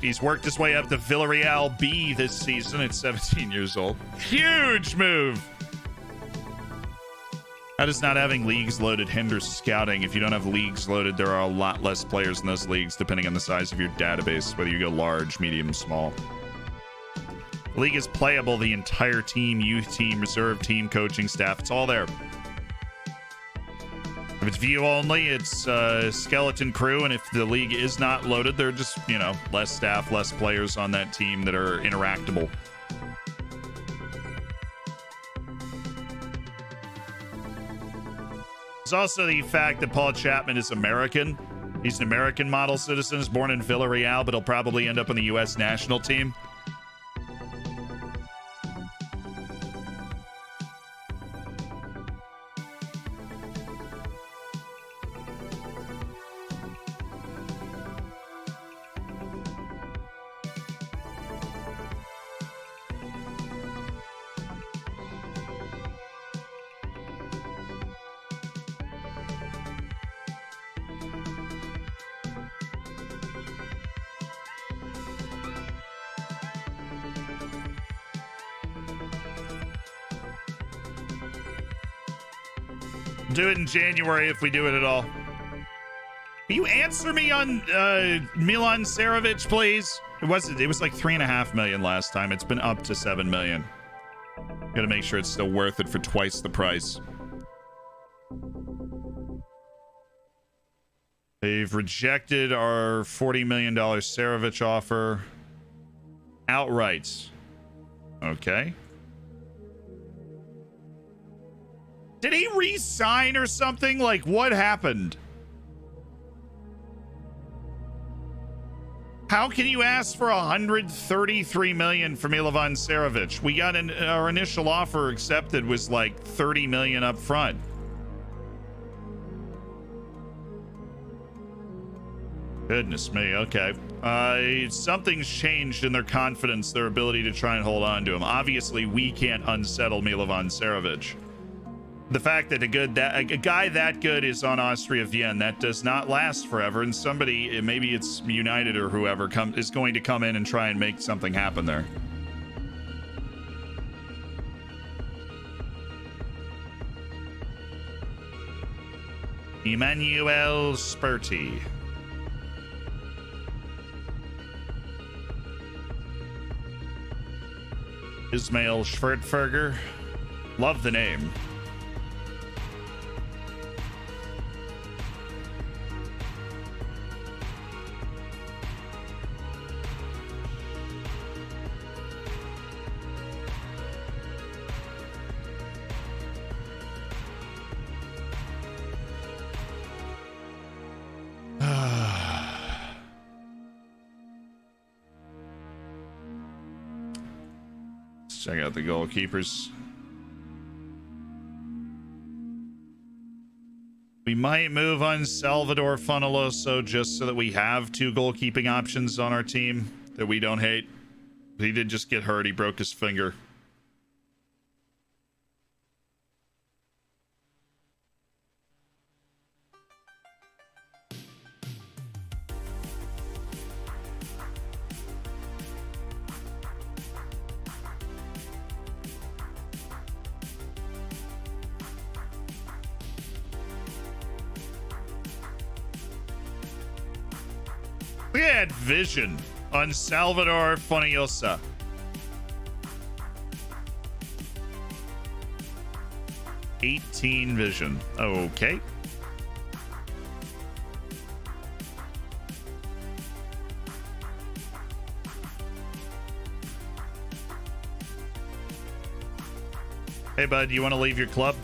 Speaker 1: He's worked his way up to Villarreal B this season at 17 years old. Huge move! How does not having leagues loaded hinder scouting? If you don't have leagues loaded, there are a lot less players in those leagues depending on the size of your database, whether you go large, medium, small. The league is playable, the entire team, youth team, reserve team, coaching staff, it's all there. If it's view only, it's skeleton crew, and if the league is not loaded, they're just, you know, less staff, less players on that team that are interactable. There's also the fact that Paul Chapman is American. He's an American model citizen, is born in Villarreal, but he'll probably end up on the U.S. national team. Do it in January if we do it at all. Can you answer me on Milan Serovic, please? It was like 3.5 million last time. It's been up to 7 million. Gotta make sure it's still worth it for twice the price. They've rejected our $40 million Serovic offer outright. Okay. Did he re-sign or something? Like, what happened? How can you ask for 133 million for Milovan Serovic? We got our initial offer accepted was like 30 million up front. Goodness me. Okay. Something's changed in their confidence, their ability to try and hold on to him. Obviously, we can't unsettle Milovan Serovic. The fact that a guy that good is on Austria Vienna, that does not last forever, and somebody, maybe it's United or whoever, is going to come in and try and make something happen there. Emmanuel Sperti. Ismail Schwertferger. Love the name. Check out the goalkeepers. We might move on Salvador Funeloso just so that we have two goalkeeping options on our team that we don't hate. He did just get hurt. He broke his finger. We had vision on Salvador Foniosa. $18 vision. Okay. Hey, bud, you want to leave your club?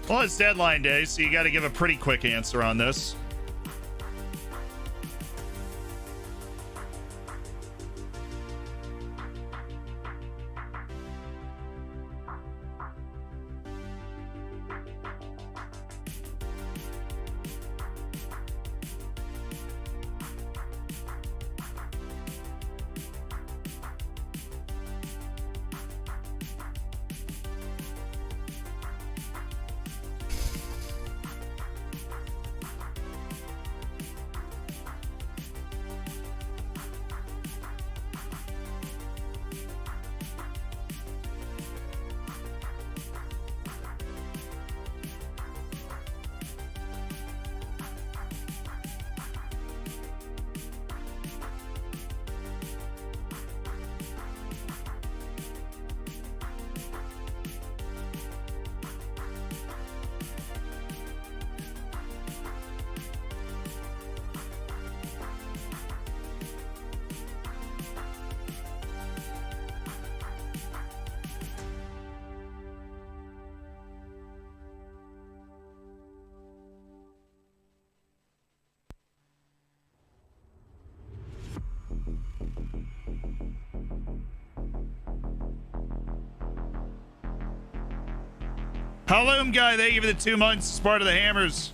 Speaker 1: Well, it's deadline day, so you got to give a pretty quick answer on this. Halloum guy, thank you for the 2 months as part of the Hammers.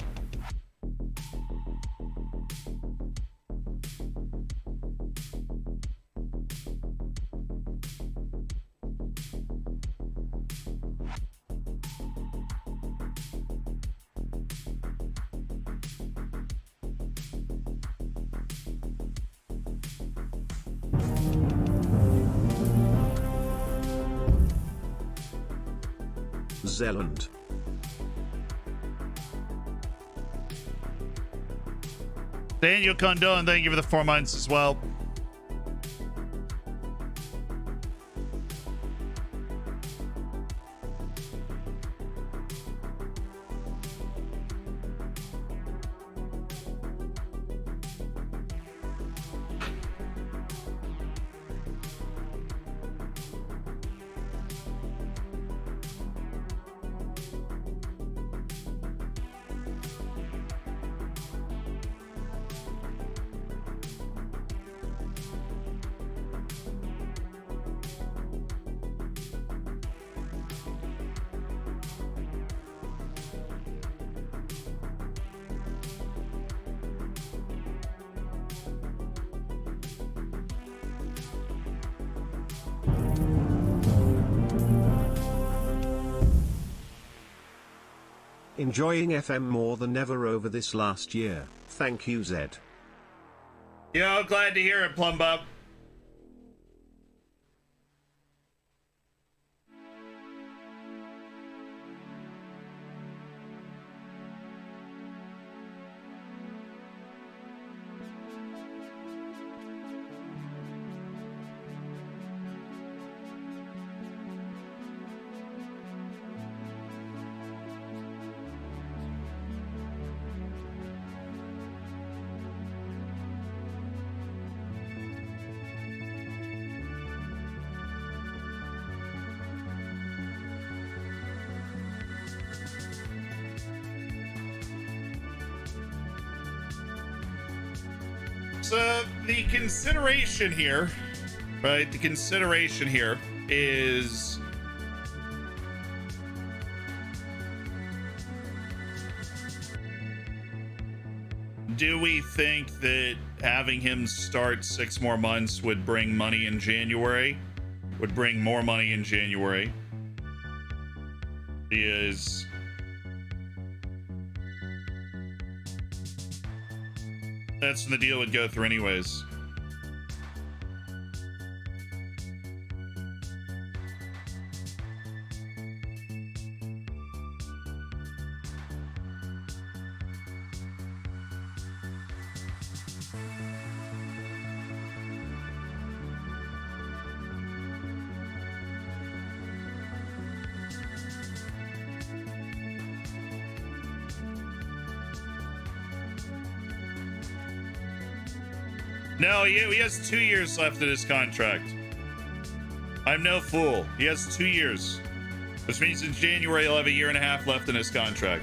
Speaker 3: Zealand.
Speaker 1: Daniel Condon, thank you for the 4 months as well.
Speaker 3: Enjoying FM more than ever over this last year. Thank you, Zed.
Speaker 1: Yo, glad to hear it, Plumbub. So the consideration here, right? The consideration here is do we think that having him start 6 more months would bring money in January? Would bring more money in January? Is that's when the deal would go through anyways. No, he has 2 years left in his contract. I'm no fool. He has 2 years. Which means in January he'll have a year and a half left in his contract.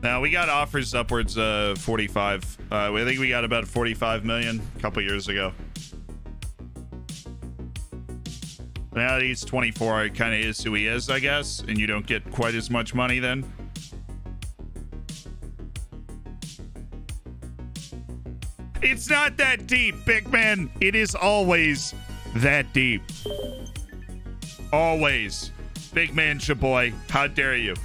Speaker 1: Now we got offers upwards of 45. I think we got about 45 million a couple years ago. Now that he's 24, it kind of is who he is, I guess, and you don't get quite as much money then. It's not that deep, big man. It is always that deep. Always. Big man Shaboy, how dare you?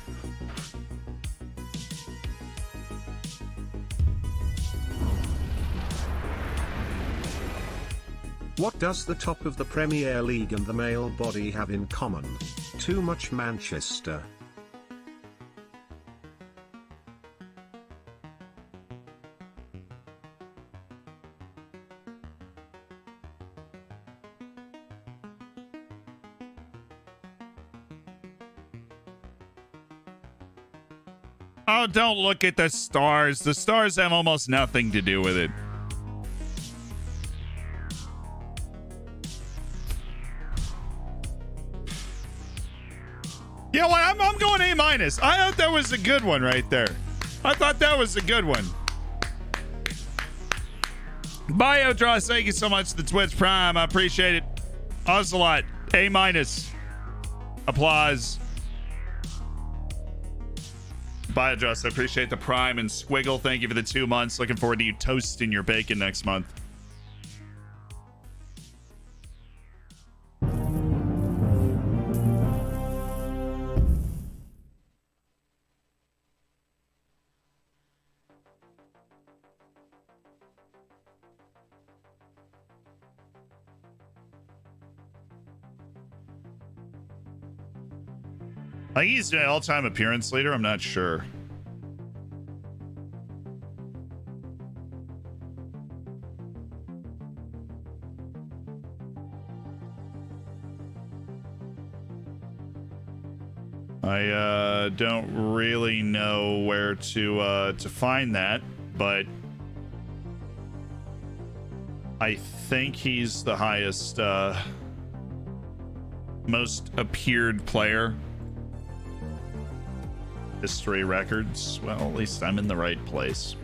Speaker 3: What does the top of the Premier League and the male body have in common? Too much Manchester.
Speaker 1: Oh, don't look at the stars. The stars have almost nothing to do with it. You know what? I'm going A-. I thought that was a good one right there. I thought that was a good one. Biodraws, thank you so much for the Twitch Prime. I appreciate it. Ocelot, A-. Applause. Biodraws, I appreciate the Prime. And Squiggle, thank you for the 2 months. Looking forward to you toasting your bacon next month. I think he's an all-time appearance leader. I'm not sure. I don't really know where to find that, but I think he's the highest, most appeared player. History records. Well, at least I'm in the right place.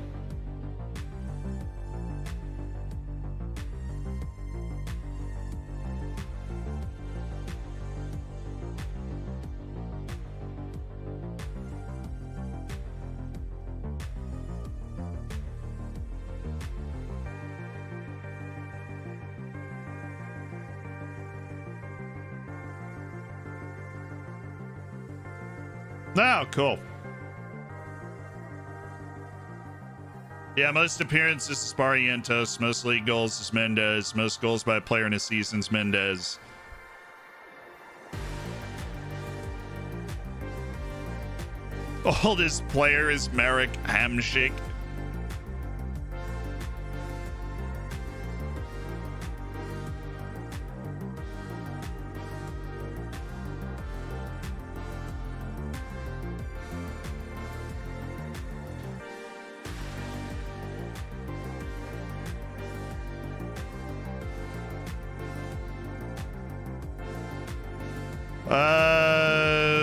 Speaker 1: Oh, cool. Yeah, most appearances is Barrientos, most league goals is Mendez, most goals by a player in a season is Mendez. Oldest player is Merrick Hamshick.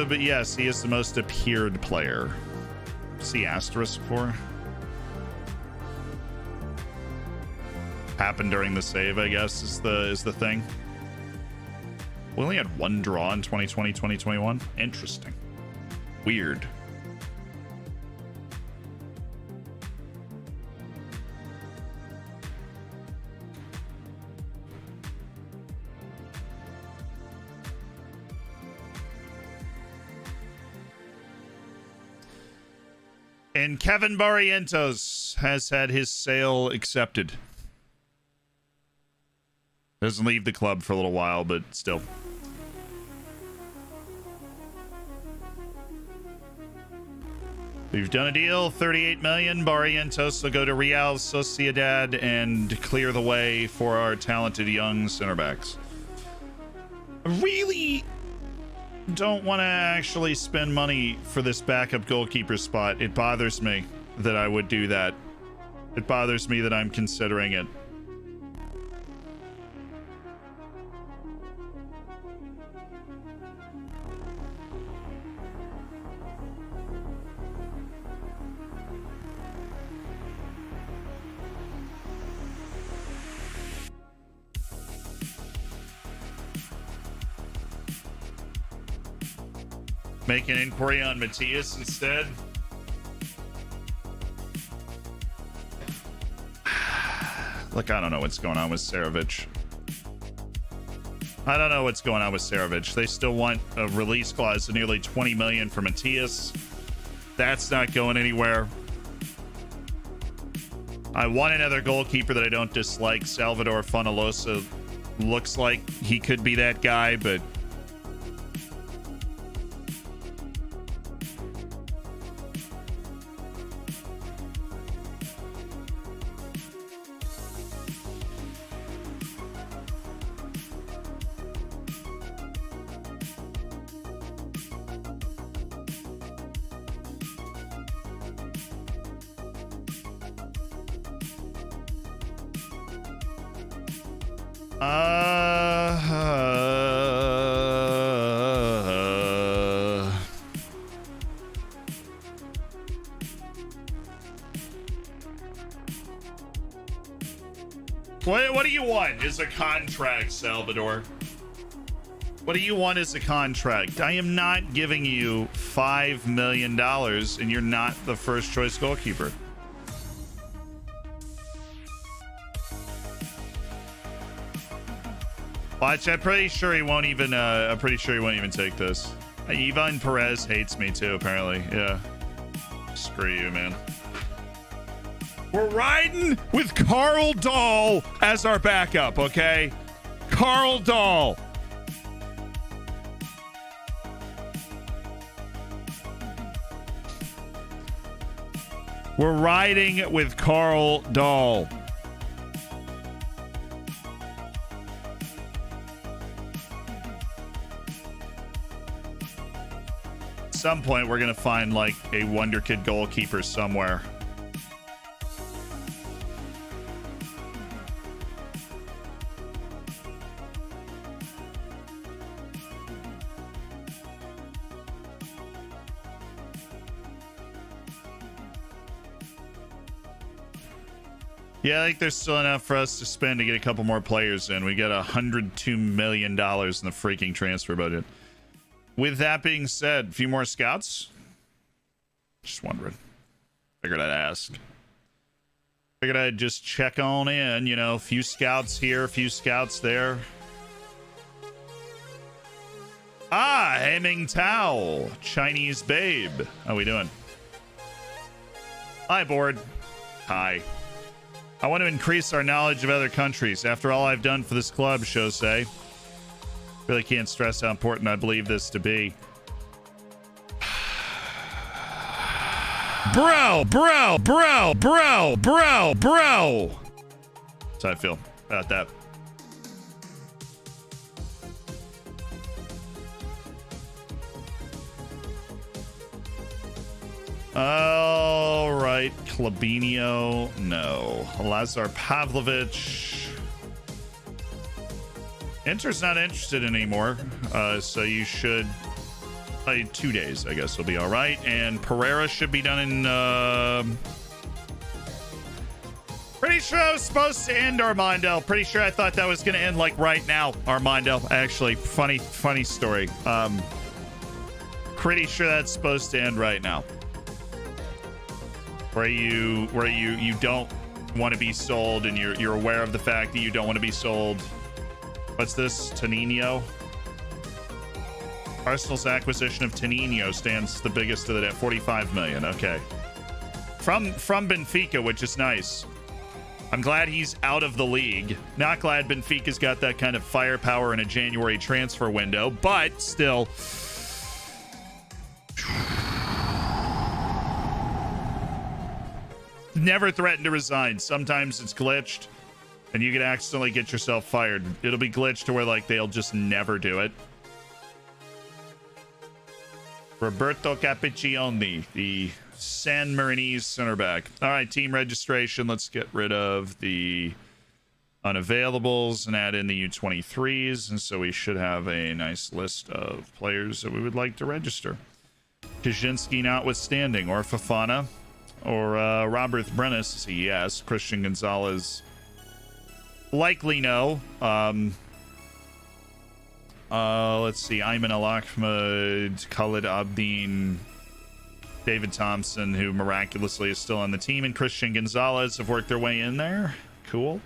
Speaker 1: But yes, he is the most appeared player. See asterisk for? Happened during the save, I guess, is the thing. We only had one draw in 2020, 2021. Interesting. Weird. And Kevin Barrientos has had his sale accepted. Doesn't leave the club for a little while, but still. We've done a deal, 38 million. Barrientos will go to Real Sociedad and clear the way for our talented young center backs. I really don't want to actually spend money for this backup goalkeeper spot. It bothers me that I would do that. It bothers me that I'm considering it. Make an inquiry on Matthias instead. Look, I don't know what's going on with Sarovic. I don't know what's going on with Sarovic. They still want a release clause of nearly 20 million for Matthias. That's not going anywhere. I want another goalkeeper that I don't dislike. Salvador Fonalosa looks like he could be that guy, but What do you want as a contract, Salvador? What do you want as a contract? I am not giving you $5 million and you're not the first choice goalkeeper. Watch, I'm pretty sure he won't even take this. Ivan Perez hates me too, apparently. Yeah. Screw you, man. We're riding with Carl Dahl as our backup, okay? Carl Dahl. We're riding with Carl Dahl. At some point, we're going to find like a wonderkid goalkeeper somewhere. Yeah, I think there's still enough for us to spend to get a couple more players in. We got $102 million in the freaking transfer budget. With that being said, a few more scouts? Just wondering. Figured I'd ask. Figured I'd just check on in, you know, a few scouts here, a few scouts there. Ah, Heming Tao, Chinese babe. How we doing? Hi, board. Hi. I want to increase our knowledge of other countries. After all I've done for this club, Jose. Really can't stress how important I believe this to be. Bro. That's how I feel about that. All right, Klabinio, no. Lazar Pavlovich. Inter's not interested anymore, so you should play 2 days, I guess will be all right. And Pereira should be done in... Pretty sure I was supposed to end Armando. Pretty sure I thought that was going to end like right now, Armando. Actually, funny story. Pretty sure that's supposed to end right now. Where you don't want to be sold, and you're aware of the fact that you don't want to be sold. What's this? Tenino? Arsenal's acquisition of Tenino stands the biggest of the day. 45 million. Okay. From Benfica, which is nice. I'm glad he's out of the league. Not glad Benfica's got that kind of firepower in a January transfer window, but still. Never threaten to resign. Sometimes it's glitched and you could accidentally get yourself fired. It'll be glitched to where like they'll just never do it. Roberto Capiccioni, the San Marinese center back. All right, team registration. Let's get rid of the unavailables and add in the U23s. And so we should have a nice list of players that we would like to register. Kaczynski notwithstanding, or Fofana, or Robert Brennis, yes. Christian Gonzalez, likely no. Let's see. Ayman Al-Ahmad, Khalid Abdin, David Thompson, who miraculously is still on the team, and Christian Gonzalez have worked their way in there. Cool.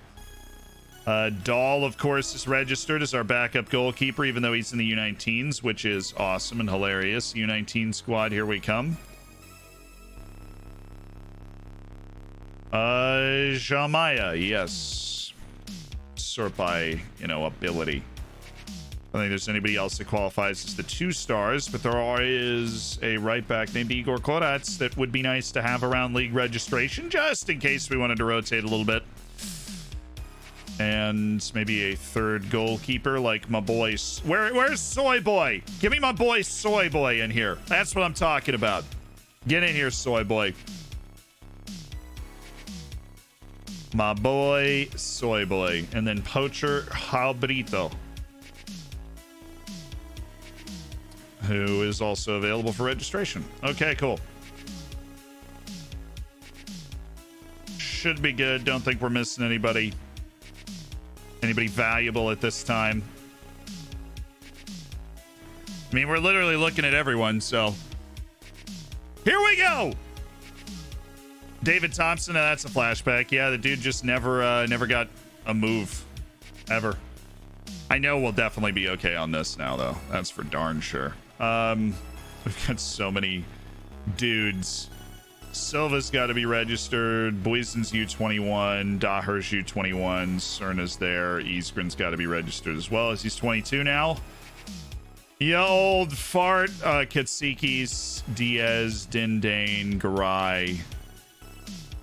Speaker 1: Dahl, of course, is registered as our backup goalkeeper, even though he's in the U19s, which is awesome and hilarious. U19 squad, here we come. Jamaya, yes. Sort by, ability. I don't think there's anybody else that qualifies as the 2 stars, but there is a right back named Igor Korats that would be nice to have around league registration, just in case we wanted to rotate a little bit. And maybe a 3rd goalkeeper like my boy. Where's Soy Boy? Give me my boy Soy Boy in here. That's what I'm talking about. Get in here, Soy Boy. My boy Soy Boy. And then Poacher Halbrito, who is also available for registration. Okay, cool. Should be good. Don't think we're missing anybody valuable at this time. I mean, we're literally looking at everyone, so here we go. David Thompson, that's a flashback. Yeah, the dude just never got a move ever. I know we'll definitely be okay on this now, though. That's for darn sure. We've got so many dudes. Silva's got to be registered. Boysen's U21. Daher's U21. Cerna's there. Isgren's got to be registered as well, as he's 22 now. Ya old fart. Katsikis, Diaz, Dindane, Garay,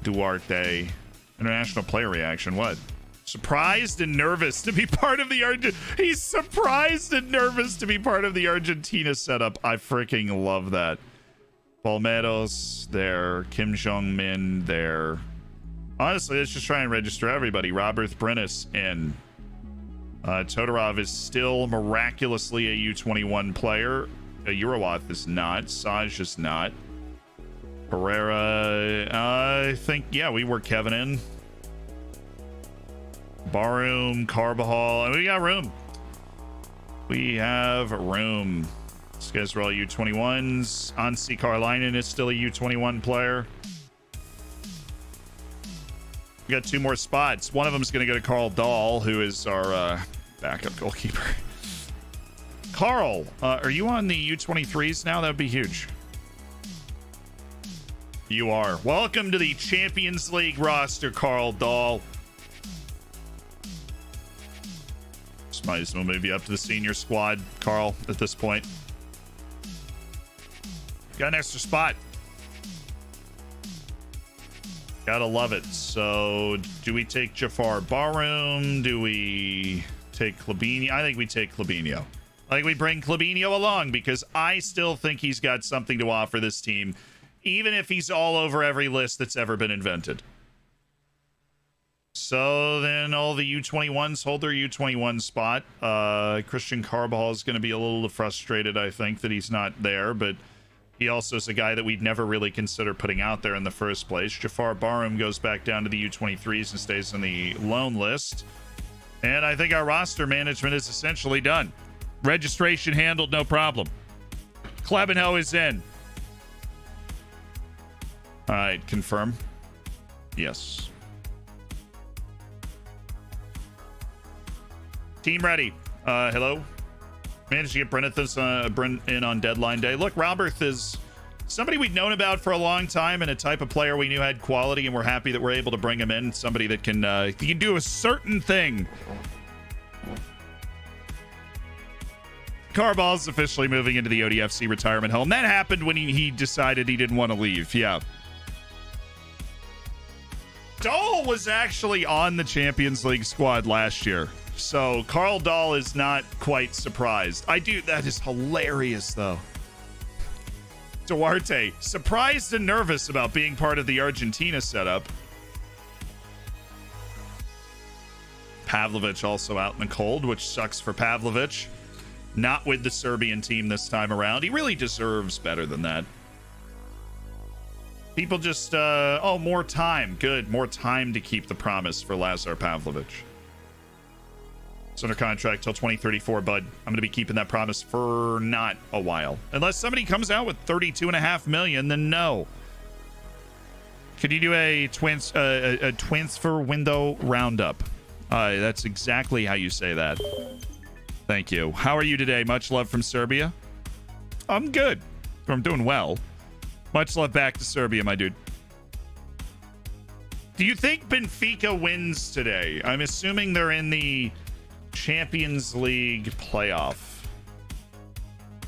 Speaker 1: Duarte. International player reaction. What? Surprised and nervous to be part of the He's surprised and nervous to be part of the Argentina setup. I freaking love that. Palmeiras there. Kim Jong-min there. Honestly, let's just try and register everybody. Robert Brennis in. Todorov is still miraculously a U21 player. Eurowath is not. Saj is not. Pereira, I think, yeah, we work Kevin in. Barum, Carbajal, and we got room. We have room. These guys are all U21s. Ansi Karlainen is still a U21 player. We got 2 more spots. One of them is going to go to Carl Dahl, who is our backup goalkeeper. Carl, are you on the U23s now? That would be huge. You are. Welcome to the Champions League roster, Carl Dahl. Just might as well move you up to the senior squad, Carl, at this point. Got an extra spot. Gotta love it. So, do we take Jafar Barroom? Do we take Klebinio? I think we take Klebinio. I think we bring Klebinio along because I still think he's got something to offer this team, even if he's all over every list that's ever been invented. So then all the U21s hold their U21 spot. Christian Carbajal is going to be a little frustrated, I think, that he's not there, but he also is a guy that we'd never really consider putting out there in the first place. Jafar Barham goes back down to the U23s and stays on the loan list. And I think our roster management is essentially done. Registration handled, no problem. Klebenho is in. All right, confirm. Yes. Team ready. Hello. Managed to get Brent in on deadline day. Look, Roberth is somebody we'd known about for a long time and a type of player we knew had quality, and we're happy that we're able to bring him in. Somebody that can do a certain thing. Carbal's officially moving into the ODFC retirement home. That happened when he decided he didn't want to leave. Yeah. Dahl was actually on the Champions League squad last year. So Carl Dahl is not quite surprised. That is hilarious, though. Duarte, surprised and nervous about being part of the Argentina setup. Pavlovic also out in the cold, which sucks for Pavlovic. Not with the Serbian team this time around. He really deserves better than that. People just, more time. Good, more time to keep the promise for Lazar Pavlovic. It's under contract till 2034, bud. I'm going to be keeping that promise for not a while. Unless somebody comes out with $32.5 million, then no. Could you do a transfer window roundup? That's exactly how you say that. Thank you. How are you today? Much love from Serbia. I'm good. I'm doing well. Much love back to Serbia, my dude. Do you think Benfica wins today? I'm assuming they're in the Champions League playoff.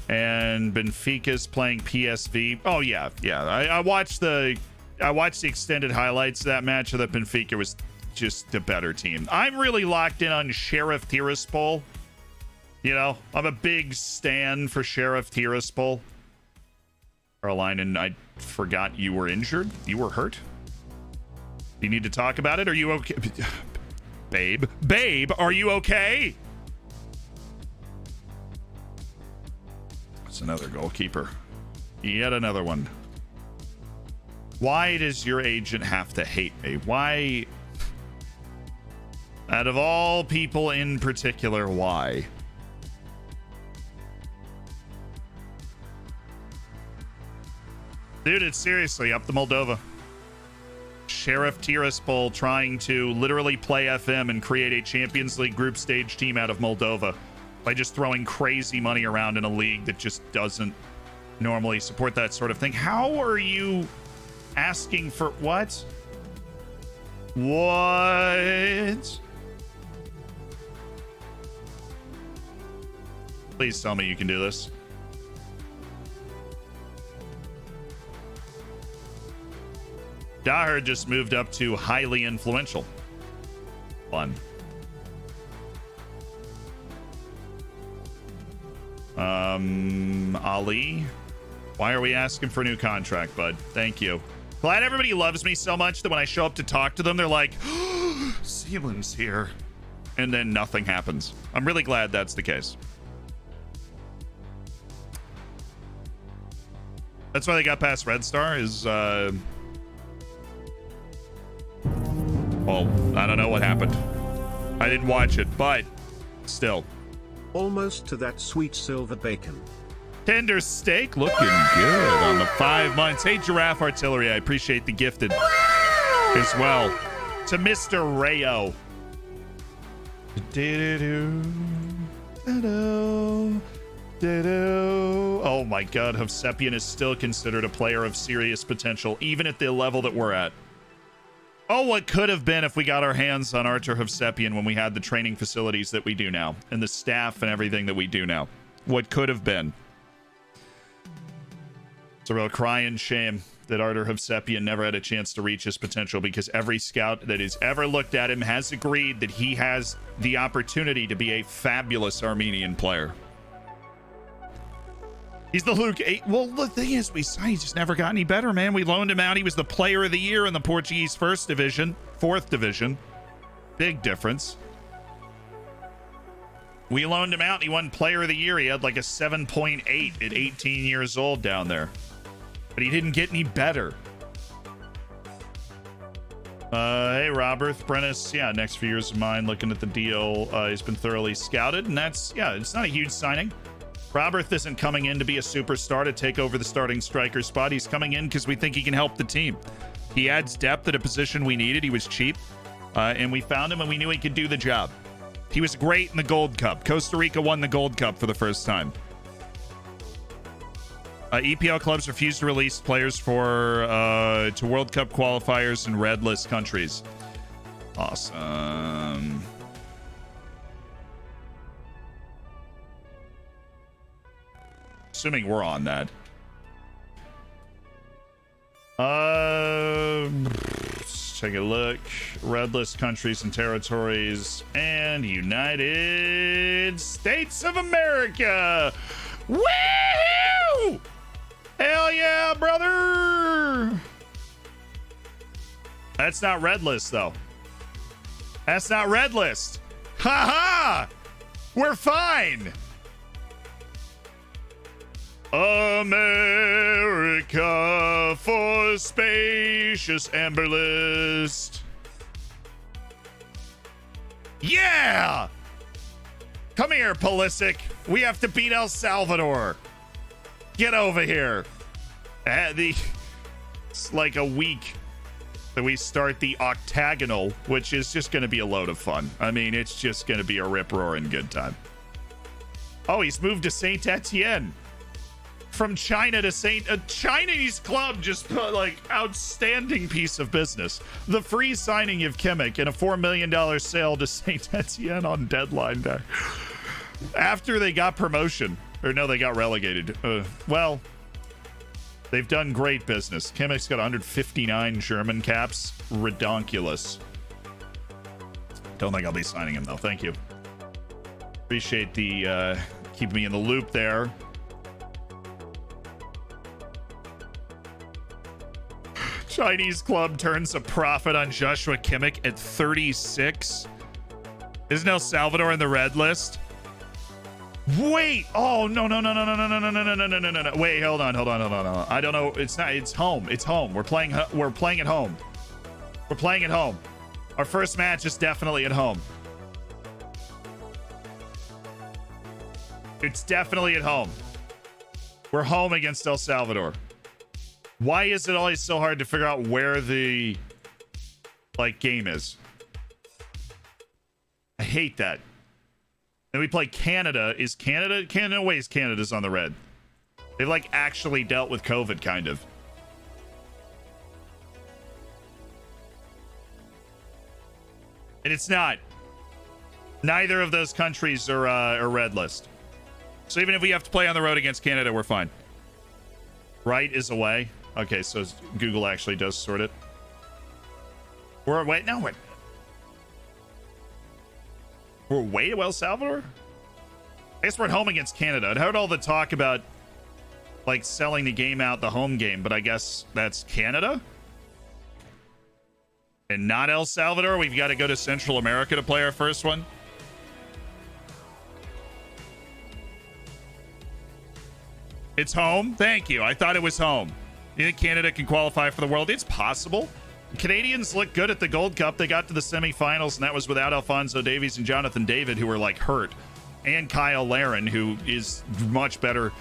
Speaker 1: And Benfica's playing PSV. Oh, yeah. I watched the extended highlights of that match, so that Benfica was just a better team. I'm really locked in on Sheriff Tiraspol. You know, I'm a big stan for Sheriff Tiraspol. Caroline, and I forgot you were injured. You were hurt. You need to talk about it? Are you okay? Babe, are you okay? That's another goalkeeper. Yet another one. Why does your agent have to hate me? Why? Out of all people in particular, why? Dude, it's seriously up to Moldova. Sheriff Tiraspol trying to literally play FM and create a Champions League group stage team out of Moldova by just throwing crazy money around in a league that just doesn't normally support that sort of thing. How are you asking for what? What? Please tell me you can do this. Daher just moved up to highly influential. Fun. Ali, why are we asking for a new contract, bud? Thank you. Glad everybody loves me so much that when I show up to talk to them, they're like, oh, Sealand's here. And then nothing happens. I'm really glad that's the case. That's why they got past Red Star is, well, I don't know what happened. I didn't watch it, but still.
Speaker 3: Almost to that sweet silver bacon.
Speaker 1: Tender steak looking good on the 5 months. Hey, Giraffe Artillery, I appreciate the gifted as well. To Mr. Rayo. Oh my god, Hovsepian is still considered a player of serious potential, even at the level that we're at. Oh, what could have been if we got our hands on Artur Hovsepian when we had the training facilities that we do now, and the staff and everything that we do now. What could have been. It's a real crying shame. that Artur Hovsepian never had a chance to reach his potential because every scout that has ever looked at him has agreed that he has the opportunity to be a fabulous Armenian player. He's the Luke 8. Well, the thing is, he just never got any better, man. We loaned him out. He was the player of the year in the Portuguese fourth division. Big difference. We loaned him out. And he won player of the year. He had like a 7.8 at 18 years old down there. But he didn't get any better. Hey, Robert Brennis. Yeah, next few years of mine, looking at the deal. He's been thoroughly scouted. And that's, yeah, it's not a huge signing. Roberth isn't coming in to be a superstar to take over the starting striker spot. He's coming in because we think he can help the team. He adds depth at a position we needed. He was cheap, and we found him, and we knew he could do the job. He was great in the Gold Cup. Costa Rica won the Gold Cup for the first time. EPL clubs refuse to release players to World Cup qualifiers in red list countries. Awesome. Assuming we're on that. Let's take a look. Red list countries and territories and United States of America. Woo! Hell yeah, brother! That's not red list, though. That's not red list. Ha ha! We're fine. America for spacious amber list. Yeah! Come here, Pulisic. We have to beat El Salvador. Get over here. It's like a week that we start the octagonal, which is just going to be a load of fun. I mean, it's just going to be a rip-roaring good time. Oh, he's moved to Saint Etienne. From China to a Chinese club just put like outstanding piece of business. The free signing of Kimmich and a $4 million sale to Saint Etienne on deadline day. After they got promotion. Or no, they got relegated. Well, they've done great business. Kimmich's got 159 German caps. Redonkulous. Don't think I'll be signing him though. Thank you. Appreciate the keeping me in the loop there. Chinese club turns a profit on Joshua Kimmich at 36. Isn't El Salvador in the red list? Wait. Oh, no. Wait, hold on. I don't know. It's not. It's home. It's home. We're playing at home. We're playing at home. Our first match is definitely at home. It's definitely at home. We're home against El Salvador. Why is it always so hard to figure out where the game is? I hate that. Then we play Canada. Is Canada? No ways Canada's on the red. They've actually dealt with COVID, kind of. And it's not. Neither of those countries are a red list. So even if we have to play on the road against Canada, we're fine. Right is away. Okay, so Google actually does sort it. We're away to El Salvador? I guess we're at home against Canada. I'd heard all the talk about selling the game out, the home game, but I guess that's Canada? And not El Salvador? We've got to go to Central America to play our first one? It's home? Thank you. I thought it was home. You think Canada can qualify for the World? It's possible. The Canadians look good at the Gold Cup. They got to the semifinals, and that was without Alphonso Davies and Jonathan David, who were hurt. And Kyle Larin, who is much better.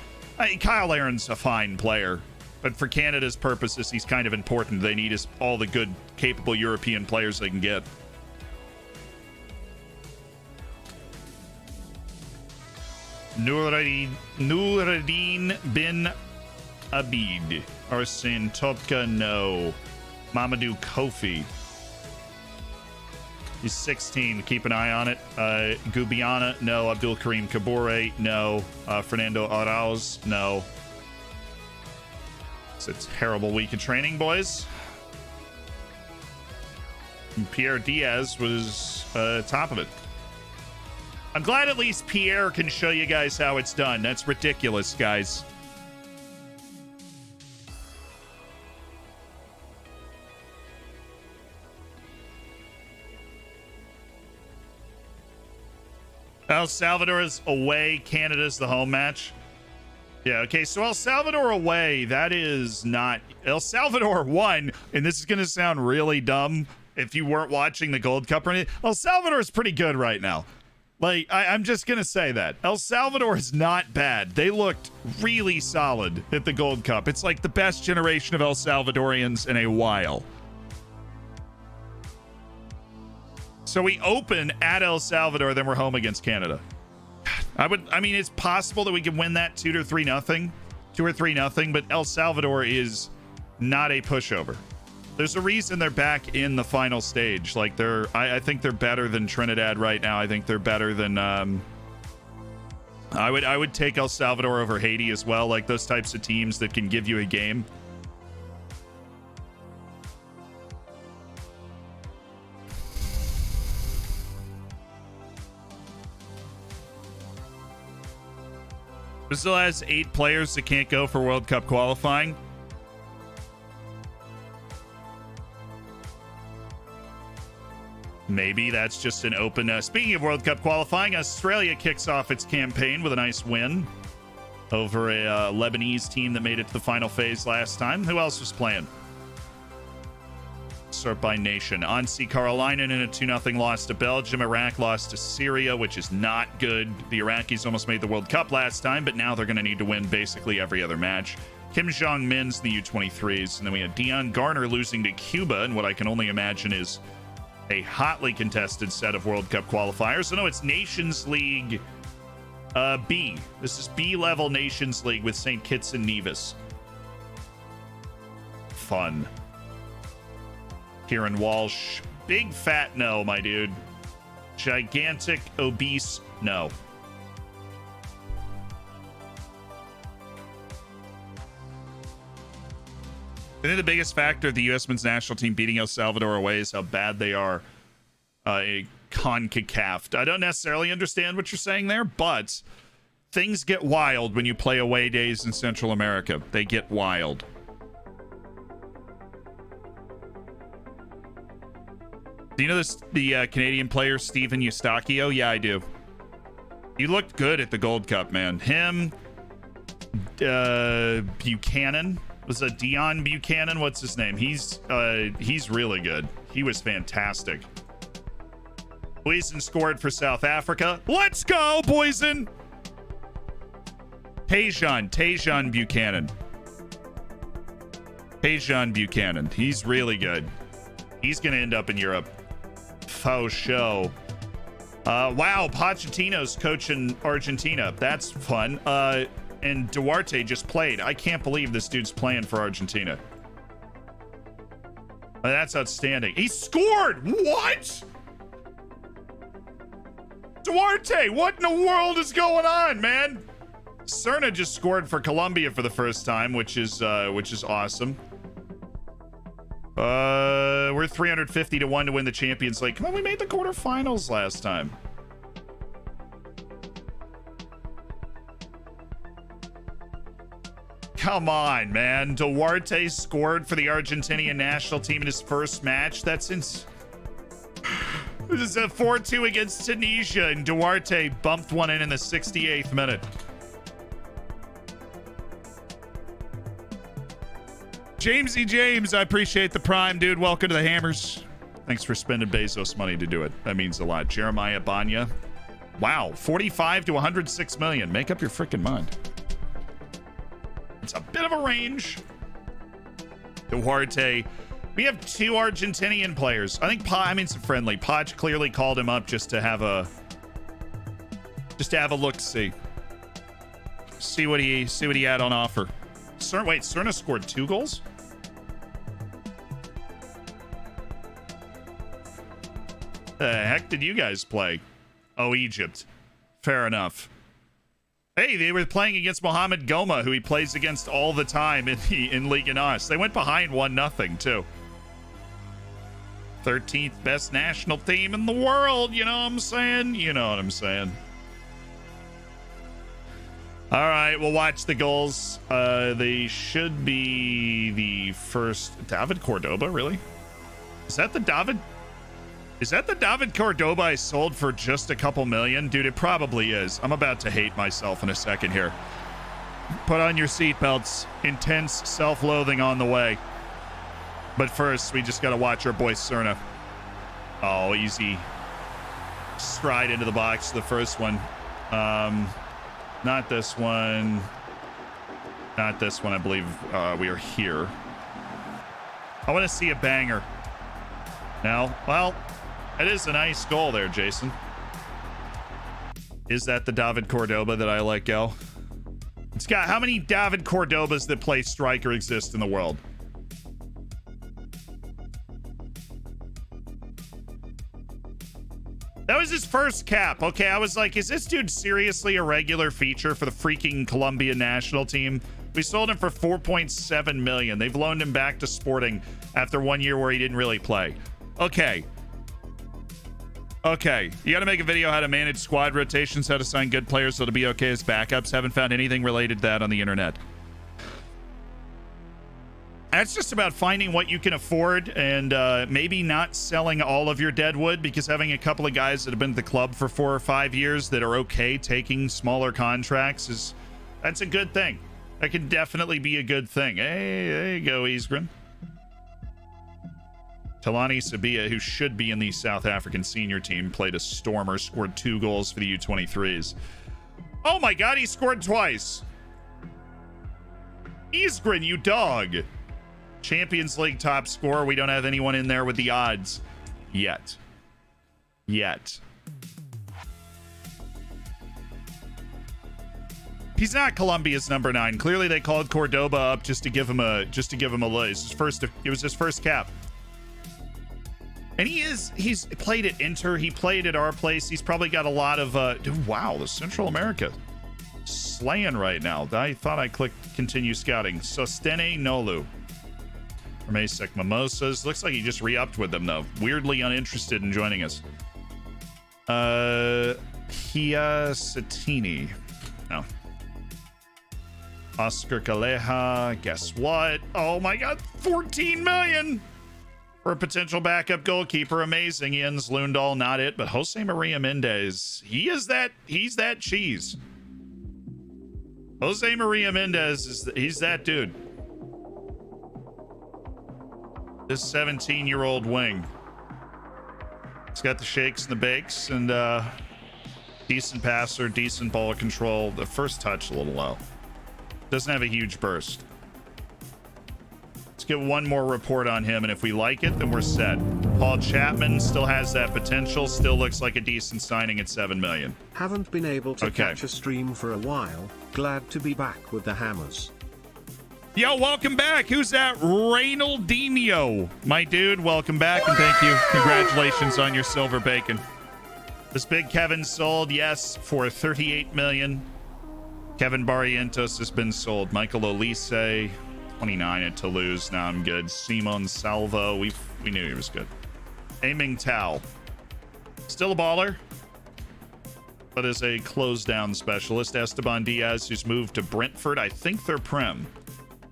Speaker 1: Kyle Larin's a fine player, but for Canada's purposes, he's kind of important. They need all the good, capable European players they can get. Nuruddin bin Abid. Arsene Topka, no. Mamadou Kofi. He's 16. Keep an eye on it. Gubiana, no. Abdul Karim Kabore, no. Fernando Arauz, no. It's a terrible week of training, boys. And Pierre Diaz was top of it. I'm glad at least Pierre can show you guys how it's done. That's ridiculous, guys. El Salvador is away. Canada's the home match. Yeah, okay, so El Salvador away, that is not... El Salvador won, and this is going to sound really dumb if you weren't watching the Gold Cup or anything. El Salvador is pretty good right now. Like, I'm just going to say that. El Salvador is not bad. They looked really solid at the Gold Cup. It's like the best generation of El Salvadorians in a while. So we open at El Salvador, then we're home against Canada. I mean, it's possible that we can win that 2 or 3 nothing, but El Salvador is not a pushover. There's a reason they're back in the final stage. Like I think they're better than Trinidad right now. I think they're better than I would take El Salvador over Haiti as well. Like those types of teams that can give you a game. Brazil has 8 players that can't go for World Cup qualifying. Maybe that's just an open... speaking of World Cup qualifying, Australia kicks off its campaign with a nice win over a Lebanese team that made it to the final phase last time. Who else was playing? Start by nation. Ansi Carolina in a 2-0 loss to Belgium. Iraq lost to Syria, which is not good. The Iraqis almost made the World Cup last time, but now they're going to need to win basically every other match. Kim Jong-min's in the U23s, and then we had Dion Garner losing to Cuba in what I can only imagine is a hotly contested set of World Cup qualifiers. So no, it's Nations League B. This is B-level Nations League with St. Kitts and Nevis. Fun. Kieran Walsh, big fat no, my dude. Gigantic, obese, no. I think the biggest factor of the U.S. men's national team beating El Salvador away is how bad they are a CONCACAF. I don't necessarily understand what you're saying there, but things get wild when you play away days in Central America. They get wild. Do you know the Canadian player Steven Eustachio? Yeah, I do. He looked good at the Gold Cup, man. Him, Buchanan. Was it Dion Buchanan? What's his name? He's really good. He was fantastic. Boysen scored for South Africa. Let's go, Boysen! Tajon Buchanan. Tajon Buchanan. He's really good. He's going to end up in Europe. Faux show. Wow, Pochettino's coaching Argentina. That's fun. And Duarte just played. I can't believe this dude's playing for Argentina. That's outstanding. He scored! What? Duarte, what in the world is going on, man? Serna just scored for Colombia for the first time, which is awesome. We're 350 to 1 to win the Champions League. Come on, we made the quarterfinals last time. Come on, man. Duarte scored for the Argentinian national team in his first match. That's This is a 4-2 against Tunisia, and Duarte bumped one in the 68th minute. Jamesy James, I appreciate the prime, dude. Welcome to the Hammers. Thanks for spending Bezos money to do it. That means a lot. Jeremiah Banya. Wow, 45 to 106 million. Make up your freaking mind. It's a bit of a range. Duarte. We have 2 Argentinian players. I think it's a friendly. Podge clearly called him up just to have a look see. See what he had on offer. Serna scored 2 goals? The heck did you guys play? Oh, Egypt. Fair enough. Hey, they were playing against Mohamed Goma, who he plays against all the time in Liga NOS. They went behind 1-0 too. 13th best national team in the world, you know what I'm saying? You know what I'm saying. All right, we'll watch the goals. They should be the first. David Cordoba, really? Is that the David Cordoba I sold for just a couple million? Dude, it probably is. I'm about to hate myself in a second here. Put on your seatbelts. Intense self-loathing on the way. But first, we just got to watch our boy Cerna. Oh, easy. Stride into the box, the first one. Not this one. Not this one, I believe we are here. I want to see a banger. Now, well, it is a nice goal there, Jason. Is that the David Cordoba that I let go? It's got how many David Cordobas that play striker exist in the world? That was his first cap. Okay, I was like, is this dude seriously a regular feature for the freaking Colombian national team? We sold him for 4.7 million. They've loaned him back to Sporting after 1 year where he didn't really play. Okay. Okay. You got to make a video how to manage squad rotations, how to sign good players so to be okay as backups. Haven't found anything related to that on the internet. That's just about finding what you can afford and maybe not selling all of your deadwood, because having a couple of guys that have been at the club for 4 or 5 years that are okay taking smaller contracts that's a good thing. That can definitely be a good thing. Hey, there you go, Isgren. Talani Sabia, who should be in the South African senior team, played a stormer, scored 2 goals for the U23s. Oh my God, he scored twice. Isgren, you dog. Champions League top scorer. We don't have anyone in there with the odds yet. He's not Colombia's number 9. Clearly, they called Cordoba up just to give him a lay. It was his first cap. And he's played at Inter. He played at our place. He's probably got a lot of dude, wow, the Central America slaying right now. I thought I clicked continue scouting. Sostene Nolu. Masek Mimosas. Looks like he just re-upped with them, though. Weirdly uninterested in joining us. Pia Satini. No. Oscar Caleja. Guess what? Oh my God. 14 million for a potential backup goalkeeper. Amazing. Jens Lundahl, not it, but Jose Maria Mendez. He's that cheese. Jose Maria Mendez he's that dude. This 17-year-old wing. It's got the shakes and the bakes, and decent passer, decent ball control. The first touch a little low. Doesn't have a huge burst. Let's get one more report on him, and if we like it, then we're set. Paul Chapman still has that potential. Still looks like a decent signing at 7 million.
Speaker 3: Haven't been able to catch a stream for a while. Glad to be back with the Hammers.
Speaker 1: Yo, welcome back. Who's that? Reynaldinho. My dude, welcome back, and thank you. Congratulations on your silver bacon. This big Kevin sold, yes, for 38 million. Kevin Barrientos has been sold. Michael Olise, 29 at Toulouse. Now I'm good. Simon Salvo, we knew he was good. Aiming Tao. Still a baller, but is a close down specialist. Esteban Diaz, who's moved to Brentford. I think they're Prem.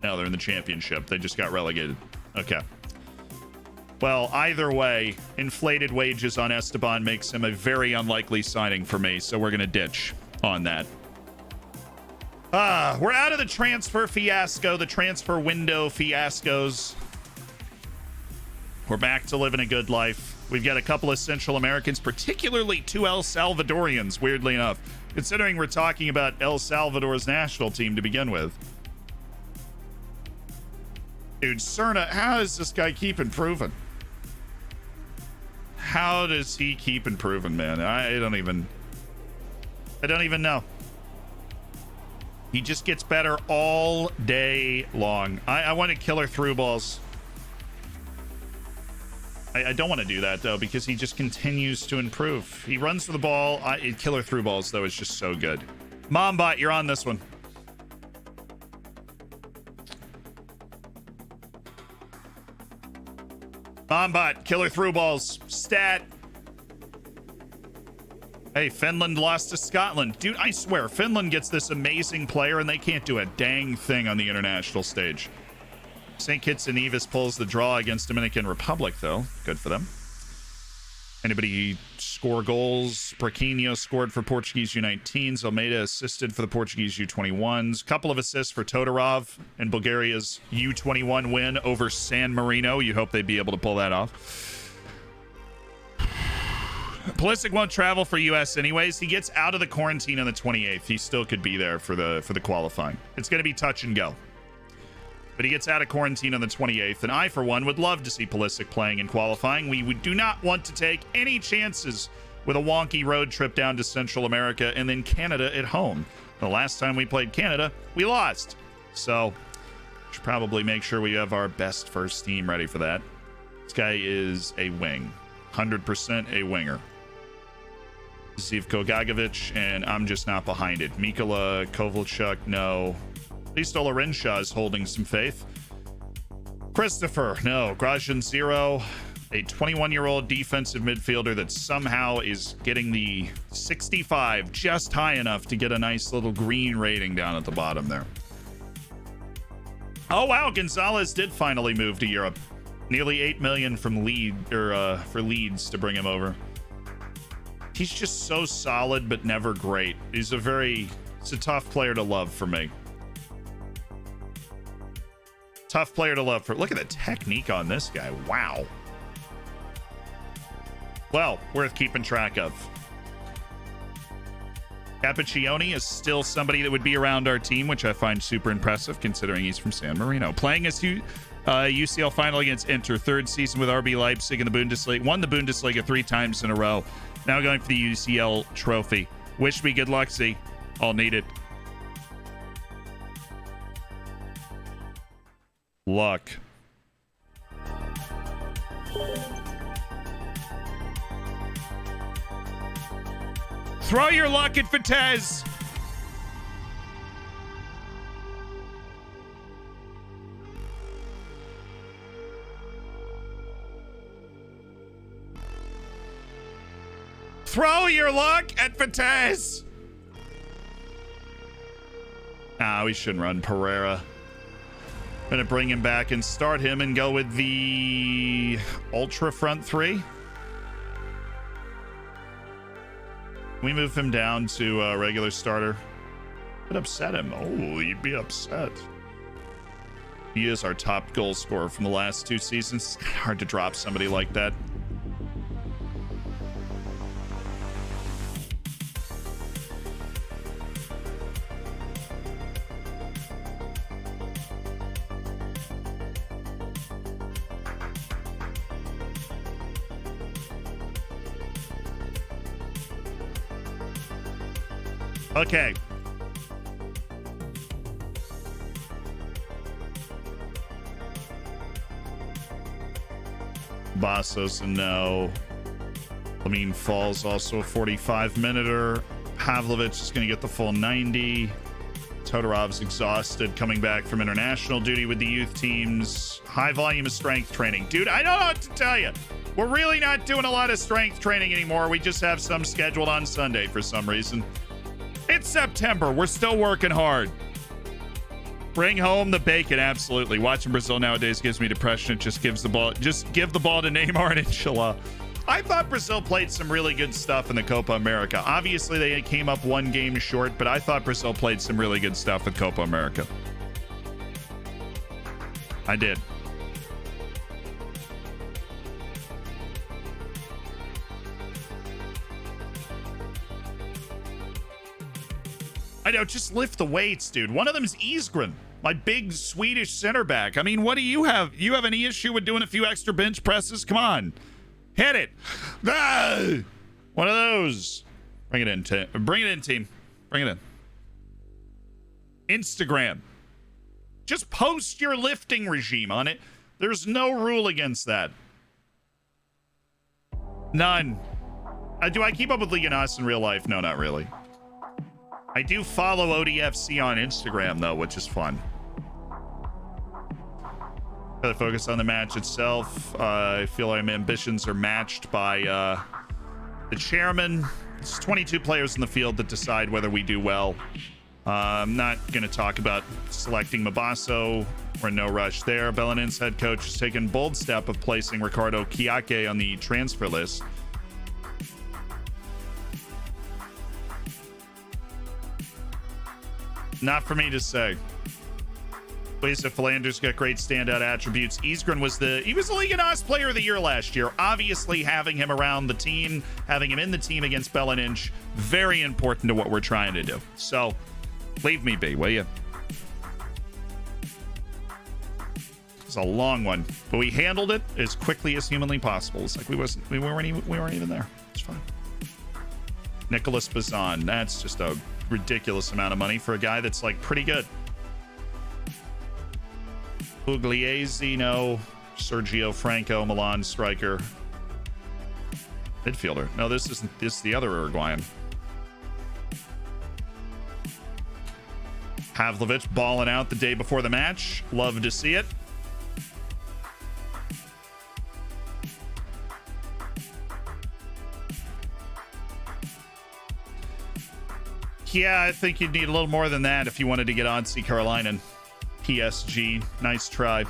Speaker 1: No, they're in the championship. They just got relegated. Okay. Well, either way, inflated wages on Esteban makes him a very unlikely signing for me, so we're going to ditch on that. We're out of the transfer fiasco, the transfer window fiascos. We're back to living a good life. We've got a couple of Central Americans, particularly 2 El Salvadorians, weirdly enough, considering we're talking about El Salvador's national team to begin with. Dude, Cerna, how does this guy keep improving? How does he keep improving, man? I don't even know. He just gets better all day long. I want to killer through balls. I don't want to do that, though, because he just continues to improve. He runs for the ball. Killer through balls, though, is just so good. Mombot, you're on this one. Mombot, killer through balls. Stat. Hey, Finland lost to Scotland. Dude, I swear, Finland gets this amazing player and they can't do a dang thing on the international stage. St. Kitts and Nevis pulls the draw against Dominican Republic, though. Good for them. Anybody score goals? Braquinho scored for Portuguese U19s. Almeida assisted for the Portuguese U21s. Couple of assists for Todorov in Bulgaria's U21 win over San Marino. You hope they'd be able to pull that off. Pulisic won't travel for U.S. anyways. He gets out of the quarantine on the 28th. He still could be there for the qualifying. It's going to be touch and go. But he gets out of quarantine on the 28th, and I, for one, would love to see Pulisic playing in qualifying. We do not want to take any chances with a wonky road trip down to Central America and then Canada at home. The last time we played Canada, we lost. So, should probably make sure we have our best first team ready for that. This guy is a wing. 100% a winger. Zivko Gagovic, and I'm just not behind it. Mikola Kovalchuk, no. At least Olorenshaw is holding some faith. Christopher, no. Grosjean, 0. A 21-year-old defensive midfielder that somehow is getting the 65 just high enough to get a nice little green rating down at the bottom there. Oh, wow. Gonzalez did finally move to Europe. Nearly $8 million from for Leeds to bring him over. He's just so solid, but never great. It's a tough player to love for me. Tough player to love for. Look at the technique on this guy. Wow. Well, worth keeping track of. Cappuccioni is still somebody that would be around our team, which I find super impressive considering he's from San Marino. Playing as UCL final against Inter, third season with RB Leipzig in the Bundesliga. Won the Bundesliga 3 times in a row. Now going for the UCL trophy. Wish me good luck, Z. I'll need it. Luck. Throw your luck at Vitesse. Throw your luck at Vitesse. Nah, we shouldn't run Pereira. Gonna bring him back and start him and go with the Ultra front 3. We move him down to a regular starter. Would upset him. Oh, you'd be upset. He is our top goal scorer from the last 2 seasons. It's hard to drop somebody like that. Okay. Bassos, no. Lamine Falls also a 45-minuter. Pavlovich is going to get the full 90. Todorov's exhausted, coming back from international duty with the youth teams. High volume of strength training. Dude, I don't know what to tell you. We're really not doing a lot of strength training anymore. We just have some scheduled on Sunday for some reason. It's September. We're still working hard. Bring home the bacon. Absolutely. Watching Brazil nowadays gives me depression. It just gives the ball. Just give the ball to Neymar and inshallah. I thought Brazil played some really good stuff in the Copa America. Obviously, they came up 1 game short, but I thought Brazil played some really good stuff with Copa America. I did. I know, just lift the weights, dude. One of them is Isgren, my big Swedish center back. I mean, what do you have? You have any issue with doing a few extra bench presses? Come on. Hit it. Ah! One of those. Bring it in, team. Bring it in, team. Bring it in. Instagram. Just post your lifting regime on it. There's no rule against that. None. Do I keep up with Liga NOS in real life? No, not really. I do follow ODFC on Instagram, though, which is fun. Gotta focus on the match itself. I feel like my ambitions are matched by the chairman. It's 22 players in the field that decide whether we do well. I'm not going to talk about selecting Mabasso. We're in no rush there. Bellanin's head coach has taken bold step of placing Ricardo Kiake on the transfer list. Not for me to say. Lisa Philander's got great standout attributes. Isgren was the Liga NOS Player of the Year last year. Obviously, having him around the team, having him in the team against Bellaninch, very important to what we're trying to do. So, leave me be, will you? It's a long one, but we handled it as quickly as humanly possible. It's like we weren't even there. It's fine. Nicholas Bazan, that's just a ridiculous amount of money for a guy that's like pretty good. Pugliese, no. Sergio Franco, Milan striker. Midfielder. No, this is the other Uruguayan. Pavlovich balling out the day before the match. Love to see it. Yeah, I think you'd need a little more than that if you wanted to get Onsi Karolainen. PSG, nice try.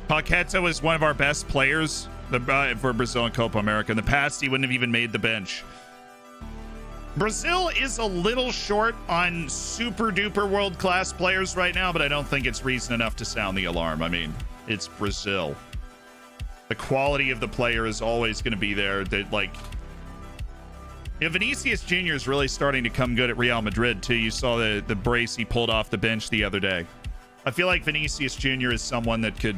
Speaker 1: Paqueta was one of our best players for Brazil and Copa America. In the past, he wouldn't have even made the bench. Brazil is a little short on super duper world class players right now, but I don't think it's reason enough to sound the alarm. I mean, it's Brazil. The quality of the player is always going to be there. That Vinicius Jr. is really starting to come good at Real Madrid too. You saw the brace he pulled off the bench the other day. I feel like Vinicius Jr. is someone that could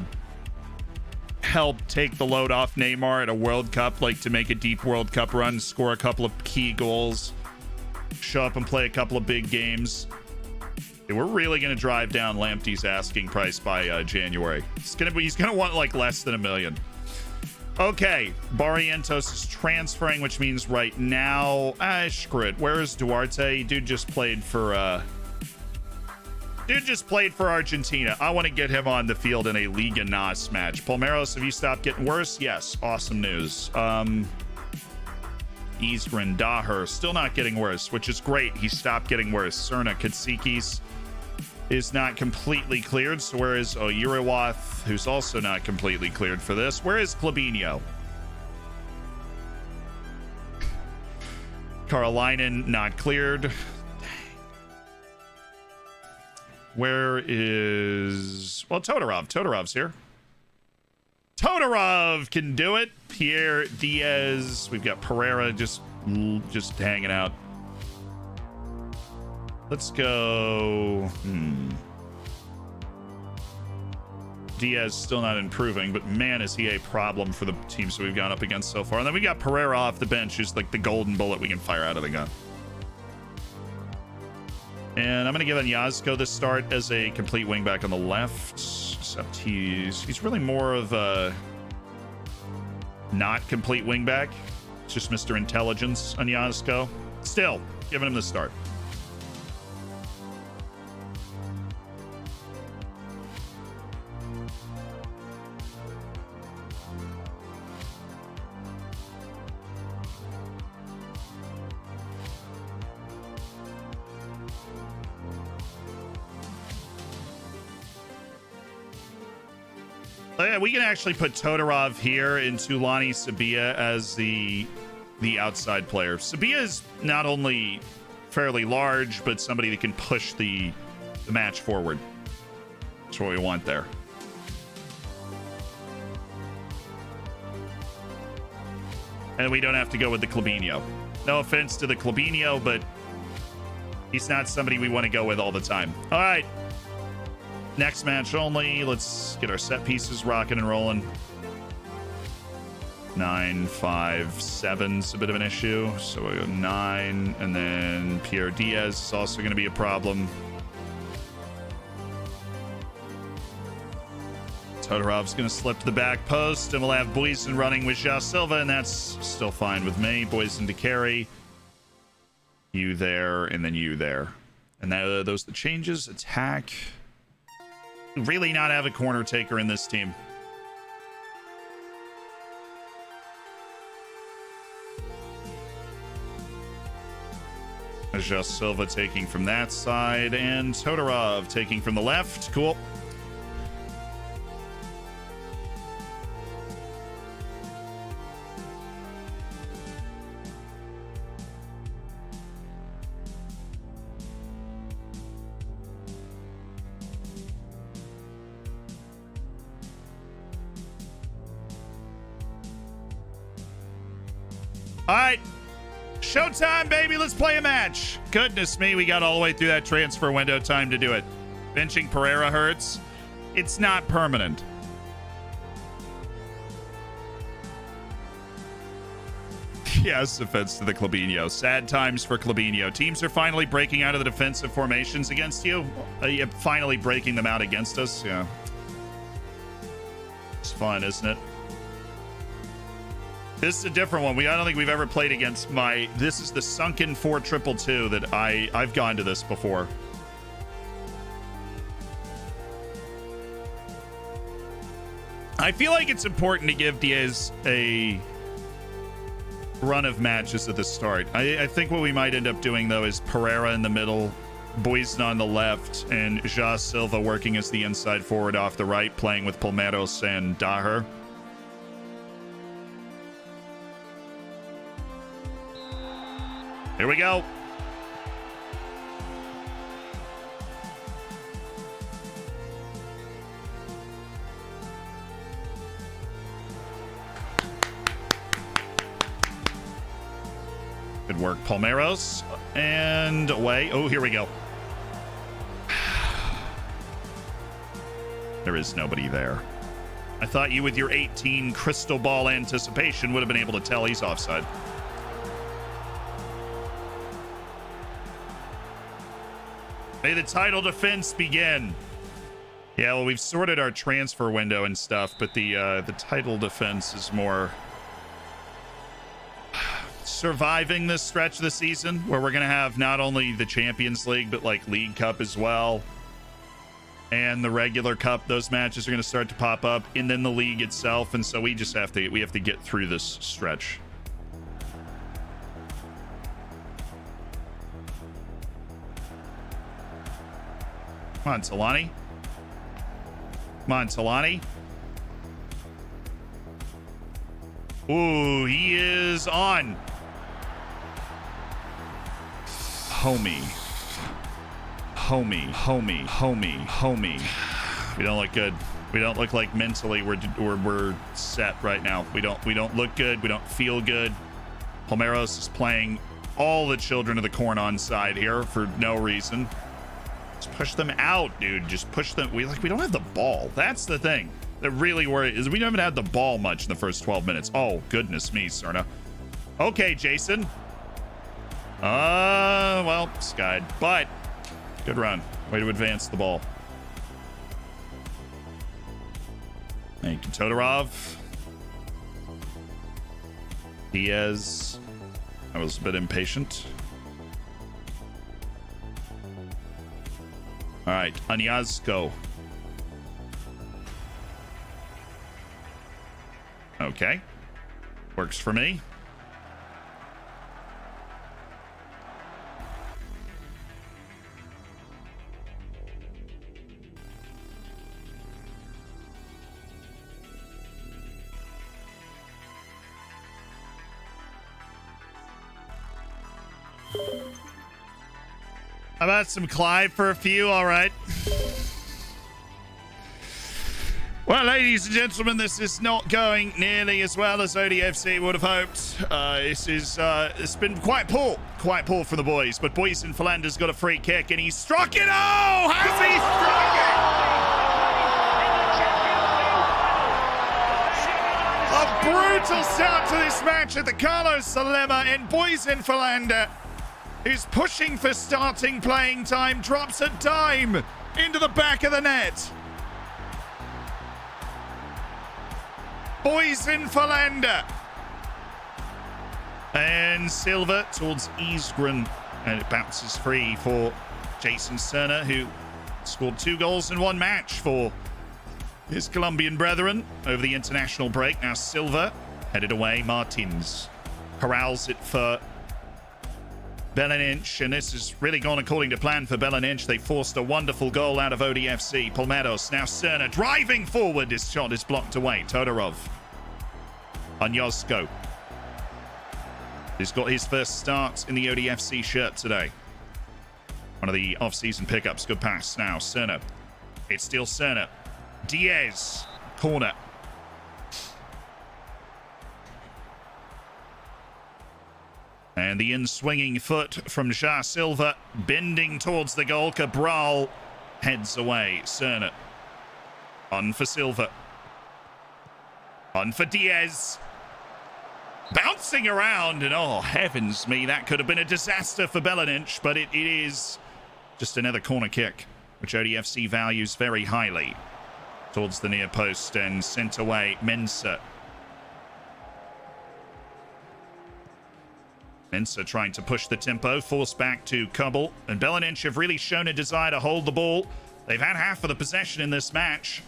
Speaker 1: help take the load off Neymar at a World Cup, like to make a deep World Cup run, score a couple of key goals, show up and play a couple of big games. We're really going to drive down Lamptey's asking price by January. He's going to want like less than $1 million. Okay, Barrientos is transferring, which means right now, screw it. Where is Duarte? Dude just played for Argentina. I want to get him on the field in a Liga NOS match. Palmeiras, have you stopped getting worse? Yes, awesome news. Isgren, Daher, still not getting worse, which is great. He stopped getting worse. Cerna, Katsikis is not completely cleared. So where is Uriwath, who's also not completely cleared for this? Where is Klabinho? Karolainen, not cleared. Where is... Well, Todorov. Todorov's here. Todorov can do it. Pierre Diaz. We've got Pereira just hanging out. Let's go... Diaz still not improving, but man, is he a problem for the teams that we've gone up against so far. And then we got Pereira off the bench, who's like the golden bullet we can fire out of the gun. And I'm going to give Anyazko the start as a complete wingback on the left, except he's really more of a not complete wingback. It's just Mr. Intelligence, Anyazko. Still, giving him the start. Yeah, we can actually put Todorov here and Tulani Sabia as the outside player. Sabia is not only fairly large, but somebody that can push the match forward. That's what we want there. And we don't have to go with the Klabinho. No offense to the Klabinho, but he's not somebody we want to go with all the time. All right. Next match only. Let's get our set pieces rocking and rolling. 9, 5, 7's a bit of an issue. So we go 9, and then Pierre Diaz is also going to be a problem. Todorov's going to slip to the back post, and we'll have Boysen running with Ja Silva, and that's still fine with me. Boysen to carry. You there, and then you there. And those are the changes. Attack. Really not have a corner taker in this team. Ja Silva taking from that side, and Todorov taking from the left. Cool. All right. Showtime, baby. Let's play a match. Goodness me, we got all the way through that transfer window time to do it. Benching Pereira hurts. It's not permanent. Yes, offense to the Clabinho. Sad times for Clabinho. Teams are finally breaking out of the defensive formations against you. Finally breaking them out against us. Yeah. It's fun, isn't it? This is a different one. I don't think we've ever played against this is the sunken 4-2-2 that I've gone to this before. I feel like it's important to give Diaz a run of matches at the start. I think what we might end up doing, though, is Pereira in the middle, Boysen on the left, and Ja Silva working as the inside forward off the right, playing with Palmeiros and Daher. Here we go. Good work, Palmeiros. And away. Oh, here we go. There is nobody there. I thought you, with your 18 crystal ball anticipation, would have been able to tell he's offside. May the title defense begin. Yeah, well, we've sorted our transfer window and stuff, but the title defense is more surviving this stretch of the season, where we're gonna have not only the Champions League, but like League Cup as well, and the regular cup. Those matches are gonna start to pop up, and then the league itself. And so we just have to get through this stretch. Come on, Talani. Come on, Talani. Ooh, he is on. Homie. We don't look good. We don't look like mentally we're set right now. We don't look good. We don't feel good. Palmeiros is playing all the children of the corn on side here for no reason. Just push them out, dude. Just push them. We don't have the ball. That's the thing that really worries, is we haven't had the ball much in the first 12 minutes. Oh, goodness me, Cerna. Okay, Jason. Well, skied, but good run. Way to advance the ball. Thank you, Todorov. Diaz. I was a bit impatient. All right, Anyazko. Okay. Works for me. How about some Clive for a few? All right. Well, ladies and gentlemen, this is not going nearly as well as ODFC would have hoped. It's been quite poor for the boys. But Boysen Philander's got a free kick and he's struck it. Oh, has he struck it? Of brutal start to this match at the Carlos Salema, and Boysen Philander is pushing for starting playing time, drops a dime into the back of the net. Boysen Philander. And Silva towards Isgren, and it bounces free for Jason Serna, who scored 2 goals in 1 match for his Colombian brethren over the international break. Now Silva headed away. Martins corrals it for Beleninch, and this has really gone according to plan for Beleninch. They forced a wonderful goal out of ODFC. Palmeros, now Serna driving forward. This shot is blocked away. Todorov on Yosko, who's got his first start in the ODFC shirt today. One of the off-season pickups. Good pass now. Serna. It's still Serna. Diaz. Corner. And the in-swinging foot from Ja Silva, bending towards the goal. Cabral heads away. Serna. On for Silva. On for Diaz. Bouncing around, and oh, heavens me, that could have been a disaster for Beleninch, but it is just another corner kick, which ODFC values very highly, towards the near post and sent away. Mensah. Mensah trying to push the tempo, forced back to Kubel, and Beleninch have really shown a desire to hold the ball. They've had half of the possession in this match.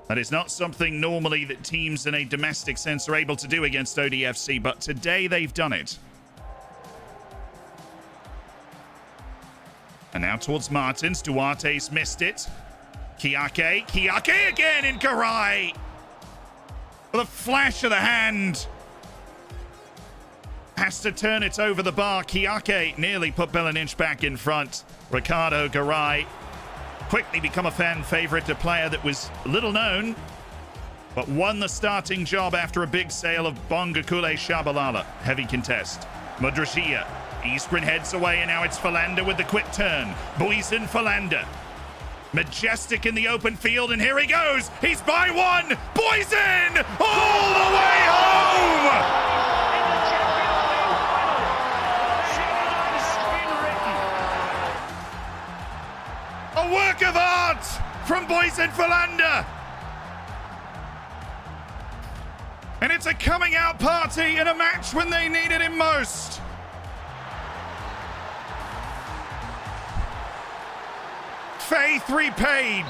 Speaker 1: That is not something normally that teams in a domestic sense are able to do against ODFC, but today they've done it. And now towards Martins. Duarte's missed it. Kiake. Kiake again in Karai. With a flash of the hand. Has to turn it over the bar. Kiake nearly put Beleninch back in front. Ricardo Garay quickly become a fan favorite, a player that was little known, but won the starting job after a big sale of Bongakule Shabalala. Heavy contest. Mudrashia. Isgren heads away, and now it's Philander with the quick turn. Boysen Philander. Majestic in the open field, and here he goes. He's by 1. Boysen all the way home. A work of art from Boysen Philander. And it's a coming out party in a match when they needed him most. Faith repaid.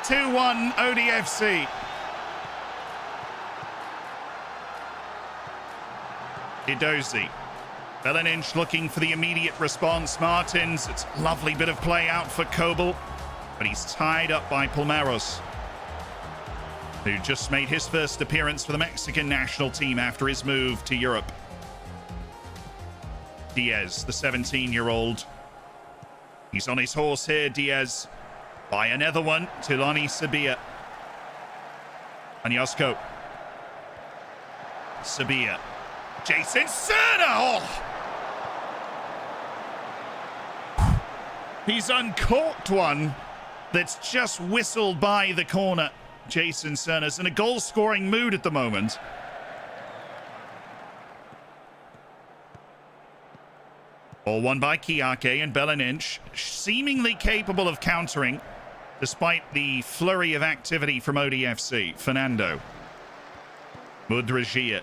Speaker 1: 2-1 ODFC. Idozi. Beleninch looking for the immediate response. Martins, it's a lovely bit of play out for Kobel, but he's tied up by Palmeros, who just made his first appearance for the Mexican national team after his move to Europe. Diaz, the 17-year-old. He's on his horse here, Diaz. By another one, Tilani Sabia. Anyosko. Sabia. Jason Serna! Oh! He's uncorked one that's just whistled by the corner. Jason Serna's in a goal-scoring mood at the moment. Ball won by Kiake, and Beleninch seemingly capable of countering despite the flurry of activity from ODFC. Fernando. Mudragia.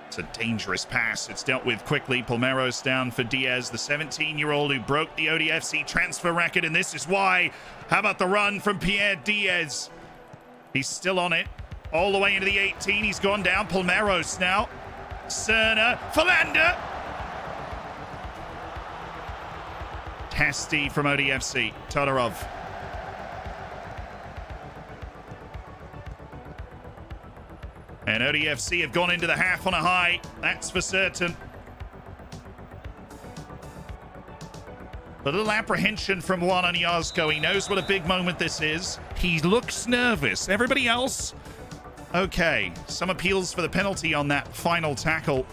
Speaker 1: It's a dangerous pass. It's dealt with quickly. Palmeros down for Diaz, the 17-year-old who broke the ODFC transfer record, and this is why. How about the run from Pierre Diaz? He's still on it. All the way into the 18. He's gone down. Palmeros now. Serna. Philander. Testy from ODFC. Todorov. And ODFC have gone into the half on a high. That's for certain. A little apprehension from Juan Anyazko. He knows what a big moment this is. He looks nervous. Everybody else, okay. Some appeals for the penalty on that final tackle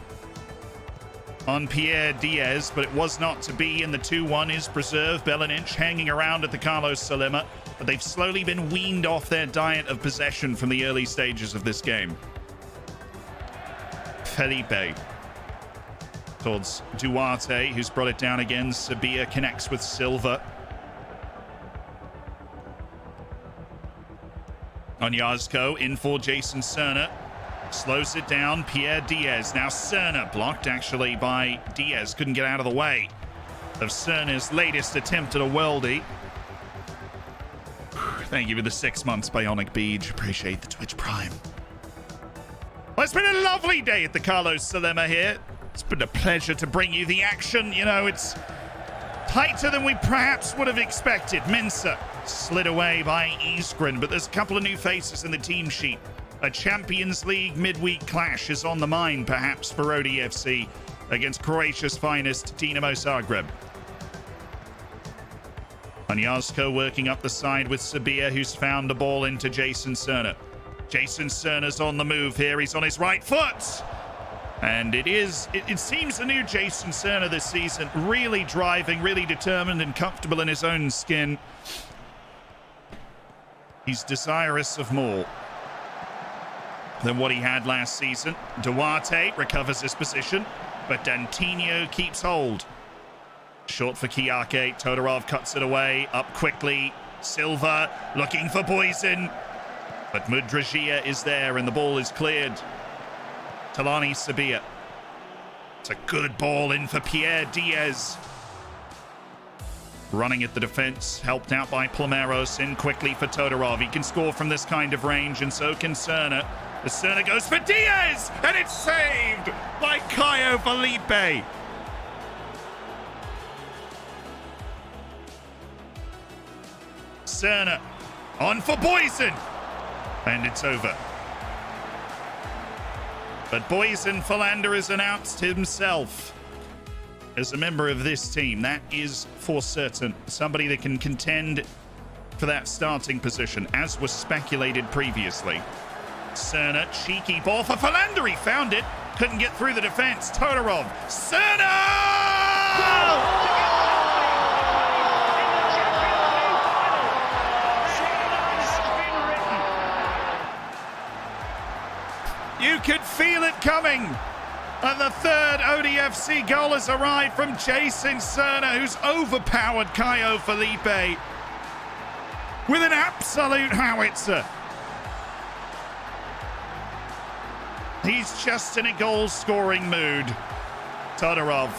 Speaker 1: on Pierre Diaz, but it was not to be, and the 2-1 is preserved. Beleninch hanging around at the Carlos Salema. but they've slowly been weaned off their diet of possession from the early stages of this game. Felipe towards Duarte, who's brought it down again. Sabia connects with Silva. Onyazko in for Jason Cerna. Slows it down. Pierre Diaz. Now Cerna blocked actually by Diaz. Couldn't get out of the way of Cerna's latest attempt at a worldie. Thank you for the 6 months, Bionic Beach. Appreciate the Twitch Prime. Well, it's been a lovely day at the Carlos Salema here. It's been a pleasure to bring you the action. You know, it's tighter than we perhaps would have expected. Mensah slid away by Isgren, but there's a couple of new faces in the team sheet. A Champions League midweek clash is on the mind, perhaps, for ODFC against Croatia's finest, Dinamo Zagreb. Onyazko working up the side with Sabia, who's found the ball into Jason Cerna. Jason Cerna's on the move here. He's on his right foot. And it seems the new Jason Cerna this season, really driving, really determined and comfortable in his own skin. He's desirous of more than what he had last season. Duarte recovers his position, but Dantinho keeps hold. Short for Kiake. Todorov cuts it away. Up quickly. Silva looking for Poison. But Mudragia is there and the ball is cleared. Talani Sabia. It's a good ball in for Pierre Diaz. Running at the defense, helped out by Plameros. In quickly for Todorov. He can score from this kind of range, and so can Cerna. The Cerna goes for Diaz, and it's saved by Caio Felipe. Cerna on for Poison, and it's over. But Poison Philander has announced himself as a member of this team. That is for certain. Somebody that can contend for that starting position, as was speculated previously. Cerna, cheeky ball for Philander. He found it. Couldn't get through the defense. Todorov. Cerna! You could feel it coming. And the third ODFC goal has arrived from Jason Cerna, who's overpowered Caio Felipe with an absolute howitzer. He's just in a goal-scoring mood. Todorov.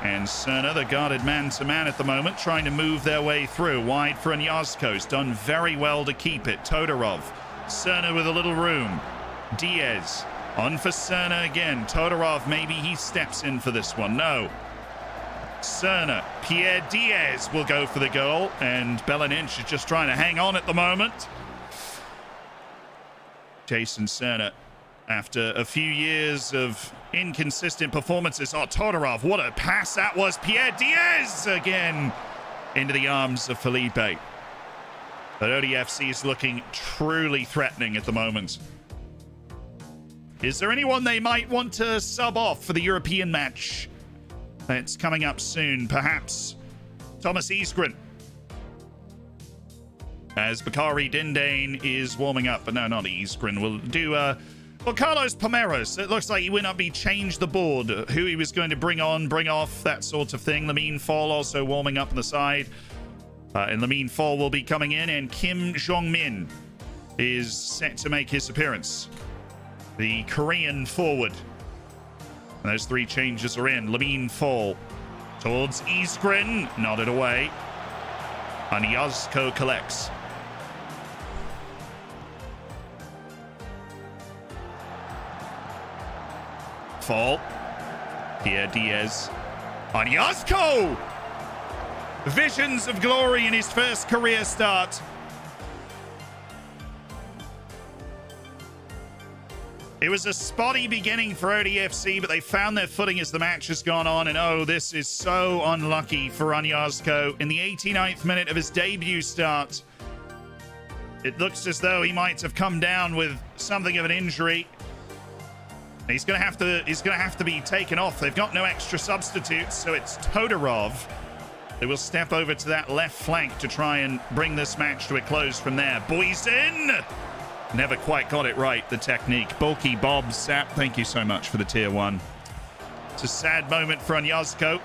Speaker 1: And Cerna, the guarded man-to-man at the moment, trying to move their way through. Wide for Onyazko's done very well to keep it. Todorov. Cerna with a little room. Diaz. On for Cerna again. Todorov, maybe he steps in for this one. No. Cerna. Pierre Diaz will go for the goal. And Belaninch is just trying to hang on at the moment. Jason Cerna, after a few years of inconsistent performances. Oh, Todorov, what a pass that was. Pierre Diaz again into the arms of Felipe. But ODFC is looking truly threatening at the moment. Is there anyone they might want to sub off for the European match that's coming up soon? Perhaps Thomas Isgren, as Bakari Dindane is warming up. But no, not Isgren. We'll do well, Carlos Palmeiras. It looks like he will not be changed the board. Who he was going to bring on, bring off, that sort of thing. Lamine Fall also warming up on the side. And Lamine Fall will be coming in, and Kim Jong-min is set to make his appearance. The Korean forward. And those three changes are in. Lamine Fall towards Isgren. Nodded away. Onyazko collects. Fall. Pierre Diaz. Onyazko! Visions of glory in his first career start. It was a spotty beginning for ODFC, but they found their footing as the match has gone on. And oh, this is so unlucky for Onyazko. In the 89th minute of his debut start, it looks as though he might have come down with something of an injury. He's going to have to be taken off. They've got no extra substitutes, so it's Todorov They will step over to that left flank to try and bring this match to a close from there. Boysen! Never quite got it right, the technique. Bulky Bob Sap, thank you so much for the tier 1. It's a sad moment for Onyazko,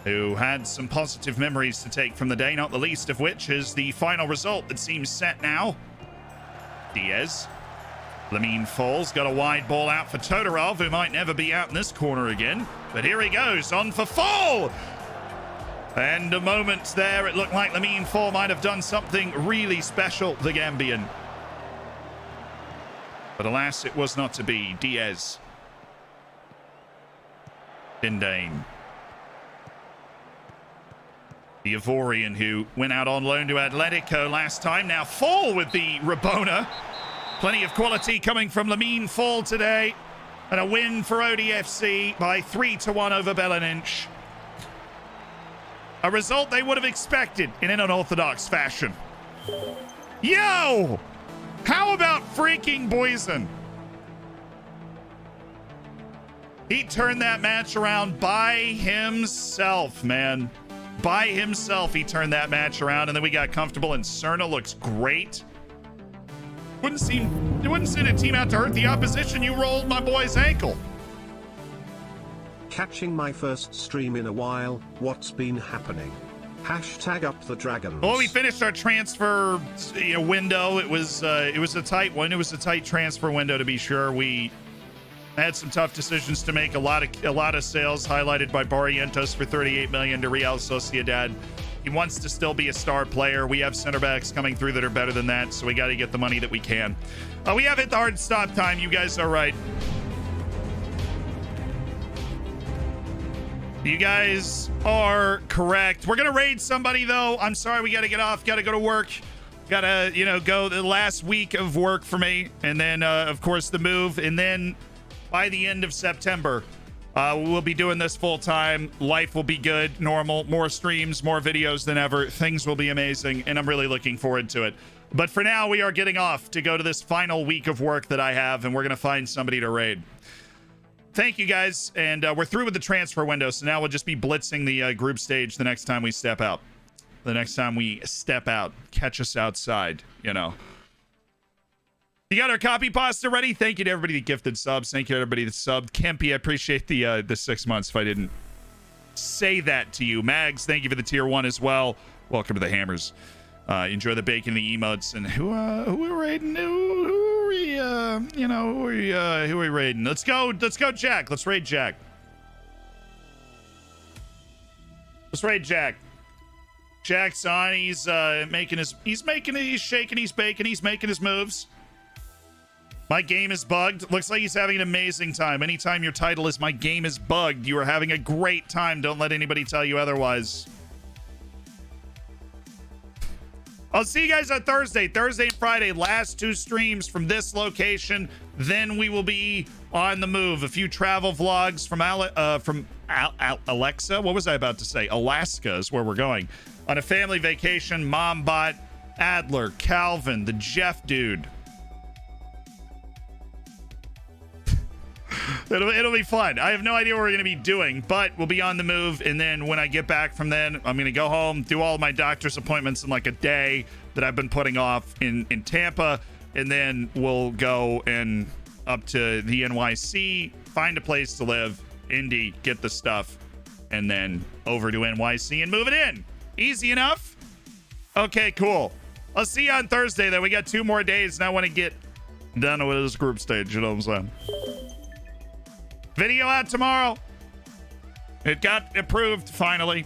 Speaker 1: who had some positive memories to take from the day, not the least of which is the final result that seems set now. Diaz. Lamine falls, got a wide ball out for Todorov, who might never be out in this corner again. But here he goes, on for Fall! And a moment there, it looked like Lamine Fall might have done something really special, the Gambian. But alas, it was not to be. Diaz. Dindane. The Ivorian who went out on loan to Atletico last time. Now Fall with the Rabona. Plenty of quality coming from Lamine Fall today. And a win for ODFC by 3-1 over Belaninch. A result they would have expected in an unorthodox fashion. Yo! How about freaking Boysen? He turned that match around by himself, man. By himself, he turned that match around, and then we got comfortable, and Cerna looks great. You wouldn't send a team out to hurt the opposition. You rolled my boy's ankle.
Speaker 3: Catching my first stream in a while. What's been happening? Hashtag up the dragons.
Speaker 1: Well, we finished our transfer window. It was a tight one. It was a tight transfer window, to be sure. We had some tough decisions to make. A lot of sales highlighted by Barrientos for 38 million to Real Sociedad. He wants to still be a star player. We have center backs coming through that are better than that, so we got to get the money that we can. We have hit the hard stop time. You guys are right. You guys are correct. We're gonna raid somebody though. I'm sorry, we gotta get off, gotta go to work, gotta go the last week of work for me, and then of course the move, and then by the end of September we'll be doing this full time. Life will be good, normal, more streams, more videos than ever. Things will be amazing, and I'm really looking forward to it. But for now, we are getting off to go to this final week of work that I have, and we're gonna find somebody to raid. Thank you guys, and we're through with the transfer window, so now we'll just be blitzing the group stage the next time we step out. The next time we step out, catch us outside, You got our copy pasta ready? Thank you to everybody that gifted subs. Thank you to everybody that subbed. Kempy, I appreciate the 6 months if I didn't say that to you. Mags, thank you for the tier 1 as well. Welcome to the Hammers. Enjoy the bacon, the emotes, and who are we raiding? Who are we raiding? Let's go, Jack. Let's raid Jack. Jack's on. He's shaking, he's baking, he's making his moves. My game is bugged. Looks like he's having an amazing time. Anytime your title is "My game is bugged," you are having a great time. Don't let anybody tell you otherwise. I'll see you guys on Thursday and Friday. Last 2 streams from this location. Then we will be on the move. A few travel vlogs from Alexa. What was I about to say? Alaska is where we're going. On a family vacation. Mombot, Adler, Calvin, the Jeff dude. It'll be fun. I have no idea what we're going to be doing, but we'll be on the move. And then when I get back from then, I'm going to go home, do all of my doctor's appointments in like a day that I've been putting off in Tampa. And then we'll go and up to the NYC, find a place to live, Indy, get the stuff, and then over to NYC and move it in. Easy enough? Okay, cool. I'll see you on Thursday, though. We got 2 more days, and I want to get done with this group stage. You know what I'm saying? Video out tomorrow. It got approved finally.